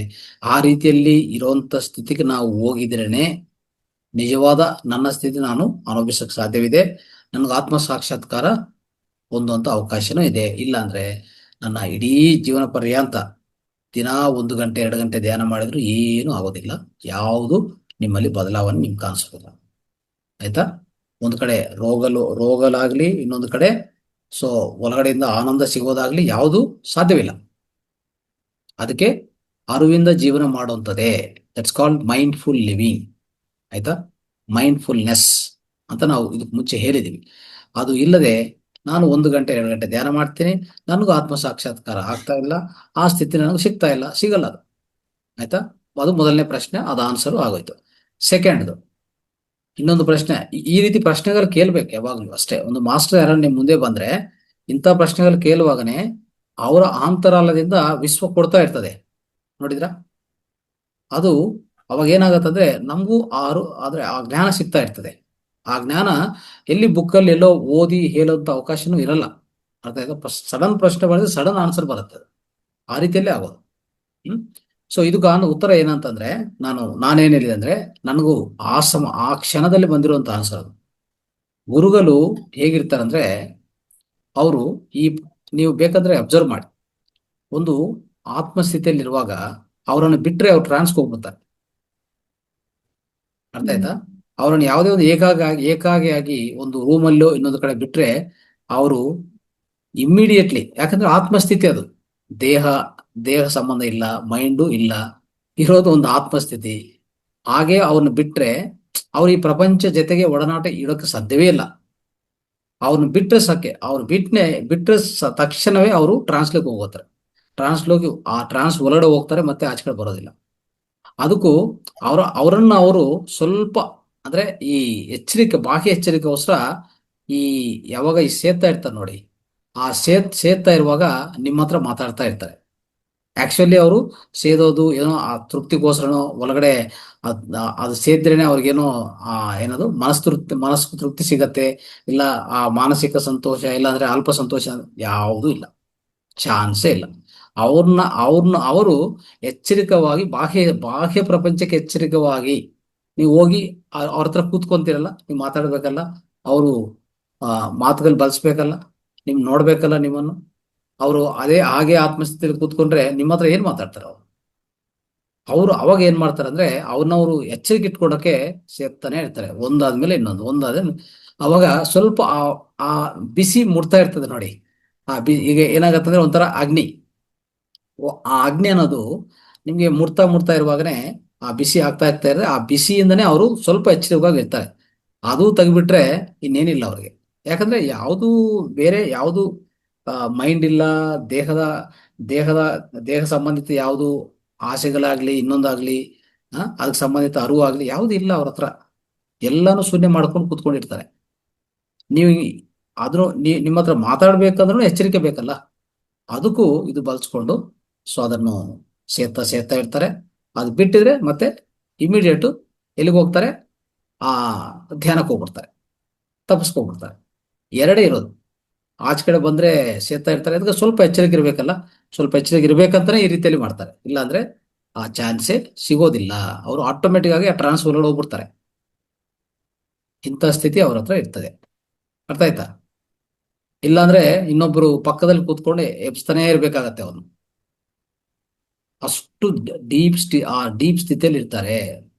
ಆ ರೀತಿಯಲ್ಲಿ ಇರುವಂತ ಸ್ಥಿತಿಗೆ ನಾವು ಹೋಗಿದ್ರೇನೆ ನಿಜವಾದ ನನ್ನ ಸ್ಥಿತಿ ನಾನು ಅನುಭವಿಸಕ್ಕೆ ಸಾಧ್ಯವಿದೆ, ನನಗೆ ಆತ್ಮ ಸಾಕ್ಷಾತ್ಕಾರ ಹೊಂದುವಂತ ಅವಕಾಶನೂ ಇದೆ. ಇಲ್ಲ ಅಂದ್ರೆ ನನ್ನ ಇಡೀ ಜೀವನ ಪರ್ಯಂತ ದಿನ 1 ಗಂಟೆ 2 ಗಂಟೆ ಧ್ಯಾನ ಮಾಡಿದ್ರು ಏನೂ ಆಗೋದಿಲ್ಲ, ಯಾವುದು ನಿಮ್ಮಲ್ಲಿ ಬದಲಾವಣೆ ನಿಮ್ಗೆ ಕಾಣಿಸೋದಿಲ್ಲ. ಆಯ್ತಾ? ಒಂದು ಕಡೆ ರೋಗಲಾಗ್ಲಿ, ಇನ್ನೊಂದು ಕಡೆ ಸೊ ಒಳಗಡೆಯಿಂದ ಆನಂದ ಸಿಗೋದಾಗ್ಲಿ ಯಾವುದು ಸಾಧ್ಯವಿಲ್ಲ. ಅದಕ್ಕೆ ಅರಿವಿಂದ ಜೀವನ ಮಾಡುವಂಥದ್ದೇ, ದಟ್ಸ್ ಕಾಲ್ಡ್ ಮೈಂಡ್ಫುಲ್ ಲಿವಿಂಗ್. ಆಯ್ತಾ? ಮೈಂಡ್ಫುಲ್ನೆಸ್ ಅಂತ ನಾವು ಇದಕ್ಕೆ ಮುಂಚೆ ಹೇಳಿದೀವಿ. ಅದು ಇಲ್ಲದೆ ನಾನು 1 ಗಂಟೆ 2 ಗಂಟೆ ಧ್ಯಾನ ಮಾಡ್ತೀನಿ, ನನಗೂ ಆತ್ಮ ಸಾಕ್ಷಾತ್ಕಾರ ಆಗ್ತಾ ಇಲ್ಲ, ಆ ಸ್ಥಿತಿ ನನಗೆ ಸಿಗಲ್ಲ ಅದು. ಆಯ್ತಾ? ಅದು ಮೊದಲನೇ ಪ್ರಶ್ನೆ, ಅದು ಆನ್ಸರು ಆಗೋಯ್ತು. ಸೆಕೆಂಡ್ದು ಇನ್ನೊಂದು ಪ್ರಶ್ನೆ, ಈ ರೀತಿ ಪ್ರಶ್ನೆಗಳು ಕೇಳ್ಬೇಕು ಯಾವಾಗ್ಲೂ ಅಷ್ಟೇ. ಒಂದು ಮಾಸ್ಟರ್ ಯಾರು ನಿಮ್ ಮುಂದೆ ಬಂದ್ರೆ ಇಂಥ ಪ್ರಶ್ನೆಗಳು ಕೇಳುವಾಗನೇ ಅವರ ಅಂತರಾಳದಿಂದ ವಿಶ್ವ ಕೊಡ್ತಾ ಇರ್ತದೆ. ನೋಡಿದ್ರ? ಅದು ಅವಾಗ ಏನಾಗತ್ತಂದ್ರೆ ನಮಗೂ ಆದ್ರೆ ಆ ಜ್ಞಾನ ಸಿಗ್ತಾ ಇರ್ತದೆ. ಆ ಜ್ಞಾನ ಎಲ್ಲಿ ಬುಕ್ಕಲ್ಲಿ ಎಲ್ಲೋ ಓದಿ ಹೇಳುವಂತ ಅವಕಾಶನೂ ಇರಲ್ಲ. ಅರ್ಥ ಆಯ್ತಾ? ಸಡನ್ ಪ್ರಶ್ನೆ ಮಾಡಿದ್ರೆ ಸಡನ್ ಆನ್ಸರ್ ಬರುತ್ತೆ, ಆ ರೀತಿಯಲ್ಲೇ ಆಗೋದು. ಸೊ ಇದಕ್ಕೆ ಉತ್ತರ ಏನಂತಂದ್ರೆ, ನಾನೇನ್ ಹೇಳಿದೆ ಅಂದ್ರೆ, ನನಗೂ ಆ ಕ್ಷಣದಲ್ಲಿ ಬಂದಿರುವಂತ ಆನ್ಸರ್ ಅದು. ಗುರುಗಳು ಹೇಗಿರ್ತಾರಂದ್ರೆ, ಅವರು ನೀವು ಬೇಕಾದ್ರೆ ಅಬ್ಸರ್ವ್ ಮಾಡಿ, ಒಂದು ಆತ್ಮಸ್ಥಿತಿಯಲ್ಲಿರುವಾಗ ಅವರನ್ನು ಬಿಟ್ರೆ ಅವ್ರು ಟ್ರಾನ್ಸ್ಗೆ ಹೋಗ್ಬಿಡ್ತಾರೆ. ಅರ್ಥ ಆಯ್ತಾ? ಅವರನ್ನು ಯಾವುದೇ ಒಂದು ಏಕಾಗಿಯಾಗಿ ಒಂದು ರೂಮಲ್ಲೋ ಇನ್ನೊಂದು ಕಡೆ ಬಿಟ್ರೆ ಅವರು ಇಮ್ಮಿಡಿಯೇಟ್ಲಿ, ಯಾಕಂದ್ರೆ ಆತ್ಮಸ್ಥಿತಿ ಅದು, ದೇಹ ಸಂಬಂಧ ಇಲ್ಲ, ಮೈಂಡು ಇಲ್ಲ, ಇರೋದು ಒಂದು ಆತ್ಮಸ್ಥಿತಿ. ಹಾಗೆ ಅವ್ರನ್ನ ಬಿಟ್ರೆ ಅವ್ರ ಈ ಪ್ರಪಂಚ ಜೊತೆಗೆ ಒಡನಾಟ ಇಡೋಕೆ ಸಾಧ್ಯವೇ ಇಲ್ಲ. ಅವ್ರನ್ನ ಬಿಟ್ರೆ ಬಿಟ್ರೆ ತಕ್ಷಣವೇ ಅವರು ಟ್ರಾನ್ಸ್ಲೇಟ್ ಹೋಗ್ತಾರೆ. ಆ ಟ್ರಾನ್ಸ್ ಒಳಗಡೆ ಹೋಗ್ತಾರೆ, ಮತ್ತೆ ಆಚೆ ಕಡೆ ಬರೋದಿಲ್ಲ. ಅದಕ್ಕೂ ಅವರನ್ನ ಅವರು ಸ್ವಲ್ಪ ಅಂದ್ರೆ ಈ ಬಾಹ್ಯ ಎಚ್ಚರಿಕೆಗೋಸ್ಕರ ಯಾವಾಗ ಸೇದ್ತಾ ಇರ್ತಾರೆ ನೋಡಿ, ಆ ಸೇದ್ತಾ ಇರುವಾಗ ನಿಮ್ಮ ಹತ್ರ ಮಾತಾಡ್ತಾ ಇರ್ತಾರೆ. ಆಕ್ಚುಲಿ ಅವರು ಸೇದೋದು ಏನೋ ಆ ತೃಪ್ತಿಗೋಸ್ಕರನೋ, ಒಳಗಡೆ ಅದು ಸೇದ್ರೇನೆ ಅವ್ರಿಗೇನೋ ಏನದು ಮನಸ್ಸು ತೃಪ್ತಿ ಸಿಗತ್ತೆ, ಇಲ್ಲ ಆ ಮಾನಸಿಕ ಸಂತೋಷ, ಇಲ್ಲ ಅಂದ್ರೆ ಅಲ್ಪ ಸಂತೋಷ, ಯಾವುದೂ ಇಲ್ಲ, ಚಾನ್ಸೇ ಇಲ್ಲ. ಅವರು ಎಚ್ಚರಿಕವಾಗಿ ಬಾಹ್ಯ ಪ್ರಪಂಚಕ್ಕೆ ಎಚ್ಚರಿಕವಾಗಿ ನೀವು ಹೋಗಿ ಅವ್ರ ಹತ್ರ ಕೂತ್ಕೊಂತೀರಲ್ಲ, ನೀವು ಮಾತಾಡ್ಬೇಕಲ್ಲ, ಅವರು ಮಾತುಗಳು ಬಳಸ್ಬೇಕಲ್ಲ, ನಿಮ್ ನೋಡ್ಬೇಕಲ್ಲ ನಿಮ್ಮನ್ನು. ಅವರು ಹಾಗೆ ಆತ್ಮಸ್ಥಿತಿಯಲ್ಲಿ ಕೂತ್ಕೊಂಡ್ರೆ ನಿಮ್ಮ ಹತ್ರ ಏನ್ ಮಾತಾಡ್ತಾರೆ ಅವರು ಅವಾಗ ಏನ್ ಮಾಡ್ತಾರೆ ಅಂದ್ರೆ ಅವ್ರು ಎಚ್ಚರಿಕೆ ಇಟ್ಕೊಳಕ್ಕೆ ಸೇರ್ತಾನೆ ಇರ್ತಾರೆ, ಒಂದಾದ್ಮೇಲೆ ಇನ್ನೊಂದು ಒಂದಾದ್ಮೇಲೆ. ಅವಾಗ ಸ್ವಲ್ಪ ಆ ಬಿಸಿ ಮುಡ್ತಾ ಇರ್ತದೆ ನೋಡಿ. ಈಗ ಏನಾಗತ್ತಂದ್ರೆ ಒಂಥರ ಅಗ್ನಿ. ಆ ಅಗ್ನಿ ಅನ್ನೋದು ನಿಮ್ಗೆ ಮುಡ್ತಾ ಇರುವಾಗನೇ ಆ ಬಿಸಿ ಆಗ್ತಾ ಇರ್ತಾರೆ. ಆ ಬಿಸಿಯಿಂದನೇ ಅವರು ಸ್ವಲ್ಪ ಎಚ್ಚರಿಕವಾಗಿ ಇರ್ತಾರೆ. ಅದು ತೆಗಿಬಿಟ್ರೆ ಇನ್ನೇನಿಲ್ಲ ಅವ್ರಿಗೆ. ಯಾಕಂದ್ರೆ ಬೇರೆ ಯಾವುದು ಮೈಂಡ್ ಇಲ್ಲ, ದೇಹ ಸಂಬಂಧಿತ ಯಾವುದು ಆಸೆಗಳಾಗ್ಲಿ ಇನ್ನೊಂದಾಗ್ಲಿ ಅದಕ್ಕೆ ಸಂಬಂಧಿತ ಅರಿವು ಆಗ್ಲಿ ಯಾವ್ದು ಇಲ್ಲ ಅವ್ರ ಹತ್ರ. ಎಲ್ಲಾನು ಶೂನ್ಯ ಮಾಡ್ಕೊಂಡು ಕೂತ್ಕೊಂಡಿರ್ತಾರೆ. ನೀವು ನಿಮ್ಮ ಹತ್ರ ಮಾತಾಡ್ಬೇಕಂದ್ರೂ ಎಚ್ಚರಿಕೆ ಬೇಕಲ್ಲ, ಅದಕ್ಕೂ ಇದು ಬಳಸ್ಕೊಂಡು ಅದನ್ನು ಸೇರ್ತಾ ಇರ್ತಾರೆ. ಅದು ಬಿಟ್ಟಿದ್ರೆ ಮತ್ತೆ ಇಮಿಡಿಯೇಟ್ ಎಲ್ಲಿಗೆ ಹೋಗ್ತಾರೆ? ಆ ಧ್ಯಾನಕ್ಕೆ ಹೋಗ್ಬಿಡ್ತಾರೆ, ತಪ್ಪಿಸ್ಕೊಂಡ್ಬಿಡ್ತಾರೆ. ಎರಡೇ ಇರೋದು. ಆಚೆ ಕಡೆ ಬಂದ್ರೆ ಸೇರ್ತಾ ಇರ್ತಾರೆ. ಅದಕ್ಕೆ ಸ್ವಲ್ಪ ಎಚ್ಚರಿಕೆ ಇರ್ಬೇಕಲ್ಲ, ಸ್ವಲ್ಪ ಎಚ್ಚರಿಕೆ ಇರ್ಬೇಕಂತಾನೆ ಈ ರೀತಿಯಲ್ಲಿ ಮಾಡ್ತಾರೆ. ಇಲ್ಲಾಂದ್ರೆ ಆ ಚಾನ್ಸೇ ಸಿಗೋದಿಲ್ಲ. ಅವರು ಆಟೋಮೆಟಿಕ್ ಆಗಿ ಆ ಟ್ರಾನ್ಸ್ಫರ್ ಹೋಗ್ಬಿಡ್ತಾರೆ. ಇಂಥ ಸ್ಥಿತಿ ಅವ್ರ ಹತ್ರ ಇರ್ತದೆ. ಅರ್ಥ ಆಯ್ತಾ? ಇಲ್ಲಾಂದ್ರೆ ಇನ್ನೊಬ್ರು ಪಕ್ಕದಲ್ಲಿ ಕೂತ್ಕೊಂಡು ಎಬ್ಸ್ತಾನೆ ಇರ್ಬೇಕಾಗತ್ತೆ. ಅವನು ಅಷ್ಟು ಡೀಪ್ ಸ್ಥಿತಿಯಲ್ಲಿ ಇರ್ತಾರೆ.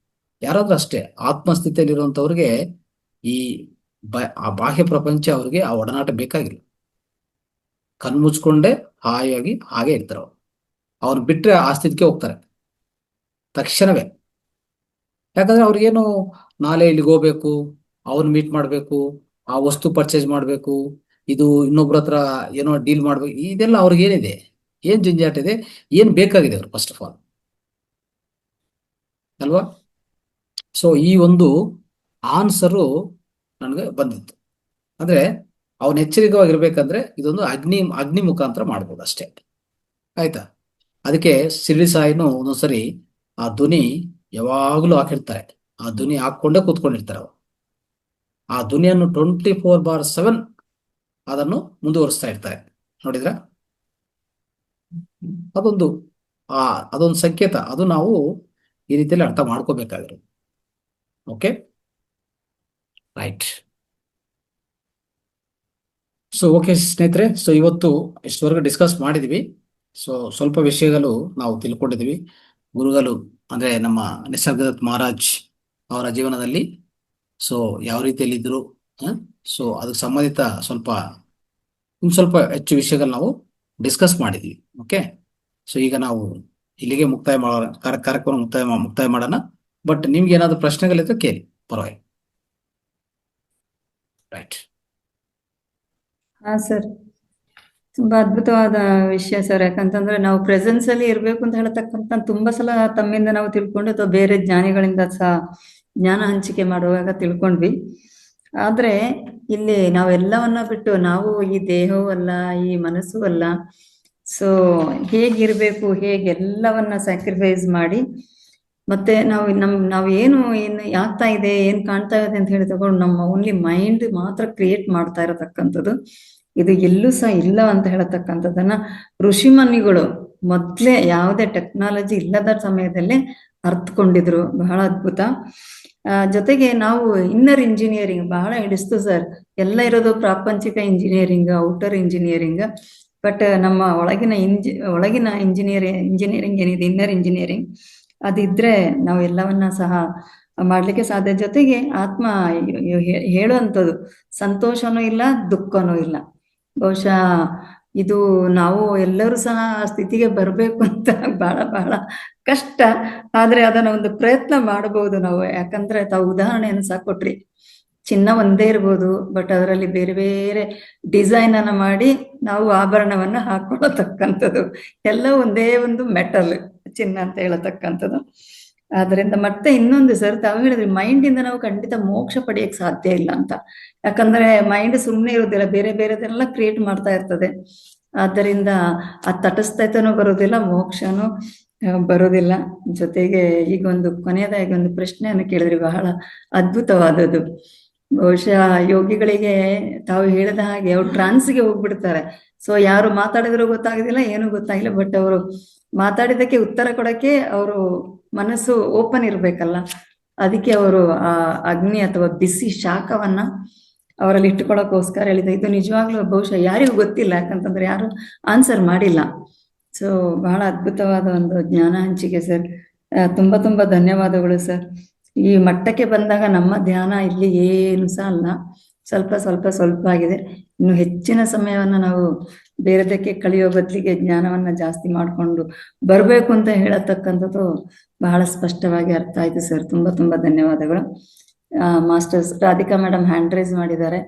ಯಾರಾದ್ರೂ ಅಷ್ಟೇ, ಆತ್ಮಸ್ಥಿತಿಯಲ್ಲಿ ಇರುವಂತವ್ರಿಗೆ ಆ ಬಾಹ್ಯ ಪ್ರಪಂಚ ಅವ್ರಿಗೆ ಆ ಒಡನಾಟ ಬೇಕಾಗಿಲ್ಲ. ಕಣ್ಮುಚ್ಕೊಂಡೆ ಹಾಯಾಗಿ ಹಾಗೆ ಇರ್ತಾರೆ. ಅವ್ರು ಬಿಟ್ರೆ ಆ ಸ್ಥಿತಿಗೆ ಹೋಗ್ತಾರೆ ತಕ್ಷಣವೇ. ಯಾಕಂದ್ರೆ ಅವ್ರಿಗೇನು ನಾಳೆ ಇಲ್ಲಿಗೆ ಹೋಗ್ಬೇಕು, ಅವ್ರು ಮೀಟ್ ಮಾಡ್ಬೇಕು, ಆ ವಸ್ತು ಪರ್ಚೇಸ್ ಮಾಡ್ಬೇಕು, ಇದು ಇನ್ನೊಬ್ರ ಹತ್ರ ಏನೋ ಡೀಲ್ ಮಾಡ್ಬೇಕು, ಇದೆಲ್ಲ ಅವ್ರಿಗೆ ಏನಿದೆ, ಏನ್ ಜಂಜಾಟ ಇದೆ, ಏನ್ ಬೇಕಾಗಿದೆ ಅವ್ರು ಫಸ್ಟ್ ಆಫ್ ಆಲ್ ಅಲ್ವಾ? ಸೊ ಈ ಒಂದು ಆನ್ಸರು ನನಗೆ ಬಂದಿತ್ತು. ಅಂದ್ರೆ ಅವನ್ ಎಚ್ಚರಿಕವಾಗಿರ್ಬೇಕಂದ್ರೆ ಇದೊಂದು ಅಗ್ನಿ ಮುಖಾಂತರ ಮಾಡ್ಬೋದು ಅಷ್ಟೇ. ಆಯ್ತಾ? ಅದಕ್ಕೆ ಶಿರ್ಡಿ ಸಾಯಿನು ಒಂದೊಂದ್ಸರಿ ಆ ಧ್ವನಿ ಯಾವಾಗ್ಲೂ ಹಾಕಿರ್ತಾರೆ. ಆ ಧ್ವನಿ ಹಾಕೊಂಡೇ ಕೂತ್ಕೊಂಡಿರ್ತಾರೆ ಅವರು. ಆ ಧ್ವನಿಯನ್ನು 24/7 ಅದನ್ನು ಮುಂದುವರಿಸ್ತಾ ಇರ್ತಾರೆ. ನೋಡಿದ್ರ? ಅದೊಂದು ಸಂಕೇತ. ಅದು ನಾವು ಈ ರೀತಿಯಲ್ಲಿ ಅರ್ಥ ಮಾಡ್ಕೋಬೇಕಾಗಿರೋದು. Okay, right. ಸೊ ಓಕೆ ಸ್ನೇಹಿತರೆ, ಸೊ ಇವತ್ತು ಇಷ್ಟವರೆಗೂ ಡಿಸ್ಕಸ್ ಮಾಡಿದ್ವಿ. ಸೊ ಸ್ವಲ್ಪ ವಿಷಯಗಳು ನಾವು ತಿಳ್ಕೊಂಡಿದ್ವಿ. ಗುರುಗಳು ಅಂದ್ರೆ ನಮ್ಮ ನಿಸರ್ಗದತ್ ಮಹಾರಾಜ್ ಅವರ ಜೀವನದಲ್ಲಿ ಸೊ ಯಾವ ರೀತಿಯಲ್ಲಿ ಇದ್ರು, ಸೊ ಅದಕ್ಕೆ ಸಂಬಂಧಿತ ಸ್ವಲ್ಪ ಹೆಚ್ಚು ವಿಷಯಗಳು ನಾವು ಡಿಸ್ಕಸ್ ಮಾಡಿದ್ವಿ. ಓಕೆ, ಸೊ ಈಗ ನಾವು ಇಲ್ಲಿಗೆ ಕಾರ್ಯಕ್ರಮ ಮುಕ್ತಾಯ ಮಾಡೋಣ. ಬಟ್ ನಿಮ್ಗೆ ಏನಾದ್ರು ಪ್ರಶ್ನೆಗಳಿದ್ರೆ ಕೇಳಿ, ಪರವಾಗಿ. ರೈಟ್. ಹಾ ಸರ್, ತುಂಬಾ ಅದ್ಭುತವಾದ ವಿಷಯ ಸರ್. ಯಾಕಂತಂದ್ರೆ ನಾವು ಪ್ರೆಸೆನ್ಸ್ ಅಲ್ಲಿ ಇರ್ಬೇಕು ಅಂತ ಹೇಳ್ತಕ್ಕಂಥ ತುಂಬಾ ಸಲ ತಮ್ಮಿಂದ ನಾವು ತಿಳ್ಕೊಂಡು ಅಥವಾ ಬೇರೆ ಜ್ಞಾನಿಗಳಿಂದ ಸಹ ಜ್ಞಾನ ಹಂಚಿಕೆ ಮಾಡುವಾಗ ತಿಳ್ಕೊಂಡ್ವಿ. ಆದ್ರೆ ಇಲ್ಲಿ ನಾವೆಲ್ಲವನ್ನ ಬಿಟ್ಟು ನಾವು ಈ ದೇಹವೂ ಅಲ್ಲ, ಈ ಮನಸ್ಸು ಅಲ್ಲ, ಸೊ ಹೇಗಿರ್ಬೇಕು, ಹೇಗೆ ಎಲ್ಲವನ್ನ ಸ್ಯಾಕ್ರಿಫೈಸ್ ಮಾಡಿ ಮತ್ತೆ ನಾವು ಏನು ಆಗ್ತಾ ಇದೆ, ಏನ್ ಕಾಣ್ತಾ ಇದೆ ಅಂತ ಹೇಳಿ ತಗೊಂಡು ನಮ್ಮ ಓನ್ಲಿ ಮೈಂಡ್ ಮಾತ್ರ ಕ್ರಿಯೇಟ್ ಮಾಡ್ತಾ ಇರತಕ್ಕಂಥದ್ದು, ಇದು ಎಲ್ಲೂ ಸಹ ಇಲ್ಲ ಅಂತ ಹೇಳತಕ್ಕಂಥದ್ದನ್ನ ಋಷಿಮುನಿಗಳು ಮೊದ್ಲೇ ಯಾವುದೇ ಟೆಕ್ನಾಲಜಿ ಇಲ್ಲದ ಸಮಯದಲ್ಲೇ ಅರ್ಥಕೊಂಡಿದ್ರು. ಬಹಳ ಅದ್ಭುತ. ಜೊತೆಗೆ ನಾವು ಇನ್ನರ್ ಇಂಜಿನಿಯರಿಂಗ್ ಬಹಳ ಹಿಡಿಸ್ತು ಸರ್. ಎಲ್ಲ ಇರೋದು ಪ್ರಾಪಂಚಿಕ ಇಂಜಿನಿಯರಿಂಗ್, ಔಟರ್ ಇಂಜಿನಿಯರಿಂಗ್. ಬಟ್ ನಮ್ಮ ಒಳಗಿನ ಇಂಜಿನಿಯರಿಂಗ್ ಏನಿದೆ, ಇನ್ನರ್ ಇಂಜಿನಿಯರಿಂಗ್, ಅದಿದ್ರೆ ನಾವು ಎಲ್ಲವನ್ನ ಸಹ ಮಾಡ್ಲಿಕ್ಕೆ ಸಾಧ್ಯ. ಜೊತೆಗೆ ಆತ್ಮ ಹೇಳುವಂಥದ್ದು ಸಂತೋಷನೂ ಇಲ್ಲ, ದುಃಖನೂ ಇಲ್ಲ. ಬಹುಶಃ ಇದು ನಾವು ಎಲ್ಲರೂ ಸಹ ಆ ಸ್ಥಿತಿಗೆ ಬರ್ಬೇಕು ಅಂತ ಬಹಳ ಕಷ್ಟ. ಆದ್ರೆ ಅದನ್ನ ಒಂದು ಪ್ರಯತ್ನ ಮಾಡಬಹುದು ನಾವು. ಯಾಕಂದ್ರೆ ತಾವು ಉದಾಹರಣೆಯನ್ನು ಸಹ ಕೊಟ್ರಿ. ಚಿನ್ನ ಒಂದೇ ಇರ್ಬೋದು, ಬಟ್ ಅದರಲ್ಲಿ ಬೇರೆ ಬೇರೆ ಡಿಸೈನ್ ಅನ್ನ ಮಾಡಿ ನಾವು ಆಭರಣವನ್ನ ಹಾಕೊಳ್ಳತಕ್ಕಂಥದ್ದು ಎಲ್ಲ ಒಂದೇ ಒಂದು ಮೆಟಲ್, ಚಿನ್ನ ಅಂತ ಹೇಳತಕ್ಕಂಥದ್ದು. ಆದ್ರಿಂದ ಮತ್ತೆ ಇನ್ನೊಂದು ಸರ್, ತಾವು ಹೇಳಿದ್ರಿ ಮೈಂಡ್ ಇಂದ ನಾವು ಖಂಡಿತ ಮೋಕ್ಷ ಪಡೆಯಕ್ ಸಾಧ್ಯ ಇಲ್ಲ ಅಂತ. ಯಾಕಂದ್ರೆ ಮೈಂಡ್ ಸುಮ್ಮನೆ ಇರೋದಿಲ್ಲ, ಬೇರೆ ಬೇರೆದೆಲ್ಲ ಕ್ರಿಯೇಟ್ ಮಾಡ್ತಾ ಇರ್ತದೆ. ಆದ್ದರಿಂದ ಆ ತಟಸ್ಥತೆನೂ ಬರೋದಿಲ್ಲ, ಮೋಕ್ಷನೂ ಬರೋದಿಲ್ಲ. ಜೊತೆಗೆ ಈಗ ಕೊನೆಯದಾಗಿ ಒಂದು ಪ್ರಶ್ನೆಯನ್ನು ಕೇಳಿದ್ರಿ, ಬಹಳ ಅದ್ಭುತವಾದದ್ದು. ಬಹುಶಃ ಯೋಗಿಗಳಿಗೆ ತಾವು ಹೇಳಿದ ಹಾಗೆ ಅವ್ರು ಟ್ರಾನ್ಸ್ಗೆ ಹೋಗ್ಬಿಡ್ತಾರೆ. ಸೊ ಯಾರು ಮಾತಾಡಿದ್ರು ಗೊತ್ತಾಗೋದಿಲ್ಲ, ಏನು ಗೊತ್ತಾಗಿಲ್ಲ. ಬಟ್ ಅವರು ಮಾತಾಡಿದಕ್ಕೆ ಉತ್ತರ ಕೊಡಕ್ಕೆ ಅವರು ಮನಸ್ಸು ಓಪನ್ ಇರ್ಬೇಕಲ್ಲ, ಅದಕ್ಕೆ ಅವರು ಆ ಅಗ್ನಿ ಅಥವಾ ಬಿಸಿ ಶಾಖವನ್ನ ಅವರಲ್ಲಿ ಇಟ್ಟುಕೊಳ್ಳೋಕೋಸ್ಕರ ಹೇಳಿದೆ. ಇದು ನಿಜವಾಗ್ಲೂ ಬಹುಶಃ ಯಾರಿಗೂ ಗೊತ್ತಿಲ್ಲ, ಯಾಕಂತಂದ್ರೆ ಯಾರು ಆನ್ಸರ್ ಮಾಡಿಲ್ಲ. ಸೊ ಬಹಳ ಅದ್ಭುತವಾದ ಒಂದು ಜ್ಞಾನ ಹಂಚಿಕೆ ಸರ್. ತುಂಬಾ ತುಂಬಾ ಧನ್ಯವಾದಗಳು ಸರ್. ಈ ಮಟ್ಟಕ್ಕೆ ಬಂದಾಗ ನಮ್ಮ ಧ್ಯಾನ ಇಲ್ಲಿ ಏನು ಸಹ ಅಲ್ಲ, ಸ್ವಲ್ಪ ಆಗಿದೆ. ಇನ್ನು ಹೆಚ್ಚಿನ ಸಮಯವನ್ನ ನಾವು ಬೇರೆದಕ್ಕೆ ಕಳೆಯೋ ಬದಲಿಗೆ ಜ್ಞಾನವನ್ನ ಜಾಸ್ತಿ ಮಾಡ್ಕೊಂಡು ಬರ್ಬೇಕು ಅಂತ ಹೇಳತಕ್ಕಂಥದ್ದು ಬಹಳ ಸ್ಪಷ್ಟವಾಗಿ ಅರ್ಥ ಆಯ್ತು ಸರ್. ತುಂಬಾ ಧನ್ಯವಾದಗಳು. Masters Radhika madam hand raise ಮಾಡಿದ್ದಾರೆ.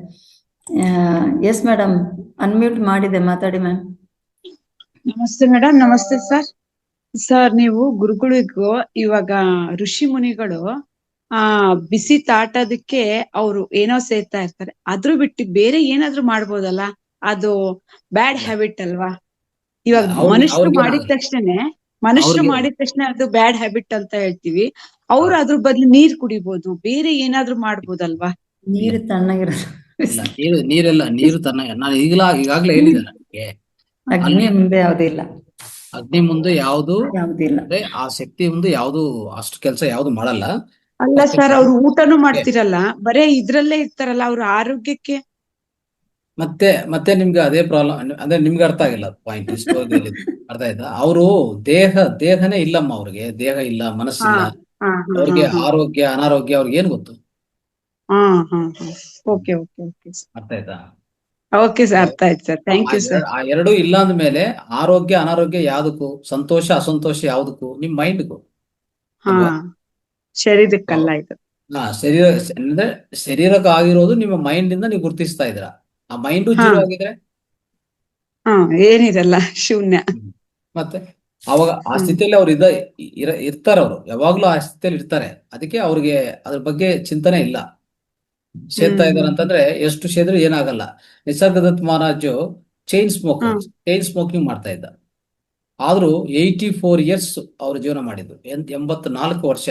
ಎಸ್ ಮೇಡಮ್, ಅನ್ಮ್ಯೂಟ್ ಮಾಡಿದೆ, ಮಾತಾಡಿ ಮ್ಯಾಮ್. ನಮಸ್ತೆ ಮೇಡಮ್. ನಮಸ್ತೆ ಸರ್. ಸರ್, ನೀವು ಗುರುಗಳಿಗೂ ಇವಾಗ ಋಷಿ ಮುನಿಗಳು ಬಿಸಿ ತಾಟದಕ್ಕೆ ಅವ್ರು ಏನೋ ಸೇರ್ತಾ ಇರ್ತಾರೆ, ಅದ್ರ ಬಿಟ್ಟು ಬೇರೆ ಏನಾದ್ರು ಮಾಡ್ಬೋದಲ್ಲ? ಅದು ಬ್ಯಾಡ್ ಹ್ಯಾಬಿಟ್ ಅಲ್ವಾ? ಇವಾಗ ಮನುಷ್ಯರು ಮಾಡಿದ ತಕ್ಷಣ ಅದು ಬ್ಯಾಡ್ ಹ್ಯಾಬಿಟ್ ಅಂತ ಹೇಳ್ತೀವಿ. ಅವ್ರು ಅದ್ರ ಬದ್ಲು ನೀರ್ ಕುಡಿಬಹುದು, ಬೇರೆ ಏನಾದ್ರು ಮಾಡ್ಬೋದಲ್ವಾ? ನೀರು ತಣ್ಣಗಿರೋದು. ನೀರು ನಾನು ಈಗಾಗ್ಲೇ ಹೇಳಿದೆ ನನಗೆ, ಅಗ್ನಿ ಮುಂದೆ ಯಾವುದಿಲ್ಲ, ಅಗ್ನಿ ಮುಂದೆ ಯಾವುದಿಲ್ಲ, ಯಾವುದಿಲ್ಲ. ಆ ಶಕ್ತಿ ಮುಂದೆ ಯಾವ್ದು ಅಷ್ಟು ಕೆಲಸ ಯಾವ್ದು ಮಾಡಲ್ಲ. ಅಲ್ಲ ಸರ್, ಅವ್ರು ಊಟನೂ ಮಾಡ್ತಿರಲ್ಲ, ಬರೇ ಇದ್ರಲ್ಲೇ ಇರ್ತಾರಲ್ಲ, ಅವ್ರ ಆರೋಗ್ಯಕ್ಕೆ. ಮತ್ತೆ ನಿಮ್ಗೆ ಅದೇ ಪ್ರಾಬ್ಲಮ್ ಅಂದ್ರೆ ನಿಮ್ಗೆ ಅರ್ಥ ಆಗಿಲ್ಲ ಪಾಯಿಂಟ್. ಅರ್ಥ ಆಯ್ತಾ? ಅವರು ದೇಹನೇ ಇಲ್ಲಮ್ಮ, ಅವ್ರಿಗೆ ದೇಹ ಇಲ್ಲ, ಮನಸ್ಸಿಲ್ಲ, ಅವ್ರಿಗೆ ಆರೋಗ್ಯ ಅನಾರೋಗ್ಯ ಅವ್ರಿಗೆ ಏನ್ ಗೊತ್ತು? ಅರ್ಥ ಆಯ್ತಾ? ಓಕೆ ಸರ್, ಅರ್ಥ ಆಯ್ತು ಸರ್. Thank you sir. ಆ ಎರಡೂ ಇಲ್ಲ ಅಂದ್ಮೇಲೆ ಆರೋಗ್ಯ ಅನಾರೋಗ್ಯ ಯಾವ್ದಕ್ಕೂ, ಸಂತೋಷ ಅಸಂತೋಷ ಯಾವ್ದಕ್ಕೂ? ನಿಮ್ ಮೈಂಡ್ಗೂ, ಶರೀರಕ್ಕಲ್ಲ ಇದು. ಶರೀರ ಅಂದ್ರೆ ಶರೀರಕ್ಕೆ ಆಗಿರೋದು ನಿಮ್ಮ ಮೈಂಡ್ ಇಂದ ನೀವು ಗುರುತಿಸ್ತಾ ಇದ್ದೀರಾ. ಆ ಮೈಂಡು ಜೀರೋ ಆಗಿದ್ರೆ ಏನಿರಲ್ಲ, ಶೂನ್ಯ. ಮತ್ತೆ ಅವಾಗ ಆ ಸ್ಥಿತಿಯಲ್ಲಿ ಅವ್ರು ಇರ್ತಾರೆ, ಅವರು ಯಾವಾಗ್ಲೂ ಆ ಸ್ಥಿತಿಯಲ್ಲಿ ಇರ್ತಾರೆ. ಅದಕ್ಕೆ ಅವ್ರಿಗೆ ಅದ್ರ ಬಗ್ಗೆ ಚಿಂತನೆ ಇಲ್ಲ. ಸೇರ್ತಾ ಇದಾರೆ ಅಂತಂದ್ರೆ ಎಷ್ಟು ಸೇದ್ರು ಏನಾಗಲ್ಲ. ನಿಸರ್ಗದತ್ ಮಹಾರಾಜು ಚೈನ್ ಸ್ಮೋಕಿಂಗ್ ಮಾಡ್ತಾ ಇದ್ದ, ಆದ್ರೂ 84 years ಅವ್ರ ಜೀವನ ಮಾಡಿದ್ರು, 84 ವರ್ಷ.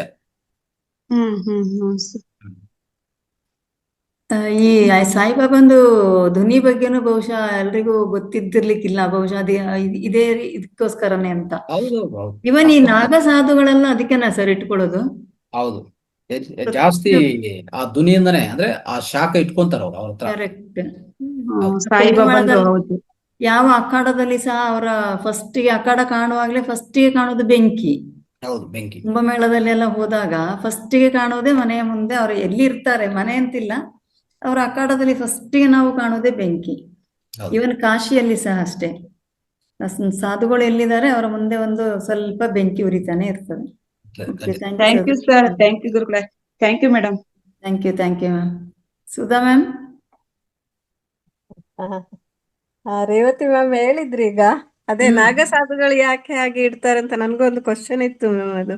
ಈ ಸಾಯಿಬಾಬಂದು ಧ್ವನಿ ಬಗ್ಗೆನೂ ಬಹುಶಃ ಎಲ್ರಿಗೂ ಗೊತ್ತಿದ್ದಿರ್ಲಿಕ್ಕಿಲ್ಲ, ಬಹುಶಃ ಇದೇ ಇದಕ್ಕೋಸ್ಕರನೇ ಅಂತ. ಇವನ್ ಈ ನಾಗ ಸಾಧುಗಳೆಲ್ಲ ಅದಕ್ಕೆನಾ ಸರ್ ಇಟ್ಕೊಳ್ಳೋದು? ಹೌದು, ಜಾಸ್ತಿ ಆ ಧ್ವನಿಯಿಂದನೇ, ಅಂದ್ರೆ ಆ ಶಾಖ ಇಟ್ಕೊಂತಾರ ಅವ್ರ ಹತ್ರ. ಕರೆಕ್ಟ್. ಯಾವ ಅಖಾಡದಲ್ಲಿ ಸಹ ಅವರ ಫಸ್ಟಿಗೆ ಅಖಾಡ ಕಾಣುವಾಗ್ಲೇ ಫಸ್ಟಿಗೆ ಕಾಣೋದು ಬೆಂಕಿ. ಹೌದು, ಬೆಂಕಿ. ಕುಂಭಮೇಳದಲ್ಲೆಲ್ಲ ಹೋದಾಗ ಫಸ್ಟಿಗೆ ಕಾಣೋದೇ ಮನೆಯ ಮುಂದೆ, ಅವ್ರು ಎಲ್ಲಿ ಇರ್ತಾರೆ ಮನೆ ಅಂತಿಲ್ಲ, ಅವ್ರ ಅಖಾಡದಲ್ಲಿ ಫಸ್ಟಿಗೆ ನಾವು ಕಾಣೋದೇ ಬೆಂಕಿ. ಇವನ್ ಕಾಶಿಯಲ್ಲಿ ಸಹ ಅಷ್ಟೇ, ಸಾಧುಗಳು ಎಲ್ಲಿದ್ದಾರೆ ಅವರ ಮುಂದೆ ಒಂದು ಸ್ವಲ್ಪ ಬೆಂಕಿ ಉರಿತಾನೆ ಇರ್ತದೆ. Thank you sir. Thank you ಗುರುಗಳೇ. Thank you madam. Thank you ma'am. Sudha ma'am. Revathi ma'am ಹೇಳಿದ್ರಿ ಈಗ, ಅದೇ ನಾಗ ಸಾಧುಗಳು ಯಾಕೆ ಹಾಗೆ ಇಡ್ತಾರೆ ಅಂತ ನನ್ಗೊಂದು ಕ್ವಶನ್ ಇತ್ತು ಮ್ಯಾಮ್.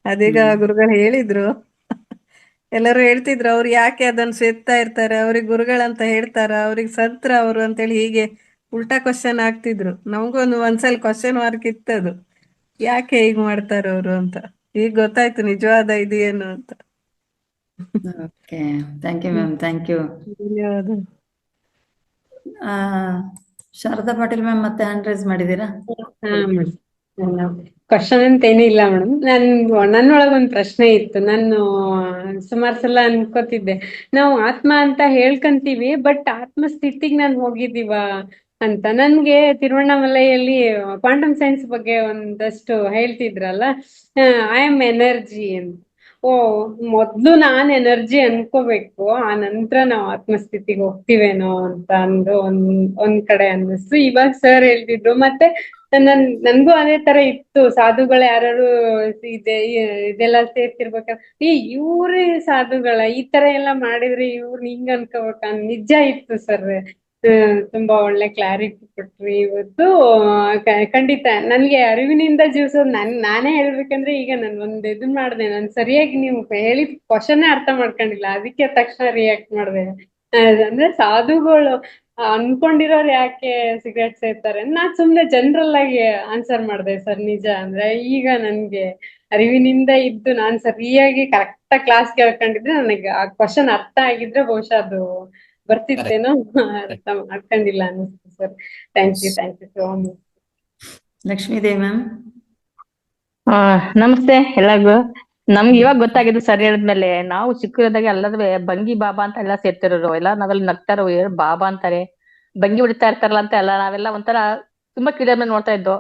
ಅದೀಗ ಗುರುಗಳು ಹೇಳಿದ್ರು, ಎಲ್ಲರೂ ಹೇಳ್ತಿದ್ರು ಅವ್ರು ಯಾಕೆ ಅದನ್ನ ಸೇರ್ತಾ ಇರ್ತಾರೆ, ಅವ್ರಿಗೆ ಗುರುಗಳಂತ ಹೇಳ್ತಾರ, ಅವ್ರಿಗೆ ಸಂತ್ರ ಅವರು ಅಂತೇಳಿ ಹೀಗೆ ಉಲ್ಟಾ ಕ್ವಶನ್ ಆಗ್ತಿದ್ರು. ನಮಗೊಂದು ಒಂದ್ಸಲ ಕ್ವಶನ್ ಮಾರ್ಕ್ ಇತ್ತದು, ಯಾಕೆ ಹೀಗ್ ಮಾಡ್ತಾರ ಅವರು ಅಂತ. ಈಗ ಗೊತ್ತಾಯ್ತು ನಿಜವಾದ ಇದು ಏನು ಅಂತ. Okay, thank you ma'am. Thank you. ಧನ್ಯವಾದ. ಶಾರದಾ ಪಾಟೀಲ್ ಮ್ಯಾಮ್ ಮತ್ತೆ ಹ್ಯಾಂಡ್ ರೈಸ್ ಮಾಡಿದೀರಾ? ಕ್ವಶನ್ ಅಂತ ಏನೂ ಇಲ್ಲ ಮೇಡಮ್. ನನ್ನೊಳಗೊಂದು ಪ್ರಶ್ನೆ ಇತ್ತು. ನಾನು ಸುಮಾರು ಸಲ ಅನ್ಕೋತಿದ್ದೆ, ನಾವು ಆತ್ಮ ಅಂತ ಹೇಳ್ಕಂತೀವಿ, ಬಟ್ ಆತ್ಮ ಸ್ಥಿತಿಗೆ ನಾನು ಹೋಗಿದ್ದೀವ ಅಂತ. ನನ್ಗೆ ತಿರುವಣ್ಣಾಮಲೈಯಲ್ಲಿ ಕ್ವಾಂಟಮ್ ಸೈನ್ಸ್ ಬಗ್ಗೆ ಒಂದಷ್ಟು ಹೇಳ್ತಿದ್ರಲ್ಲ, ಐ ಆಮ್ ಎನರ್ಜಿ ಅಂತ. ಮೊದ್ಲು ನಾನ್ ಎನರ್ಜಿ ಅನ್ಕೋಬೇಕು, ಆ ನಂತರ ನಾವು ಆತ್ಮಸ್ಥಿತಿಗೆ ಹೋಗ್ತಿವೇನೋ ಅಂತ ಒಂದ್ ಕಡೆ ಅನ್ನಿಸ್ತು. ಇವಾಗ ಸರ್ ಹೇಳ್ತಿದ್ರು, ಮತ್ತೆ ನನ್ಗೂ ಅದೇ ತರ ಇತ್ತು. ಸಾಧುಗಳು ಯಾರು ಇದೆಲ್ಲ ಸೇರ್ತಿರ್ಬೇಕಾದ್ರೆ ಇವ್ರೇ ಸಾಧುಗಳ ಈ ತರ ಎಲ್ಲ ಮಾಡಿದ್ರೆ ಇವ್ರು ಹಿಂಗ ಅನ್ಕೋಬೇಕ. ನಿಜ ಇತ್ತು ಸರ್. ತುಂಬಾ ಒಳ್ಳೆ ಕ್ಲಾರಿಟಿ ಕೊಟ್ರಿ ಇವತ್ತು. ಖಂಡಿತ ನನ್ಗೆ ಅರಿವಿನಿಂದ ಜೀವಿಸೋದು ನಾನೇ ಹೇಳ್ಬೇಕಂದ್ರೆ, ಈಗ ನಾನು ಒಂದ್ ಇದನ್ ಮಾಡ್ದೆ, ನಾನು ಸರಿಯಾಗಿ ನೀವು ಹೇಳಿದ ಕ್ವಶನ್ನೇ ಅರ್ಥ ಮಾಡ್ಕೊಂಡಿಲ್ಲ, ಅದಕ್ಕೆ ತಕ್ಷಣ ರಿಯಾಕ್ಟ್ ಮಾಡ್ದೆ. ಅಂದ್ರೆ ಸಾಧುಗಳು ಅನ್ಕೊಂಡಿರೋರು ಯಾಕೆ ಸಿಗರೇಟ್ ಸೇರ್ತಾರೆ, ನಾನ್ ಸುಮ್ನೆ ಜನರಲ್ ಆಗಿ ಆನ್ಸರ್ ಮಾಡ್ದೆ ಸರ್. ನಿಜ ಅಂದ್ರೆ ಈಗ ನನ್ಗೆ ಅರಿವಿನಿಂದ ಇದ್ದು ನಾನ್ ಸರಿಯಾಗಿ ಕರೆಕ್ಟ್ ಕ್ಲಾಸ್ ಕೇಳ್ಕೊಂಡಿದ್ರೆ, ನನಗೆ ಆ ಕ್ವಶನ್ ಅರ್ಥ ಆಗಿದ್ರೆ ಬಹುಶಃ ಅದು ಬರ್ತಿತ್ತೇನೋ ಅರ್ಥ ಮಾಡ್ಕೊಂಡಿಲ್ಲ ಅನಿಸ್ತು sir. Thank you so much. Lakshmidevi ma'am. ನಮಸ್ತೆ ಎಲ್ಲರಿಗೂ. ನಮ್ಗೆ ಇವಾಗ ಗೊತ್ತಾಗಿದ್ದು ಸರ್ ಹೇಳಿದ್ಮೇಲೆ, ನಾವು ಚಿಕ್ಕದಾಗಿ ಎಲ್ಲದೂ ಬಂಗಿ ಬಾಬಾ ಅಂತ ಎಲ್ಲ ಸೇರ್ತಿರೋರು, ಎಲ್ಲ ನಾವೆಲ್ಲ ನಗ್ತಾರೋ ಬಾಬಾ ಅಂತಾರೆ, ಬಂಗಿ ಹೊಡಿತಾ ಇರ್ತಾರಲ್ಲ ಅಂತ ಎಲ್ಲ ನಾವೆಲ್ಲ ಒಂಥರ ತುಂಬಾ ಕಿಡಿಯ ಮೇಲೆ ನೋಡ್ತಾ ಇದ್ದೋ.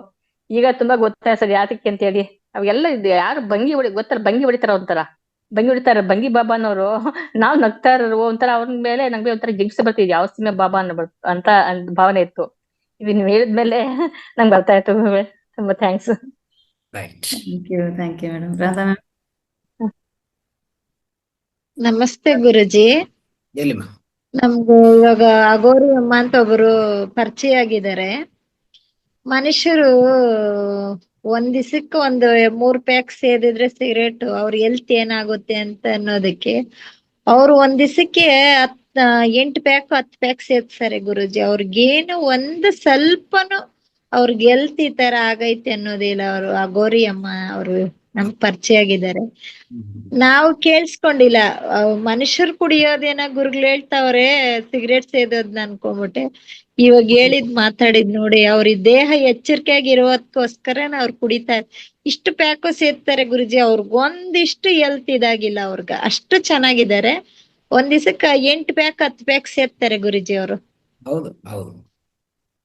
ಈಗ ತುಂಬಾ ಗೊತ್ತಾಯ್ತು ಸರ್ ಯಾತಕ್ಕೆ ಅಂತ ಹೇಳಿ. ಅವೆಲ್ಲ ಯಾರು ಬಂಗಿ ಗೊತ್ತಲ್ಲ, ಬಂಗಿ ಹೊಡಿತಾರ ಒಂಥರ, ಬಂಗಿ ಹೊಡಿತಾರೆ ಬಂಗಿ ಬಾಬಾ ಅನ್ನೋರು. ನಾವ್ ನಗ್ತಾ ಇರೋರು ಒಂಥರ ಅವ್ರ ಮೇಲೆ ನಮ್ಗೆ ಒಂಥರ ಜಿಗ್ಸ್ ಬರ್ತಿದ್ವಿ, ಯಾವ ಸಿಮೆ ಬಾಬಾ ಅಂತ ಭಾವನೆ ಇತ್ತು. ಇದು ನೀವ್ ಹೇಳಿದ್ಮೇಲೆ ನಂಗೆ ಬರ್ತಾ ಇತ್ತು. ತುಂಬಾ thanks. Right. Thank you madam. Radha ma'am. ನಮಸ್ತೆ ಗುರುಜಿ. ಹೇಳಿಮ್ಮ. ನಮ್ಗೆ ಇವಾಗ ಅಗೋರಿ ಅಮ್ಮ ಅಂತ ಒಬ್ರು ಪರಿಚಯ ಆಗಿದ್ದಾರೆ. ಮನುಷ್ಯರು ಒಂದ್ ದಿವಸಕ್ಕೆ ಒಂದು 3 ಪ್ಯಾಕ್ ಸೇದಿದ್ರೆ ಸಿಗರೇಟ್ ಅವ್ರ ಹೆಲ್ತ್ ಏನಾಗುತ್ತೆ ಅಂತ ಅನ್ನೋದಕ್ಕೆ ಅವ್ರು ಒಂದ್ ದಿವಸಕ್ಕೆ 8 ಪ್ಯಾಕ್ 10 ಪ್ಯಾಕ್ ಸೇದ್ತಾರೆ ಗುರುಜಿ. ಅವ್ರಿಗೇನು ಒಂದು ಸ್ವಲ್ಪನು ಅವ್ರಿಗೆ ಹೆಲ್ತ್ ಈ ತರ ಆಗೈತೆ ಅನ್ನೋದಿಲ್ಲ. ಅವರು ಅಗೋರಿ ಅಮ್ಮ ಅವರು ನಮ್ಗ್ ಪರಿಚಯ ಆಗಿದ್ದಾರೆ. ನಾವು ಕೇಳಿಸ್ಕೊಂಡಿಲ್ಲ. ಮನುಷ್ಯರು ಕುಡಿಯೋದೇನ ಗುರುಗಳು ಹೇಳ್ತಾವ್ರೆ ಸಿಗರೇಟ್ ಸೇದೋದ್ನ ಅನ್ಕೊಂಬಿಟ್ಟೆ. ಇವಾಗ ಹೇಳಿದ್ ಮಾತಾಡಿದ್ ನೋಡಿ, ಅವ್ರ ದೇಹ ಎಚ್ಚರಿಕೆಯಾಗಿ ಇರೋದಕ್ಕೋಸ್ಕರನ ಅವ್ರು ಕುಡಿತಾರೆ. ಇಷ್ಟು ಪ್ಯಾಕು ಸೇದ್ತಾರೆ ಗುರುಜಿ. ಅವ್ರಿಗೊಂದಿಷ್ಟು ಹೆಲ್ತ್ ಇದಾಗಿಲ್ಲ ಅವ್ರಗ, ಅಷ್ಟು ಚೆನ್ನಾಗಿದ್ದಾರೆ. ಒಂದ್ ದಿವಸಕ್ಕೆ 8 ಪ್ಯಾಕ್ 10 ಪ್ಯಾಕ್ ಸೇದ್ತಾರೆ ಗುರುಜಿ ಅವರು. ಹೌದು ಹೌದು.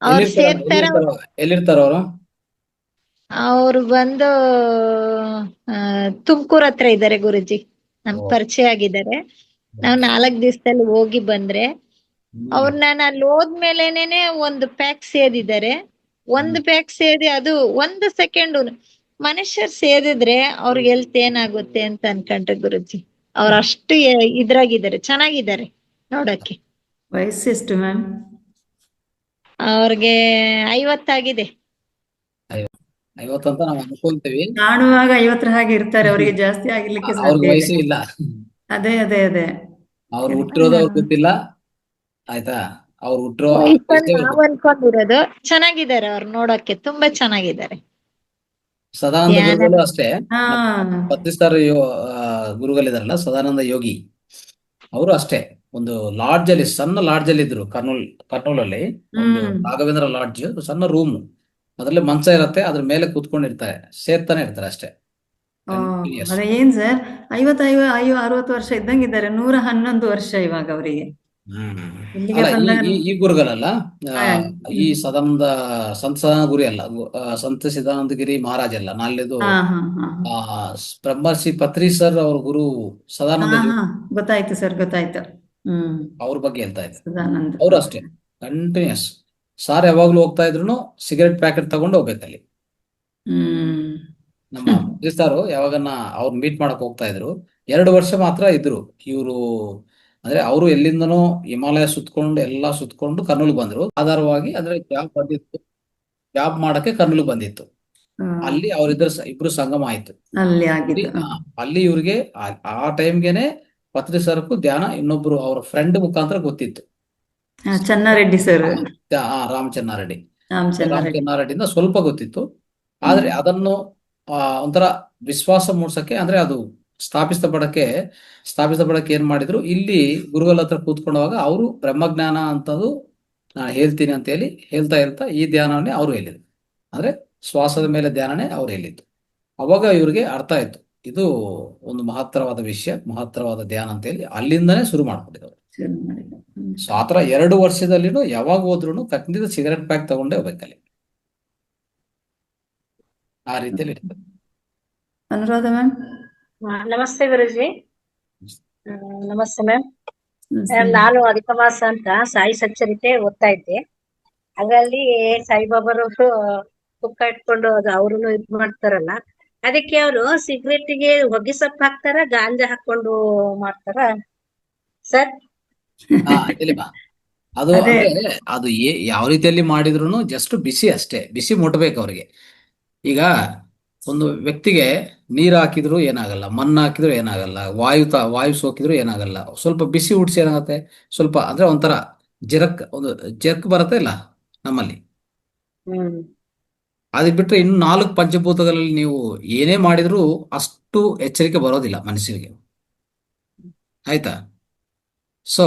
ಅವ್ರು ಸೇರ್ತಾರ. ಎಲ್ಲಿರ್ತಾರ ಅವರು? ಅವ್ರು ಬಂದು ತುಮಕೂರ್ ಹತ್ರ ಇದ್ದಾರೆ ಗುರುಜಿ. ನಮ್ಗ್ ಪರಿಚಯ ಆಗಿದ್ದಾರೆ. ನಾವ್ 4 ದಿವಸದಲ್ಲಿ ಹೋಗಿ ಬಂದ್ರೆ ಅವ್ರನ್ನ ನಾನು ಹೋದ್ಮೇಲೆನೆ 1 ಪ್ಯಾಕ್ ಸೇದಿದ್ದಾರೆ. 1 ಪ್ಯಾಕ್ ಸೇದಿ ಅದು 1 ಸೆಕೆಂಡ್. ಮನುಷ್ಯರು ಸೇದಿದ್ರೆ ಅವ್ರಿಗೆ ಹೆಲ್ತ್ ಏನಾಗುತ್ತೆ ಅಂತ ಅನ್ಕೊಂಡ್ರೆ ಗುರುಜಿ. ಅವ್ರ ಅಷ್ಟು ಇದ್ರಾಗಿದ್ದಾರೆ, ಚೆನ್ನಾಗಿದ್ದಾರೆ ನೋಡಕ್ಕೆ. ವಯಸ್ಸು ಎಷ್ಟು ಮ್ಯಾಮ್? ಅವ್ರಿಗೆ 50 ಆಗಿದೆ. 50 ಅಂತ ನಾವು ಅನ್ಕೊಂತೀವಿ. ಕಾಣುವಾಗ 50 ಹಾಗೆ ಇರ್ತಾರೆ, ಅವರಿಗೆ ಜಾಸ್ತಿ ಆಗಿರ್ಲಿಕ್ಕೆ ಅವ್ರಿಗೆ ಸಾಧ್ಯ ವಯಸ್ಸು ಇದೆ. ಇಲ್ಲ. ಅದೇ ಅದೇ ಅದೇ. ಅವ್ರು ಹುಟ್ಟಿರೋದು ಅವ್ರಿಗೆ ಗೊತ್ತಿಲ್ಲ. ಆಯ್ತಾ? ಅವ್ರು ಹುಟ್ಟಿರೋ ವಯಸ್ಸಲ್ಲಿ ನಾವ್ ಅನ್ಕೊಂಡಿರೋದು. ಚೆನ್ನಾಗಿದ್ದಾರೆ ಅವ್ರು ನೋಡಕ್ಕೆ, ತುಂಬಾ ಚೆನ್ನಾಗಿದ್ದಾರೆ. ಸದಾನಂದ ಧ್ಯಾನ ಗುರುಗಳು ಅಷ್ಟೇ. ಹಾ ಪತ್ರಿಸ್ತಾರ ಗುರುಗಳಿದಾರಲ್ಲ, ಸದಾನಂದ ಯೋಗಿ, ಅವರು ಅಷ್ಟೇ. ಒಂದು ಲಾಡ್ಜ್ ಅಲ್ಲಿ, ಸಣ್ಣ ಲಾಡ್ಜ್ ಅಲ್ಲಿ ಇದ್ರು ಕರ್ನೂಲಲ್ಲಿ. ಒಂದು ರಾಘವೇಂದ್ರ ಲಾಡ್ಜ್, ಸಣ್ಣ ರೂಮ್, ಅದ್ರಲ್ಲಿ ಮಂಚ ಇರತ್ತೆ, ಅದ್ರ ಮೇಲೆ ಕೂತ್ಕೊಂಡಿರ್ತಾರೆ, ಸೇರ್ತಾನೆ ಇರ್ತಾರೆ ಅಷ್ಟೇ. Continuous. ಅದೇ ಏನ್ ಸರ್, 60 ವರ್ಷ ಇದ್ದಂಗಿದ್ದಾರೆ. 111 ವರ್ಷ ಇವಾಗ ಅವರಿಗೆ. ಇಲ್ಲಿಗೆ ಅಲ್ಲ, ಬಂದಾಗ ಈ ಗುರುಗಳಲ್ಲ, ಹಾ, ಈ ಸಂತ ಸದಾನಂದ ಗುರಿ ಅಲ್ಲ, ಸಂತ ಸಿದಾನಂದಗಿರಿ ಮಹಾರಾಜ್ ಅಲ್ಲ, ನಾಲ್ಕು ಹಾ ಹಾ ಹಾ ಬ್ರಹ್ಮರ್ಷಿ ಪತ್ರಿ ಸರ್ ಅವ್ರ ಗುರು ಸದಾನಂದ ಹಾ ಯೋಗಿ, ಹಾ ಗೊತ್ತಾಯ್ತು ಸರ್, ಗೊತ್ತಾಯ್ತು. ಅವ್ರ ಬಗ್ಗೆ ಹೇಳ್ತಾ ಇದ್ದಾರೆ. ಸದಾನಂದ. ಅವ್ರು ಅಷ್ಟೇ ಕಂಟಿನ್ಯೂಸ್. ಸಾರ್ ಯಾವಾಗ್ಲೂ ಹೋಗ್ತಾ ಇದ್ರು ಸಿಗರೆಟ್ ಪ್ಯಾಕೆಟ್ ತಗೊಂಡು ಹೋಗ್ಬೇಕಲ್ಲಿ. ನಮ್ಮ ಪತ್ರಿ ಸಾರು ಯಾವಾಗನ್ನ ಅವ್ರು ಮೀಟ್ ಮಾಡಕ್ ಹೋಗ್ತಾ ಇದ್ರು. 2 ವರ್ಷ ಮಾತ್ರ ಇದ್ರು ಇವರು. ಅಂದ್ರೆ ಅವರು ಎಲ್ಲಿಂದನೋ ಹಿಮಾಲಯ ಸುತ್ಕೊಂಡು ಎಲ್ಲಾ ಸುತ್ಕೊಂಡು ಕರ್ನೂಲ್ಗೆ ಬಂದ್ರು. ಆಧಾರವಾಗಿ ಅಂದ್ರೆ ಜಾಬ್ ಬಂದಿತ್ತು, ಜಾಬ್ ಮಾಡಕ್ಕೆ ಕರ್ನೂಲ್ಗೆ ಬಂದಿತ್ತು. ಅಲ್ಲಿ ಇಬ್ರು ಸಂಗಮ ಆಯ್ತು. ಅಲ್ಲಿ ಆಗಿದ್ದು. ಅಲ್ಲಿ ಇವ್ರಿಗೆ ಆ ಟೈಮ್ಗೆನೆ ಪತ್ರಿ ಸರ್ಕು ಧ್ಯಾನ ಇನ್ನೊಬ್ರು ಅವ್ರ ಫ್ರೆಂಡ್ ಮುಖಾಂತರ ಗೊತ್ತಿತ್ತು. ಚೆನ್ನಾರೆಡ್ಡಿ ಸರ್, ರಾಮಚನ್ನಾರೆಡ್ಡಿ. ರಾಮಚಂದ್ರಾರೆಡ್ಡಿ. ರಾಮಚನ್ನಾರೆಡ್ಡಿಯಿಂದ ಸ್ವಲ್ಪ ಗೊತ್ತಿತ್ತು. ಆದ್ರೆ ಅದನ್ನು ಒಂಥರ ವಿಶ್ವಾಸ ಮೂಡ್ಸಕ್ಕೆ, ಅಂದ್ರೆ ಅದು ಸ್ಥಾಪಿಸಪಡಕ್ಕೆ ಏನ್ ಮಾಡಿದ್ರು, ಇಲ್ಲಿ ಗುರುಗಳ ಹತ್ರ ಕೂತ್ಕೊಂಡವಾಗ ಅವರು ಬ್ರಹ್ಮಜ್ಞಾನ ಅಂತದ್ದು ನಾನು ಹೇಳ್ತೀನಿ ಅಂತ ಹೇಳಿ ಹೇಳ್ತಾ ಈ ಧ್ಯಾನವನ್ನೇ ಅವರು ಹೇಳಿದ್ರು. ಅಂದ್ರೆ ಶ್ವಾಸದ ಮೇಲೆ ಧ್ಯಾನನೇ ಅವ್ರು ಹೇಳಿದ್ದು. ಅವಾಗ ಇವ್ರಿಗೆ ಅರ್ಥ ಆಯ್ತು, ಇದು ಒಂದು ಮಹತ್ತರವಾದ ವಿಷಯ, ಮಹತ್ತರವಾದ ಧ್ಯಾನ ಅಂತ ಹೇಳಿ ಅಲ್ಲಿಂದನೇ ಶುರು ಮಾಡ್ಕೊಂಡಿದ್ರು. ಸೊ ಆತರ 2 ವರ್ಷದಲ್ಲಿನೂ ಯಾವಾಗ ಹೋದ್ರು ಖಂಡಿತ ಸಿಗರೆಟ್ ಪ್ಯಾಕ್ ತಗೊಂಡೇ ಹೋಗ್ಬೇಕಲ್ಲಿ. ಆ ರೀತಿಯಲ್ಲಿ ಇರ್ತದೆ. ಅನುರಾಧ ಮ್ಯಾಮ್. ನಮಸ್ತೆ ಗುರುಜಿ. ನಮಸ್ತೆ ಮ್ಯಾಮ್. ನಾನು ಅಧಿಕ ಮಾಸ ಅಂತ ಸಾಯಿ ಸಚ್ಚರಿತೆ ಓದ್ತಾ ಇದ್ದೆ. ಅದರಲ್ಲಿ ಸಾಯಿಬಾಬಾರವರು ಪುಕ್ಕ ಇಟ್ಕೊಂಡು ಅವ್ರನ್ನು ಇದ್ ಮಾಡ್ತಾರಲ್ಲ, ಅದಕ್ಕೆ ಅವರು ಸಿಗರೇಟಿಗೆ ಹೊಗೆ ಸೊಪ್ಪು ಹಾಕ್ತಾರ, ಗಾಂಜಾ ಹಾಕೊಂಡು ಮಾಡ್ತಾರ ಸರ್? ಅದು ಅಂದ್ರೆ ಅದು ಯಾವ ರೀತಿಯಲ್ಲಿ ಮಾಡಿದ್ರು ಜಸ್ಟ್ ಬಿಸಿ ಅಷ್ಟೇ, ಬಿಸಿ ಮುಟ್ಬೇಕು ಅವ್ರಿಗೆ. ಈಗ ಒಂದು ವ್ಯಕ್ತಿಗೆ ನೀರು ಹಾಕಿದ್ರು ಏನಾಗಲ್ಲ, ಮಣ್ಣು ಹಾಕಿದ್ರು ಏನಾಗಲ್ಲ, ವಾಯು ಸೋಕಿದ್ರು ಏನಾಗಲ್ಲ. ಸ್ವಲ್ಪ ಬಿಸಿ ಉಡ್ಸಿ ಏನಾಗುತ್ತೆ, ಸ್ವಲ್ಪ ಅಂದ್ರೆ ಒಂಥರ ಒಂದು ಜರ್ಕ್ ಬರುತ್ತೆ ಇಲ್ಲ ನಮ್ಮಲ್ಲಿ. ಅದಕ್ಕೆ ಬಿಟ್ರೆ ಇನ್ನು 4 ಪಂಚಭೂತಗಳಲ್ಲಿ ನೀವು ಏನೇ ಮಾಡಿದ್ರು ಅಷ್ಟು ಎಚ್ಚರಿಕೆ ಬರೋದಿಲ್ಲ ಮನುಷ್ಯನಿಗೆ. ಆಯ್ತಾ? ಸೊ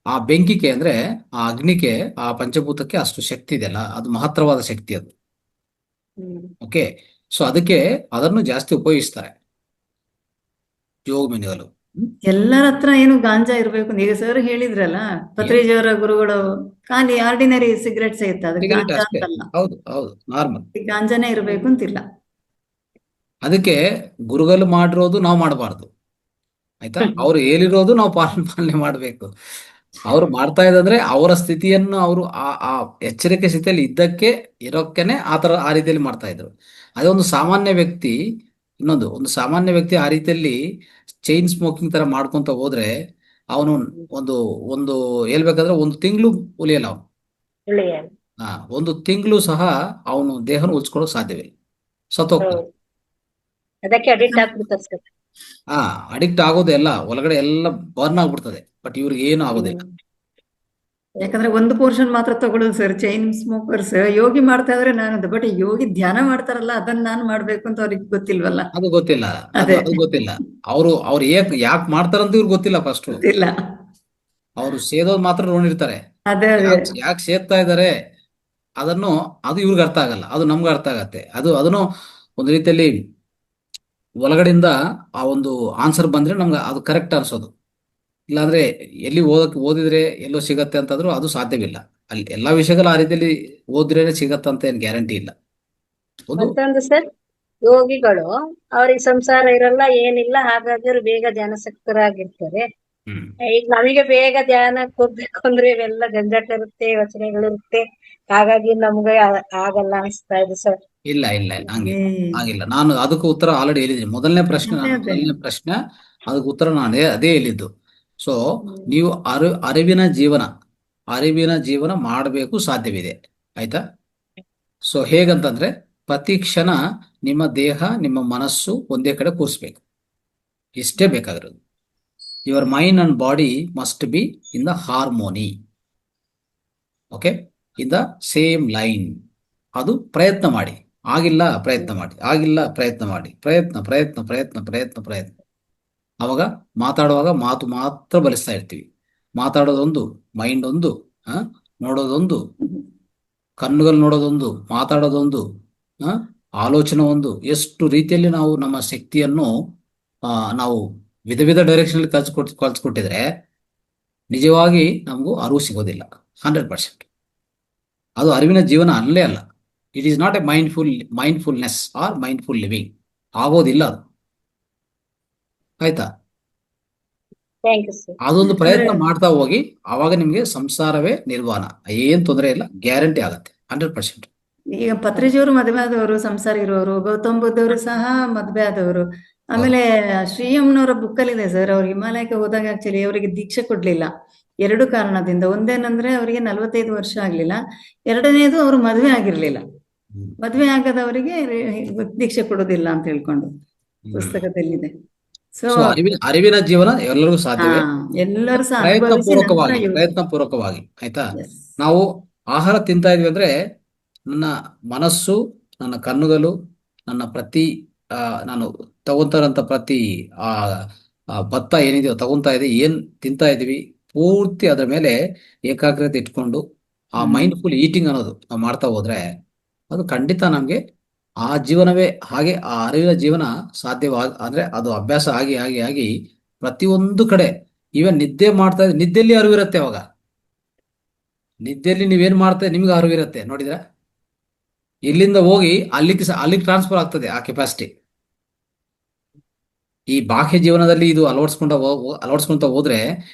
ಆ ಬೆಂಕಿಗೆ ಅಂದ್ರೆ ಆ ಅಗ್ನಿಗೆ, ಆ ಪಂಚಭೂತಕ್ಕೆ ಅಷ್ಟು ಶಕ್ತಿ ಇದೆಯಲ್ಲ, ಅದು ಮಹತ್ತರವಾದ ಶಕ್ತಿ ಅದು. ಓಕೆ. ಸೊ ಅದಕ್ಕೆ ಅದನ್ನು ಜಾಸ್ತಿ ಉಪಯೋಗಿಸ್ತಾರೆ ಯೋಗ ಮುನಿಗಳು. ಎಲ್ಲರ ಹತ್ರ ಏನು ಗಾಂಜಾ ಇರ್ಬೇಕು ಅಂತ ಈಗ ಸರ್ ಹೇಳಿದ್ರಲ್ಲ, ಪತ್ರಿಜಿಯವರ ಗುರುಗಳು ಖಾಲಿ ಆರ್ಡಿನರಿ ಸಿಗರೆಟ್ ಸೇರ್ತಾ ಅದು ಸಿಗರೇಟ್ ಗಾಂಜಾ ಅಷ್ಟೇ. ಅಂತಲ್ಲ, ಹೌದು ಹೌದು, ನಾರ್ಮಲ್. ಗಾಂಜಾನೇ ಇರ್ಬೇಕು ಅಂತಿಲ್ಲ. ಅದಕ್ಕೆ ಗುರುಗಳು ಮಾಡಿರೋದು ನಾವು ಮಾಡಬಾರ್ದು, ಆಯ್ತಾ? ಅವ್ರು ಹೇಳಿರೋದು ನಾವು ಪಾಲನೆ ಮಾಡಬೇಕು. ಅವ್ರು ಮಾಡ್ತಾ ಇದ್ದಂದ್ರೆ ಅವರ ಸ್ಥಿತಿಯನ್ನು ಅವರು ಆ ಎಚ್ಚರಿಕೆ ಸ್ಥಿತಿಯಲ್ಲಿ ಇದ್ದಕ್ಕೆ ಇರೋಕ್ಕೇನೆ ಆ ರೀತಿಯಲ್ಲಿ ಮಾಡ್ತಾ ಇದ್ರು. ಅದೇ ಒಂದು ಸಾಮಾನ್ಯ ವ್ಯಕ್ತಿ, ಒಂದು ಸಾಮಾನ್ಯ ವ್ಯಕ್ತಿ ಆ ರೀತಿಯಲ್ಲಿ ಚೈನ್ ಸ್ಮೋಕಿಂಗ್ ತರ ಮಾಡ್ಕೊಂತ ಹೋದ್ರೆ ಅವನು ಒಂದು ಒಂದು ಹೇಳ್ಬೇಕಾದ್ರೆ 1 ತಿಂಗಳು ಉಳಿಯಲ್ಲ ಅವನು. ಒಂದು ತಿಂಗಳು ಸಹ ಅವನು ದೇಹನ ಉಳಿಸ್ಕೊಳ್ಳೋಕೆ ಸಾಧ್ಯವಿಲ್ಲ, ಸತ್ತೋಗ್ತಾನೆ. ಅದಕ್ಕೆ ಅಡಿಕ್ಟ್ ಆಗ್ಬಿಡ್ತಾರೆ ಸರ್. ಅಡಿಕ್ಟ್ ಆಗೋದೇ ಎಲ್ಲ ಒಳಗಡೆ ಎಲ್ಲ ಬರ್ನ್ ಆಗ್ಬಿಡ್ತದೆ, ಬಟ್ ಇವ್ರಿಗೆ ಏನು ಆಗೋದಿಲ್ಲ. ಯಾಕಂದ್ರೆ ಒಂದು ಪೋರ್ಷನ್ ಮಾತ್ರ ತಗೊಳ್ಳೋದು ಸರ್. ಚೈನ್ ಸ್ಮೋಕರ್ಸ್ ಯೋಗಿ ಮಾಡ್ತಾ ಇದ್ರೆ ನಾನು, ಬಟ್ ಯೋಗಿ ಧ್ಯಾನ ಮಾಡ್ತಾರಲ್ಲ ಅದನ್ನ ನಾನು ಮಾಡ್ಬೇಕು ಅಂತ ಅವ್ರಿಗೆ ಗೊತ್ತಿಲ್ವಲ್ಲ. ಅದು ಗೊತ್ತಿಲ್ಲ, ಅದೇ ಅದು ಗೊತ್ತಿಲ್ಲ. ಅವ್ರು ಯಾಕೆ ಮಾಡ್ತಾರಂತ ಇವ್ರಿಗೆ ಗೊತ್ತಿಲ್ಲ. ಫಸ್ಟ್ ಗೊತ್ತಿಲ್ಲ. ಅವ್ರು ಸೇದೋದು ಮಾತ್ರ ನೋಡಿರ್ತಾರೆ. ಅದೇ ಯಾಕೆ ಸೇದ್ತಾ ಇದ್ದಾರೆ ಅದು ಇವ್ರಿಗೆ ಅರ್ಥ ಆಗಲ್ಲ, ಅದು ನಮ್ಗೆ ಅರ್ಥ ಆಗತ್ತೆ. ಅದನ್ನು ಒಂದು ರೀತಿಯಲ್ಲಿ ಒಳಗಡೆಯಿಂದ ಆ ಒಂದು ಆನ್ಸರ್ ಬಂದ್ರೆ ನಮ್ಗೆ ಅದು ಕರೆಕ್ಟ್ ಅನ್ಸೋದು. ಇಲ್ಲಾಂದ್ರೆ ಎಲ್ಲಿ ಓದಿದ್ರೆ ಎಲ್ಲೋ ಸಿಗತ್ತೆ ಅಂತಂದ್ರೂ ಅದು ಸಾಧ್ಯವಿಲ್ಲ. ಅಲ್ಲಿ ಎಲ್ಲಾ ವಿಷಯಗಳು ಆ ರೀತಿಯಲ್ಲಿ ಓದ್ರೇನೆ ಸಿಗತ್ತಂತ ಏನ್ ಗ್ಯಾರಂಟಿ ಇಲ್ಲ. ಮತ್ತೊಂದು ಸರ್, ಯೋಗಿಗಳು ಅವ್ರಿಗೆ ಸಂಸಾರ ಇರಲ್ಲ, ಏನಿಲ್ಲ, ಹಾಗಾಗಿ ಅವ್ರು ಬೇಗ ಧ್ಯಾನಾಸಕ್ತರಾಗಿರ್ತಾರೆ. ಈಗ ನಮಗೆ ಬೇಗ ಧ್ಯಾನಕ್ಕೆ ಹೋಗ್ಬೇಕು ಅಂದ್ರೆ ಇವೆಲ್ಲ ಜಂಜಾಟ ಇರುತ್ತೆ, ಯೋಚನೆಗಳಿರುತ್ತೆ, ಹಾಗಾಗಿ ನಮ್ಗೆ ಆಗಲ್ಲ ಅನಿಸ್ತಾ ಇದೆ ಸರ್. ಇಲ್ಲ ಆಗಿಲ್ಲ. ನಾನು ಅದಕ್ಕೆ ಉತ್ತರ ಆಲ್ರೆಡಿ ಹೇಳಿದ್ದೀನಿ. ಮೊದಲನೇ ಪ್ರಶ್ನೆ ಅದಕ್ಕೆ ಉತ್ತರ ನಾನು ಅದೇ ಹೇಳಿದ್ದು. ಸೊ ನೀವು ಅರಿವಿನ ಜೀವನ ಮಾಡಬೇಕು, ಸಾಧ್ಯವಿದೆ, ಆಯ್ತಾ? ಸೊ ಹೇಗಂತಂದ್ರೆ ಪ್ರತಿ ಕ್ಷಣ ನಿಮ್ಮ ದೇಹ, ನಿಮ್ಮ ಮನಸ್ಸು ಒಂದೇ ಕಡೆ ಕೂರಿಸ್ಬೇಕು, ಇಷ್ಟೇ ಬೇಕಾಗಿರೋದು. Your mind and body must be in the harmony, okay, in the same line. ಅದು ಪ್ರಯತ್ನ ಮಾಡಿ. ಆಗಿಲ್ಲ, ಪ್ರಯತ್ನ ಮಾಡಿ. ಆಗಿಲ್ಲ, ಪ್ರಯತ್ನ ಮಾಡಿ. ಪ್ರಯತ್ನ. ಅವಾಗ ಮಾತಾಡುವಾಗ ಮಾತು ಮಾತ್ರ ಬಲಿಸ್ತಾ ಇರ್ತೀವಿ. ಮಾತಾಡೋದೊಂದು, ಮೈಂಡ್ ಒಂದು, ನೋಡೋದೊಂದು, ಕಣ್ಣುಗಳು ನೋಡೋದೊಂದು, ಮಾತಾಡೋದೊಂದು, ಆಲೋಚನೆ ಒಂದು. ಎಷ್ಟು ರೀತಿಯಲ್ಲಿ ನಾವು ನಮ್ಮ ಶಕ್ತಿಯನ್ನು ನಾವು ವಿಧ ಡೈರೆಕ್ಷನ್ ಅಲ್ಲಿ ಕಲ್ಸ್ಕೊಟ್ಟಿದ್ರೆ ನಿಜವಾಗಿ ನಮಗೂ ಅರಿವು ಸಿಗೋದಿಲ್ಲ 100%. ಅದು ಅರಿವಿನ ಜೀವನ ಅಲ್ಲೇ ಅಲ್ಲ. It is not a mindfulness or mindful living. ಆಗೋದಿಲ್ಲ ಅದು, ಆಯ್ತಾ? ಅದೊಂದು ಪ್ರಯತ್ನ ಮಾಡ್ತಾ ಹೋಗಿ, ಆವಾಗ ನಿಮ್ಗೆ ಸಂಸಾರವೇ ನಿರ್ವಾಣ, ಏನ್ ತೊಂದರೆ ಇಲ್ಲ, ಗ್ಯಾರಂಟಿ ಆಗತ್ತೆ 100%. ಈಗ ಪತ್ರಿಜಿಯವರು ಮದುವೆ ಆದವರು, ಸಂಸಾರ ಇರೋರು, ಗೌತಮ್ ಬುದ್ಧವರು ಸಹ ಮದುವೆ ಆದವರು. ಆಮೇಲೆ ಶ್ರೀಯಮ್ಮನವರ ಬುಕ್ಕಲ್ಲಿ ಇದೆ ಸರ್, ಅವ್ರು ಹಿಮಾಲಯಕ್ಕೆ ಹೋದಾಗ ಆಕ್ಚುಲಿ ಅವರಿಗೆ ದೀಕ್ಷೆ ಕೊಡ್ಲಿಲ್ಲ 2 ಕಾರಣದಿಂದ. ಒಂದೇನಂದ್ರೆ ಅವರಿಗೆ 45 ವರ್ಷ ಆಗ್ಲಿಲ್ಲ, ಎರಡನೇದು ಅವರು ಮದುವೆ ಆಗಿರ್ಲಿಲ್ಲ. ಮದುವೆ ಆಗದವರಿಗೆ ದೀಕ್ಷೆ ಕೊಡೋದಿಲ್ಲ ಅಂತ ಹೇಳ್ಕೊಂಡು ಪುಸ್ತಕದಲ್ಲಿದೆ. ಸೊ ಅರಿವಿನ ಜೀವನ ಎಲ್ಲರಿಗೂ ಸಾಧ್ಯವೇ, ಎಲ್ಲರೂ ಸಹ ಪ್ರಯತ್ನ ಪೂರ್ವಕವಾಗಿ, ಆಯ್ತಾ? ನಾವು ಆಹಾರ ತಿಂತಾ ಇದ್ವಿ ಅಂದ್ರೆ ನನ್ನ ಮನಸ್ಸು, ನನ್ನ ಕಣ್ಣುಗಳು, ನನ್ನ ನಾನು ತಗೊಂತಾರಂತ ಪ್ರತಿ ಭತ್ತ ಏನಿದೆಯೋ ತಗೊಂತಾ ಇದೆ, ಏನ್ ತಿಂತಾ ಇದೀವಿ ಪೂರ್ತಿ ಅದರ ಮೇಲೆ ಏಕಾಗ್ರತೆ ಇಟ್ಕೊಂಡು ಆ ಮೈಂಡ್ಫುಲ್ ಈಟಿಂಗ್ ಅನ್ನೋದು ನಾವು ಮಾಡ್ತಾ ಹೋದ್ರೆ ಅದು ಖಂಡಿತ ನಮ್ಗೆ ಆ ಜೀವನವೇ ಹಾಗೆ, ಆ ಅರಿವಿನ ಜೀವನ ಅಂದ್ರೆ ಅದು ಅಭ್ಯಾಸ ಆಗಿ ಪ್ರತಿಯೊಂದು ಕಡೆ. ಈವನ್ ನಿದ್ದೆ ಮಾಡ್ತಾ ಇದ್ರೆ ನಿದ್ದೆಯಲ್ಲಿ ಅರಿವಿರುತ್ತೆ. ಅವಾಗ ನಿದ್ದೆಯಲ್ಲಿ ನೀವೇನ್ ಮಾಡ್ತಾ ನಿಮ್ಗೆ ಅರಿವಿರುತ್ತೆ, ನೋಡಿದ್ರ? ಇಲ್ಲಿಂದ ಹೋಗಿ ಅಲ್ಲಿಗೆ ಟ್ರಾನ್ಸ್ಫರ್ ಆಗ್ತದೆ ಆ ಕೆಪಾಸಿಟಿ. ಈ ಬಾಹ್ಯ ಜೀವನದಲ್ಲಿ ಇದು ಅಳವಡಿಸ್ಕೊಂತ ಹೋದ್ರೆ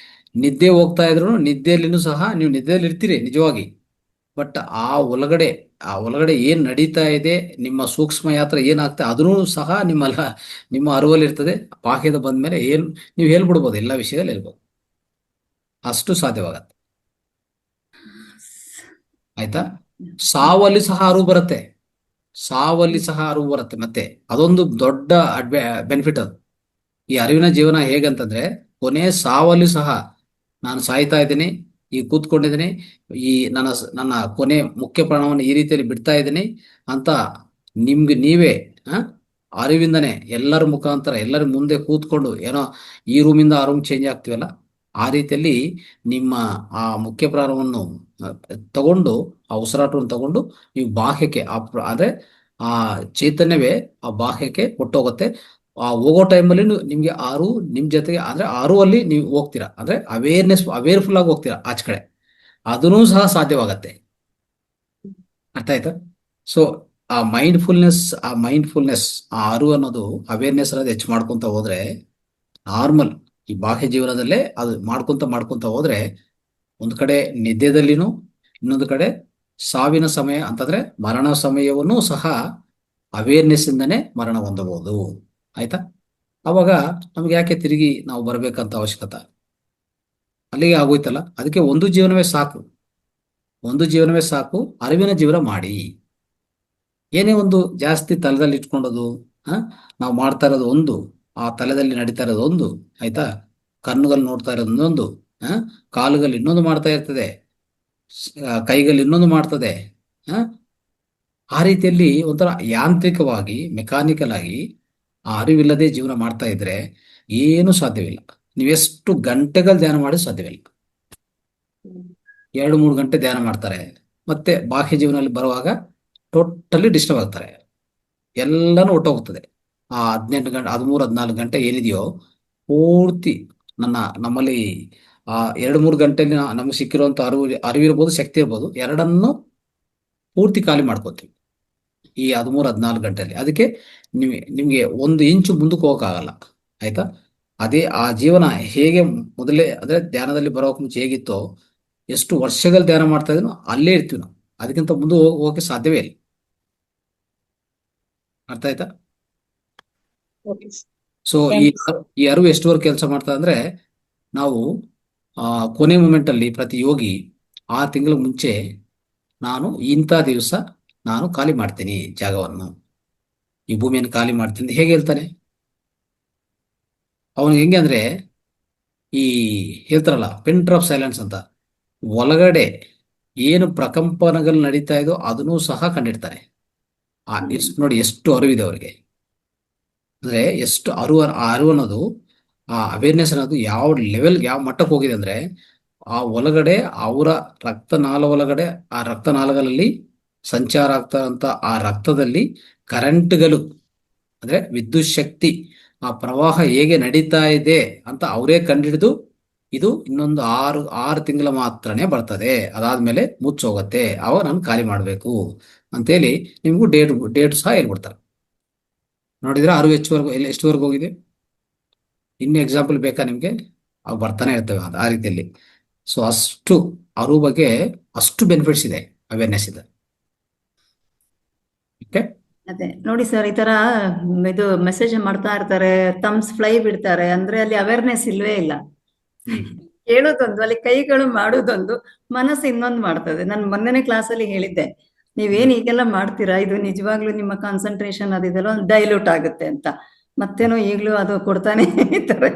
ನಿದ್ದೆ ಹೋಗ್ತಾ ಇದ್ರು ನಿದ್ದೆಯಲ್ಲಿನೂ ಸಹ ನೀವು ನಿದ್ದೆಯಲ್ಲಿ ಇರ್ತೀರಿ ನಿಜವಾಗಿ. ಬಟ್ ಆ ಒಳಗಡೆ ಏನ್ ನಡೀತಾ ಇದೆ, ನಿಮ್ಮ ಸೂಕ್ಷ್ಮ ಯಾತ್ರೆ ಏನಾಗ್ತದೆ ಅದನ್ನೂ ಸಹ ನಿಮ್ಮ ಅರಿವಲ್ಲಿ ಇರ್ತದೆ. ಬಾಹ್ಯದ ಬಂದ್ಮೇಲೆ ನೀವು ಹೇಳ್ಬಿಡ್ಬೋದು, ಎಲ್ಲ ವಿಷಯದಲ್ಲಿ ಹೇಳ್ಬೋದು, ಅಷ್ಟು ಸಾಧ್ಯವಾಗತ್ತೆ, ಆಯ್ತಾ? ಸಾವಲ್ಲಿ ಸಹ ಅರಿವು ಬರುತ್ತೆ, ಮತ್ತೆ ಅದೊಂದು ದೊಡ್ಡ ಬೆನಿಫಿಟ್ ಅದು. ಈ ಅರಿವಿನ ಜೀವನ ಹೇಗಂತಂದ್ರೆ ಕೊನೆ ಸಾವಲ್ಲಿ ಸಹ ನಾನು ಸಾಯ್ತಾ ಇದ್ದೀನಿ, ಈಗ ಕೂತ್ಕೊಂಡಿದ್ದೀನಿ, ಈ ನನ್ನ ಕೊನೆ ಮುಖ್ಯ ಪ್ರಾಣವನ್ನು ಈ ರೀತಿಯಲ್ಲಿ ಬಿಡ್ತಾ ಇದ್ದೀನಿ ಅಂತ ನಿಮ್ಗೆ ನೀವೇ ಅರಿವಿಂದನೇ ಎಲ್ಲರ ಮುಖಾಂತರ ಎಲ್ಲರ ಮುಂದೆ ಕೂತ್ಕೊಂಡು, ಏನೋ ಈ ರೂಮಿಂದ ಆ ರೂಮ್ ಚೇಂಜ್ ಆಗ್ತೀವಲ್ಲ, ಆ ರೀತಿಯಲ್ಲಿ ನಿಮ್ಮ ಆ ಮುಖ್ಯ ಪ್ರಾಣವನ್ನು ತಗೊಂಡು, ಆ ಉಸಿರಾಟವನ್ನು ತಗೊಂಡು ನೀವು ಬಾಹ್ಯಕ್ಕೆ ಅಂದ್ರೆ ಆ ಚೈತನ್ಯವೇ ಆ ಬಾಹ್ಯಕ್ಕೆ ಹೊಟ್ಟೋಗುತ್ತೆ. ಆ ಹೋಗೋ ಟೈಮಲ್ಲಿ ನಿಮ್ಗೆ ನಿಮ್ ಜೊತೆಗೆ ಅಂದ್ರೆ ಅಲ್ಲಿ ನೀವು ಹೋಗ್ತೀರಾ, ಅಂದ್ರೆ ಅವೇರ್ಫುಲ್ ಆಗಿ ಹೋಗ್ತೀರಾ ಆಚೆ ಕಡೆ, ಅದನ್ನೂ ಸಹ ಸಾಧ್ಯವಾಗತ್ತೆ. ಅರ್ಥ ಆಯ್ತಾ? ಸೊ ಆ ಮೈಂಡ್ಫುಲ್ನೆಸ್ ಆ ಅರಿವು ಅನ್ನೋದು, ಅವೇರ್ನೆಸ್ ಅನ್ನೋದು ಹೆಚ್ಚು ಮಾಡ್ಕೊಂತ ಹೋದ್ರೆ, ನಾರ್ಮಲ್ ಈ ಬಾಹ್ಯ ಜೀವನದಲ್ಲೇ ಅದು ಮಾಡ್ಕೊಂತ ಹೋದ್ರೆ, ಒಂದು ಕಡೆ ನಿದ್ದೆದಲ್ಲಿನೂ, ಇನ್ನೊಂದು ಕಡೆ ಸಾವಿನ ಸಮಯ ಅಂತಂದ್ರೆ ಮರಣ ಸಮಯವನ್ನು ಸಹ ಅವೇರ್ನೆಸ್ ಇಂದನೇ ಮರಣ ಹೊಂದಬಹುದು. ಆಯ್ತಾ? ಅವಾಗ ನಮ್ಗೆ ಯಾಕೆ ತಿರುಗಿ ನಾವು ಬರ್ಬೇಕಂತ ಅವಶ್ಯಕತೆ? ಅಲ್ಲಿಗೆ ಆಗೋಯ್ತಲ್ಲ. ಅದಕ್ಕೆ ಒಂದು ಜೀವನವೇ ಸಾಕು, ಅರಿವಿನ ಜೀವನ ಮಾಡಿ. ಏನೇ ಒಂದು ಜಾಸ್ತಿ ತಲೆದಲ್ಲಿ ಇಟ್ಕೊಂಡದು, ನಾವು ಮಾಡ್ತಾ ಇರೋದು ಒಂದು, ಆ ತಲೆದಲ್ಲಿ ನಡೀತಾ ಇರೋದು ಒಂದು, ಆಯ್ತಾ? ಕಣ್ಣುಗಳು ನೋಡ್ತಾ ಇರೋದು ಇನ್ನೊಂದು, ಕಾಲುಗಳು ಇನ್ನೊಂದು ಮಾಡ್ತಾ ಇರ್ತದೆ, ಕೈಗಳು ಇನ್ನೊಂದು ಮಾಡ್ತದೆ. ಆ ರೀತಿಯಲ್ಲಿ ಒಂಥರ ಯಾಂತ್ರಿಕವಾಗಿ, ಮೆಕ್ಯಾನಿಕಲ್ ಆಗಿ ಆ ಅರಿವಿಲ್ಲದೆ ಜೀವನ ಮಾಡ್ತಾ ಇದ್ರೆ ಏನು ಸಾಧ್ಯವಿಲ್ಲ. ನೀವೆಷ್ಟು ಗಂಟೆಗಳು ಧ್ಯಾನ ಮಾಡಿ ಸಾಧ್ಯವಿಲ್ಲ. 2-3 ಗಂಟೆ ಧ್ಯಾನ ಮಾಡ್ತಾರೆ, ಮತ್ತೆ ಬಾಹ್ಯ ಜೀವನದಲ್ಲಿ ಬರುವಾಗ ಟೋಟಲಿ ಡಿಸ್ಟರ್ಬ್ ಆಗ್ತಾರೆ, ಎಲ್ಲಾನು ಹೊಟ್ಟೋಗ್ತದೆ. ಆ 18 ಗಂಟೆ 13-14 ಗಂಟೆ ಏನಿದೆಯೋ ಪೂರ್ತಿ ನಮ್ಮಲ್ಲಿ ಆ 2-3 ಗಂಟೆಯಲ್ಲಿ ನಮ್ಗೆ ಸಿಕ್ಕಿರುವಂತ ಅರಿವಿರ್ಬೋದು, ಶಕ್ತಿ ಇರ್ಬೋದು, ಎರಡನ್ನು ಪೂರ್ತಿ ಖಾಲಿ ಮಾಡ್ಕೋತೀವಿ ಈ 13-14 ಗಂಟೆಯಲ್ಲಿ. ಅದಕ್ಕೆ ನಿಮ್ಗೆ 1 ಇಂಚು ಮುಂದಕ್ಕೆ ಹೋಗಕ್ಕಾಗಲ್ಲ. ಆಯ್ತಾ? ಅದೇ ಆ ಜೀವನ ಹೇಗೆ ಮೊದಲೇ ಅಂದ್ರೆ ಧ್ಯಾನದಲ್ಲಿ ಬರೋಕ್ ಮುಂಚೆ ಹೇಗಿತ್ತೋ, ಎಷ್ಟು ವರ್ಷಗಳು ಧ್ಯಾನ ಮಾಡ್ತಾ ಇದ್ನೋ ಅಲ್ಲೇ ಇರ್ತೀವಿ ನಾವು. ಅದಕ್ಕಿಂತ ಮುಂದೆ ಹೋಗಕ್ಕೆ ಸಾಧ್ಯವೇ ಇಲ್ಲ. ಅರ್ಥ ಆಯ್ತಾ? ಸೊ ಈ ಅರಿವು ಎಷ್ಟುವರೆಗೆ ಕೆಲಸ ಮಾಡ್ತಾ ಅಂದ್ರೆ, ನಾವು ಕೊನೆ ಮೂಮೆಂಟ್ ಅಲ್ಲಿ ಪ್ರತಿ ಯೋಗಿ 6 ತಿಂಗಳ ಮುಂಚೆ ನಾನು ಇಂಥ ದಿವಸ ನಾನು ಖಾಲಿ ಮಾಡ್ತೀನಿ ಜಾಗವನ್ನು, ಈ ಭೂಮಿಯನ್ನು ಖಾಲಿ ಮಾಡ್ತೀನಿ ಅಂತ ಹೇಗೆ ಹೇಳ್ತಾನೆ? ಅವನು ಹೆಂಗೆ ಅಂದ್ರೆ, ಈ ಹೇಳ್ತಾರಲ್ಲ ಪಿನ್ ಡ್ರಾಪ್ ಸೈಲೆನ್ಸ್ ಅಂತ, ಒಳಗಡೆ ಏನು ಪ್ರಕಂಪನಗಳು ನಡೀತಾ ಇದೋ ಅದನ್ನೂ ಸಹ ಕಂಡಿಡ್ತಾರೆ. ನೋಡಿ ಎಷ್ಟು ಅರಿವಿದೆ ಅವರಿಗೆ, ಅಂದ್ರೆ ಎಷ್ಟು ಅರಿವು ಅನ್ನೋದು, ಆ ಅವೇರ್ನೆಸ್ ಅನ್ನೋದು ಯಾವ ಲೆವೆಲ್, ಯಾವ ಮಟ್ಟಕ್ಕೆ ಹೋಗಿದೆ ಅಂದ್ರೆ, ಆ ಒಳಗಡೆ ಅವರ ರಕ್ತನಾಳ ಒಳಗಡೆ, ಆ ರಕ್ತನಾಳಗಳಲ್ಲಿ ಸಂಚಾರ ಆಗ್ತಾರಂತ ಆ ರಕ್ತದಲ್ಲಿ ಕರೆಂಟ್ಗಳು, ಅಂದ್ರೆ ವಿದ್ಯುತ್ ಶಕ್ತಿ, ಆ ಪ್ರವಾಹ ಹೇಗೆ ನಡೀತಾ ಇದೆ ಅಂತ ಅವರೇ ಕಂಡಿಡಿದು, ಇದು ಇನ್ನೊಂದು 6 ತಿಂಗಳ ಮಾತ್ರನೇ ಬರ್ತದೆ, ಅದಾದ್ಮೇಲೆ ಮುಚ್ಚೋಗತ್ತೆ, ಅವಾಗ ನಾನು ಖಾಲಿ ಮಾಡ್ಬೇಕು ಅಂತೇಳಿ ನಿಮ್ಗೂ ಡೇಟ್ ಸಹ ಹೇಳ್ಬಿಡ್ತಾರೆ. ನೋಡಿದ್ರೆ ಅರಿವು ಎಷ್ಟುವರೆಗೂ ಹೋಗಿದೆ? ಇನ್ನು ಎಕ್ಸಾಂಪಲ್ ಬೇಕಾ ನಿಮ್ಗೆ? ಅವು ಬರ್ತಾನೆ ಇರ್ತವೆ ಆ ರೀತಿಯಲ್ಲಿ. ಸೊ ಅಷ್ಟು ಅರಿವು ಬಗ್ಗೆ ಅಷ್ಟು ಬೆನಿಫಿಟ್ಸ್ ಇದೆ ಅವೇರ್ನೆಸ್ ಇದೆ. ಅದೇ ನೋಡಿ ಸರ್, ಈ ತರ ಇದು ಮೆಸೇಜ್ ಮಾಡ್ತಾ ಇರ್ತಾರೆ, ಥಮ್ಸ್ ಫ್ಲೈ ಬಿಡ್ತಾರೆ, ಅಂದ್ರೆ ಅಲ್ಲಿ ಅವೇರ್ನೆಸ್ ಇಲ್ವೇ ಇಲ್ಲ. ಹೇಳೋದೊಂದು, ಅಲ್ಲಿ ಕೈಗಳು ಮಾಡೋದೊಂದು, ಮನಸ್ಸು ಇನ್ನೊಂದು ಮಾಡ್ತದೆ. ನಾನು ಮೊನ್ನೆನೇ ಕ್ಲಾಸಲ್ಲಿ ಹೇಳಿದ್ದೆ, ನೀವೇನ್ ಈಗೆಲ್ಲ ಮಾಡ್ತೀರಾ, ಇದು ನಿಜವಾಗ್ಲೂ ನಿಮ್ಮ ಕಾನ್ಸಂಟ್ರೇಷನ್ ಅದಿದೆಲ್ಲ ಡೈಲ್ಯೂಟ್ ಆಗುತ್ತೆ ಅಂತ. ಮತ್ತೇನೋ ಈಗ್ಲೂ ಅದು ಕೊಡ್ತಾನೆ ಇರ್ತಾರೆ.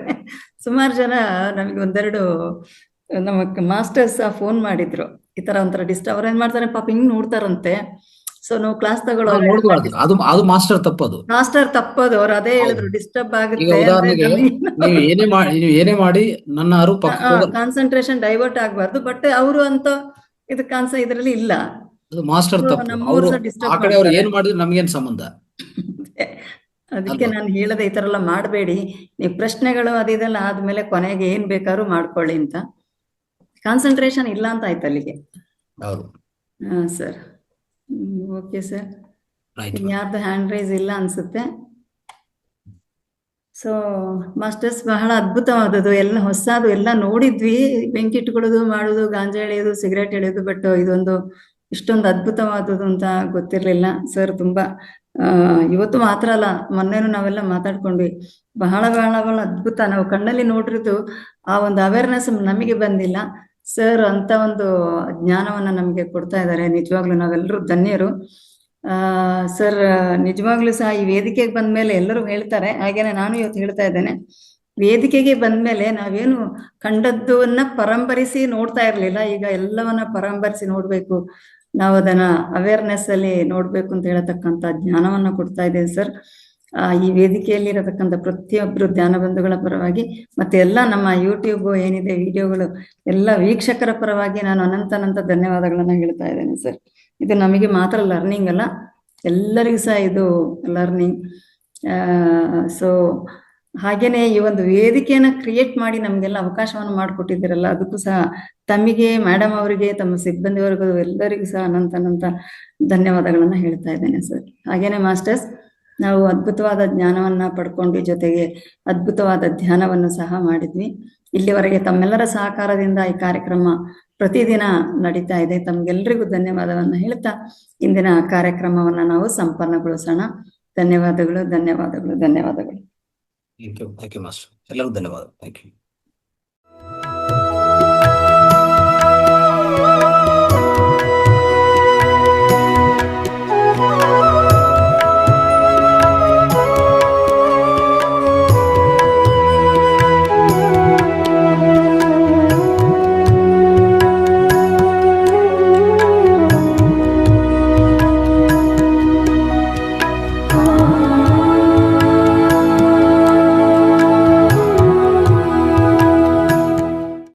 ಸುಮಾರು ಜನ ನಮಗೆ ಒಂದೆರಡು ನಮ್ಮ ಮಾಸ್ಟರ್ಸ್ ಫೋನ್ ಮಾಡಿದ್ರು, ಈ ತರ ಒಂಥರ ಅವ್ರ ಏನ್ ಮಾಡ್ತಾರೆ ಪಾಪ ಹಿಂಗ್ ನೋಡ್ತಾರಂತೆ. ಸೊ ನಾವು ಕ್ಲಾಸ್ ಅದು ಮಾಸ್ಟರ್ ತಪ್ಪದು, ಅವ್ರು ಅದೇ ಹೇಳಿದ್ರು, ಡಿಸ್ಟರ್ಬ್ ಆಗುತ್ತೆ. ಉದಾಹರಣೆಗೆ ನೀವು ಏನೇ ಮಾಡಿ ನನ್ನ ಅರಿವು ಕಾನ್ಸಂಟ್ರೇಷನ್ ಡೈವರ್ಟ್ ಆಗ್ಬಾರ್ದು, ಬಟ್ ಅವರು ಅಂತ ಇದು ಇದ್ರಲ್ಲಿ ಇಲ್ಲ. ಅದು ಮಾಸ್ಟರ್ ತಪ್ಪು. ಆ ಕಡೆ ಅವ್ರು ಏನ್ ಮಾಡಿದ್ರು ನಮ್ಗೇನ್ ಸಂಬಂಧ? ಅದಕ್ಕೆ ನಾನು ಹೇಳದೆ, ಈ ತರ ಎಲ್ಲ ಮಾಡಬೇಡಿ, ನೀವು ಪ್ರಶ್ನೆಗಳು ಅದೆಲ್ಲ ಆದ್ಮೇಲೆ ಕೊನೆಗೆ ಏನ್ ಬೇಕಾದ್ರೂ ಮಾಡ್ಕೊಳ್ಳಿ ಅಂತ. ಕಾನ್ಸಂಟ್ರೇಷನ್ ಇಲ್ಲ ಅಂತ ಆಯ್ತು ಅಲ್ಲಿಗೆ. ಹಾ ಸರ್, ಓಕೆ ಸರ್. ಯಾರ್ದು ಹ್ಯಾಂಡ್ ರೈಸ್ ಇಲ್ಲ ಅನ್ಸುತ್ತೆ. ಸೊ ಮಾಸ್ಟರ್ಸ್ ಬಹಳ ಅದ್ಭುತವಾದದ್ದು, ಎಲ್ಲ ಹೊಸದು ಎಲ್ಲ ನೋಡಿದ್ವಿ, ಬೆಂಕಿ ಇಟ್ಕೊಳ್ಳೋದು, ಮಾಡೋದು, ಗಾಂಜಾ ಎಳೆಯೋದು, ಸಿಗರೇಟ್ ಎಳೆಯೋದು, ಬಟ್ ಇದೊಂದು ಇಷ್ಟೊಂದು ಅದ್ಭುತವಾದದ್ದು ಅಂತ ಗೊತ್ತಿರ್ಲಿಲ್ಲ ಸರ್. ತುಂಬಾ ಇವತ್ತು ಮಾತ್ರ ಅಲ್ಲ, ಮೊನ್ನೆನೂ ನಾವೆಲ್ಲ ಮಾತಾಡ್ಕೊಂಡ್ವಿ, ಬಹಳ ಬಹಳ ಬಹಳ ಅದ್ಭುತ. ನಾವು ಕಣ್ಣಲ್ಲಿ ನೋಡಿರೋದು ಆ ಒಂದು ಅವೇರ್ನೆಸ್ ನಮಗೆ ಬಂದಿಲ್ಲ ಸರ್, ಅಂತ ಒಂದು ಜ್ಞಾನವನ್ನ ನಮ್ಗೆ ಕೊಡ್ತಾ ಇದ್ದಾರೆ. ನಿಜವಾಗ್ಲೂ ನಾವೆಲ್ಲರೂ ಧನ್ಯರು ಸರ್. ನಿಜವಾಗ್ಲೂ ಸಹ ಈ ವೇದಿಕೆಗೆ ಬಂದ್ಮೇಲೆ ಎಲ್ಲರೂ ಹೇಳ್ತಾರೆ, ಹಾಗೇನೆ ನಾನು ಇವತ್ತು ಹೇಳ್ತಾ ಇದ್ದೇನೆ, ವೇದಿಕೆಗೆ ಬಂದ್ಮೇಲೆ ನಾವೇನು ಕಂಡದ್ದನ್ನ ಪರಂಪರಿಸಿ ನೋಡ್ತಾ ಇರ್ಲಿಲ್ಲ, ಈಗ ಎಲ್ಲವನ್ನ ಪರಂಪರಿಸಿ ನೋಡ್ಬೇಕು, ನಾವು ಅದನ್ನ ಅವೇರ್ನೆಸ್ ಅಲ್ಲಿ ನೋಡ್ಬೇಕು ಅಂತ ಹೇಳತಕ್ಕಂತ ಜ್ಞಾನವನ್ನ ಕೊಡ್ತಾ ಇದ್ದೇವೆ ಸರ್. ಈ ವೇದಿಕೆಯಲ್ಲಿರತಕ್ಕಂಥ ಪ್ರತಿಯೊಬ್ಬರು ಧ್ಯಾನ ಬಂಧುಗಳ ಪರವಾಗಿ ಮತ್ತೆ ಎಲ್ಲ ನಮ್ಮ ಯೂಟ್ಯೂಬ್ ಏನಿದೆ ವಿಡಿಯೋಗಳು ಎಲ್ಲ ವೀಕ್ಷಕರ ಪರವಾಗಿ ನಾನು ಅನಂತ ಧನ್ಯವಾದಗಳನ್ನ ಹೇಳ್ತಾ ಇದ್ದೇನೆ ಸರ್. ಇದು ನಮಗೆ ಮಾತ್ರ ಲರ್ನಿಂಗ್ ಅಲ್ಲ, ಎಲ್ಲರಿಗೂ ಸಹ ಇದು ಲರ್ನಿಂಗ್. ಸೊ ಹಾಗೇನೆ ಈ ಒಂದು ವೇದಿಕೆಯನ್ನ ಕ್ರಿಯೇಟ್ ಮಾಡಿ ನಮ್ಗೆಲ್ಲ ಅವಕಾಶವನ್ನು ಮಾಡಿಕೊಟ್ಟಿದ್ದೀರಲ್ಲ, ಅದಕ್ಕೂ ಸಹ ತಮಗೆ, ಮೇಡಮ್ ಅವರಿಗೆ, ತಮ್ಮ ಸಿಬ್ಬಂದಿವರೆಗೂ ಎಲ್ಲರಿಗೂ ಸಹ ಅನಂತ ಧನ್ಯವಾದಗಳನ್ನ ಹೇಳ್ತಾ ಇದ್ದೇನೆ ಸರ್. ಹಾಗೇನೆ ಮಾಸ್ಟರ್ಸ್, ನಾವು ಅದ್ಭುತವಾದ ಜ್ಞಾನವನ್ನ ಪಡ್ಕೊಂಡು ಜೊತೆಗೆ ಅದ್ಭುತವಾದ ಧ್ಯಾನವನ್ನು ಸಹ ಮಾಡಿದ್ವಿ. ಇಲ್ಲಿವರೆಗೆ ತಮ್ಮೆಲ್ಲರ ಸಹಕಾರದಿಂದ ಈ ಕಾರ್ಯಕ್ರಮ ಪ್ರತಿದಿನ ನಡೀತಾ ಇದೆ. ತಮ್ಗೆಲ್ರಿಗೂ ಧನ್ಯವಾದವನ್ನ ಹೇಳ್ತಾ ಇಂದಿನ ಕಾರ್ಯಕ್ರಮವನ್ನ ನಾವು ಸಂಪನ್ನಗೊಳಿಸೋಣ. ಧನ್ಯವಾದಗಳು. Thank you master. ಎಲ್ಲರಿಗೂ ಧನ್ಯವಾದ. Thank you.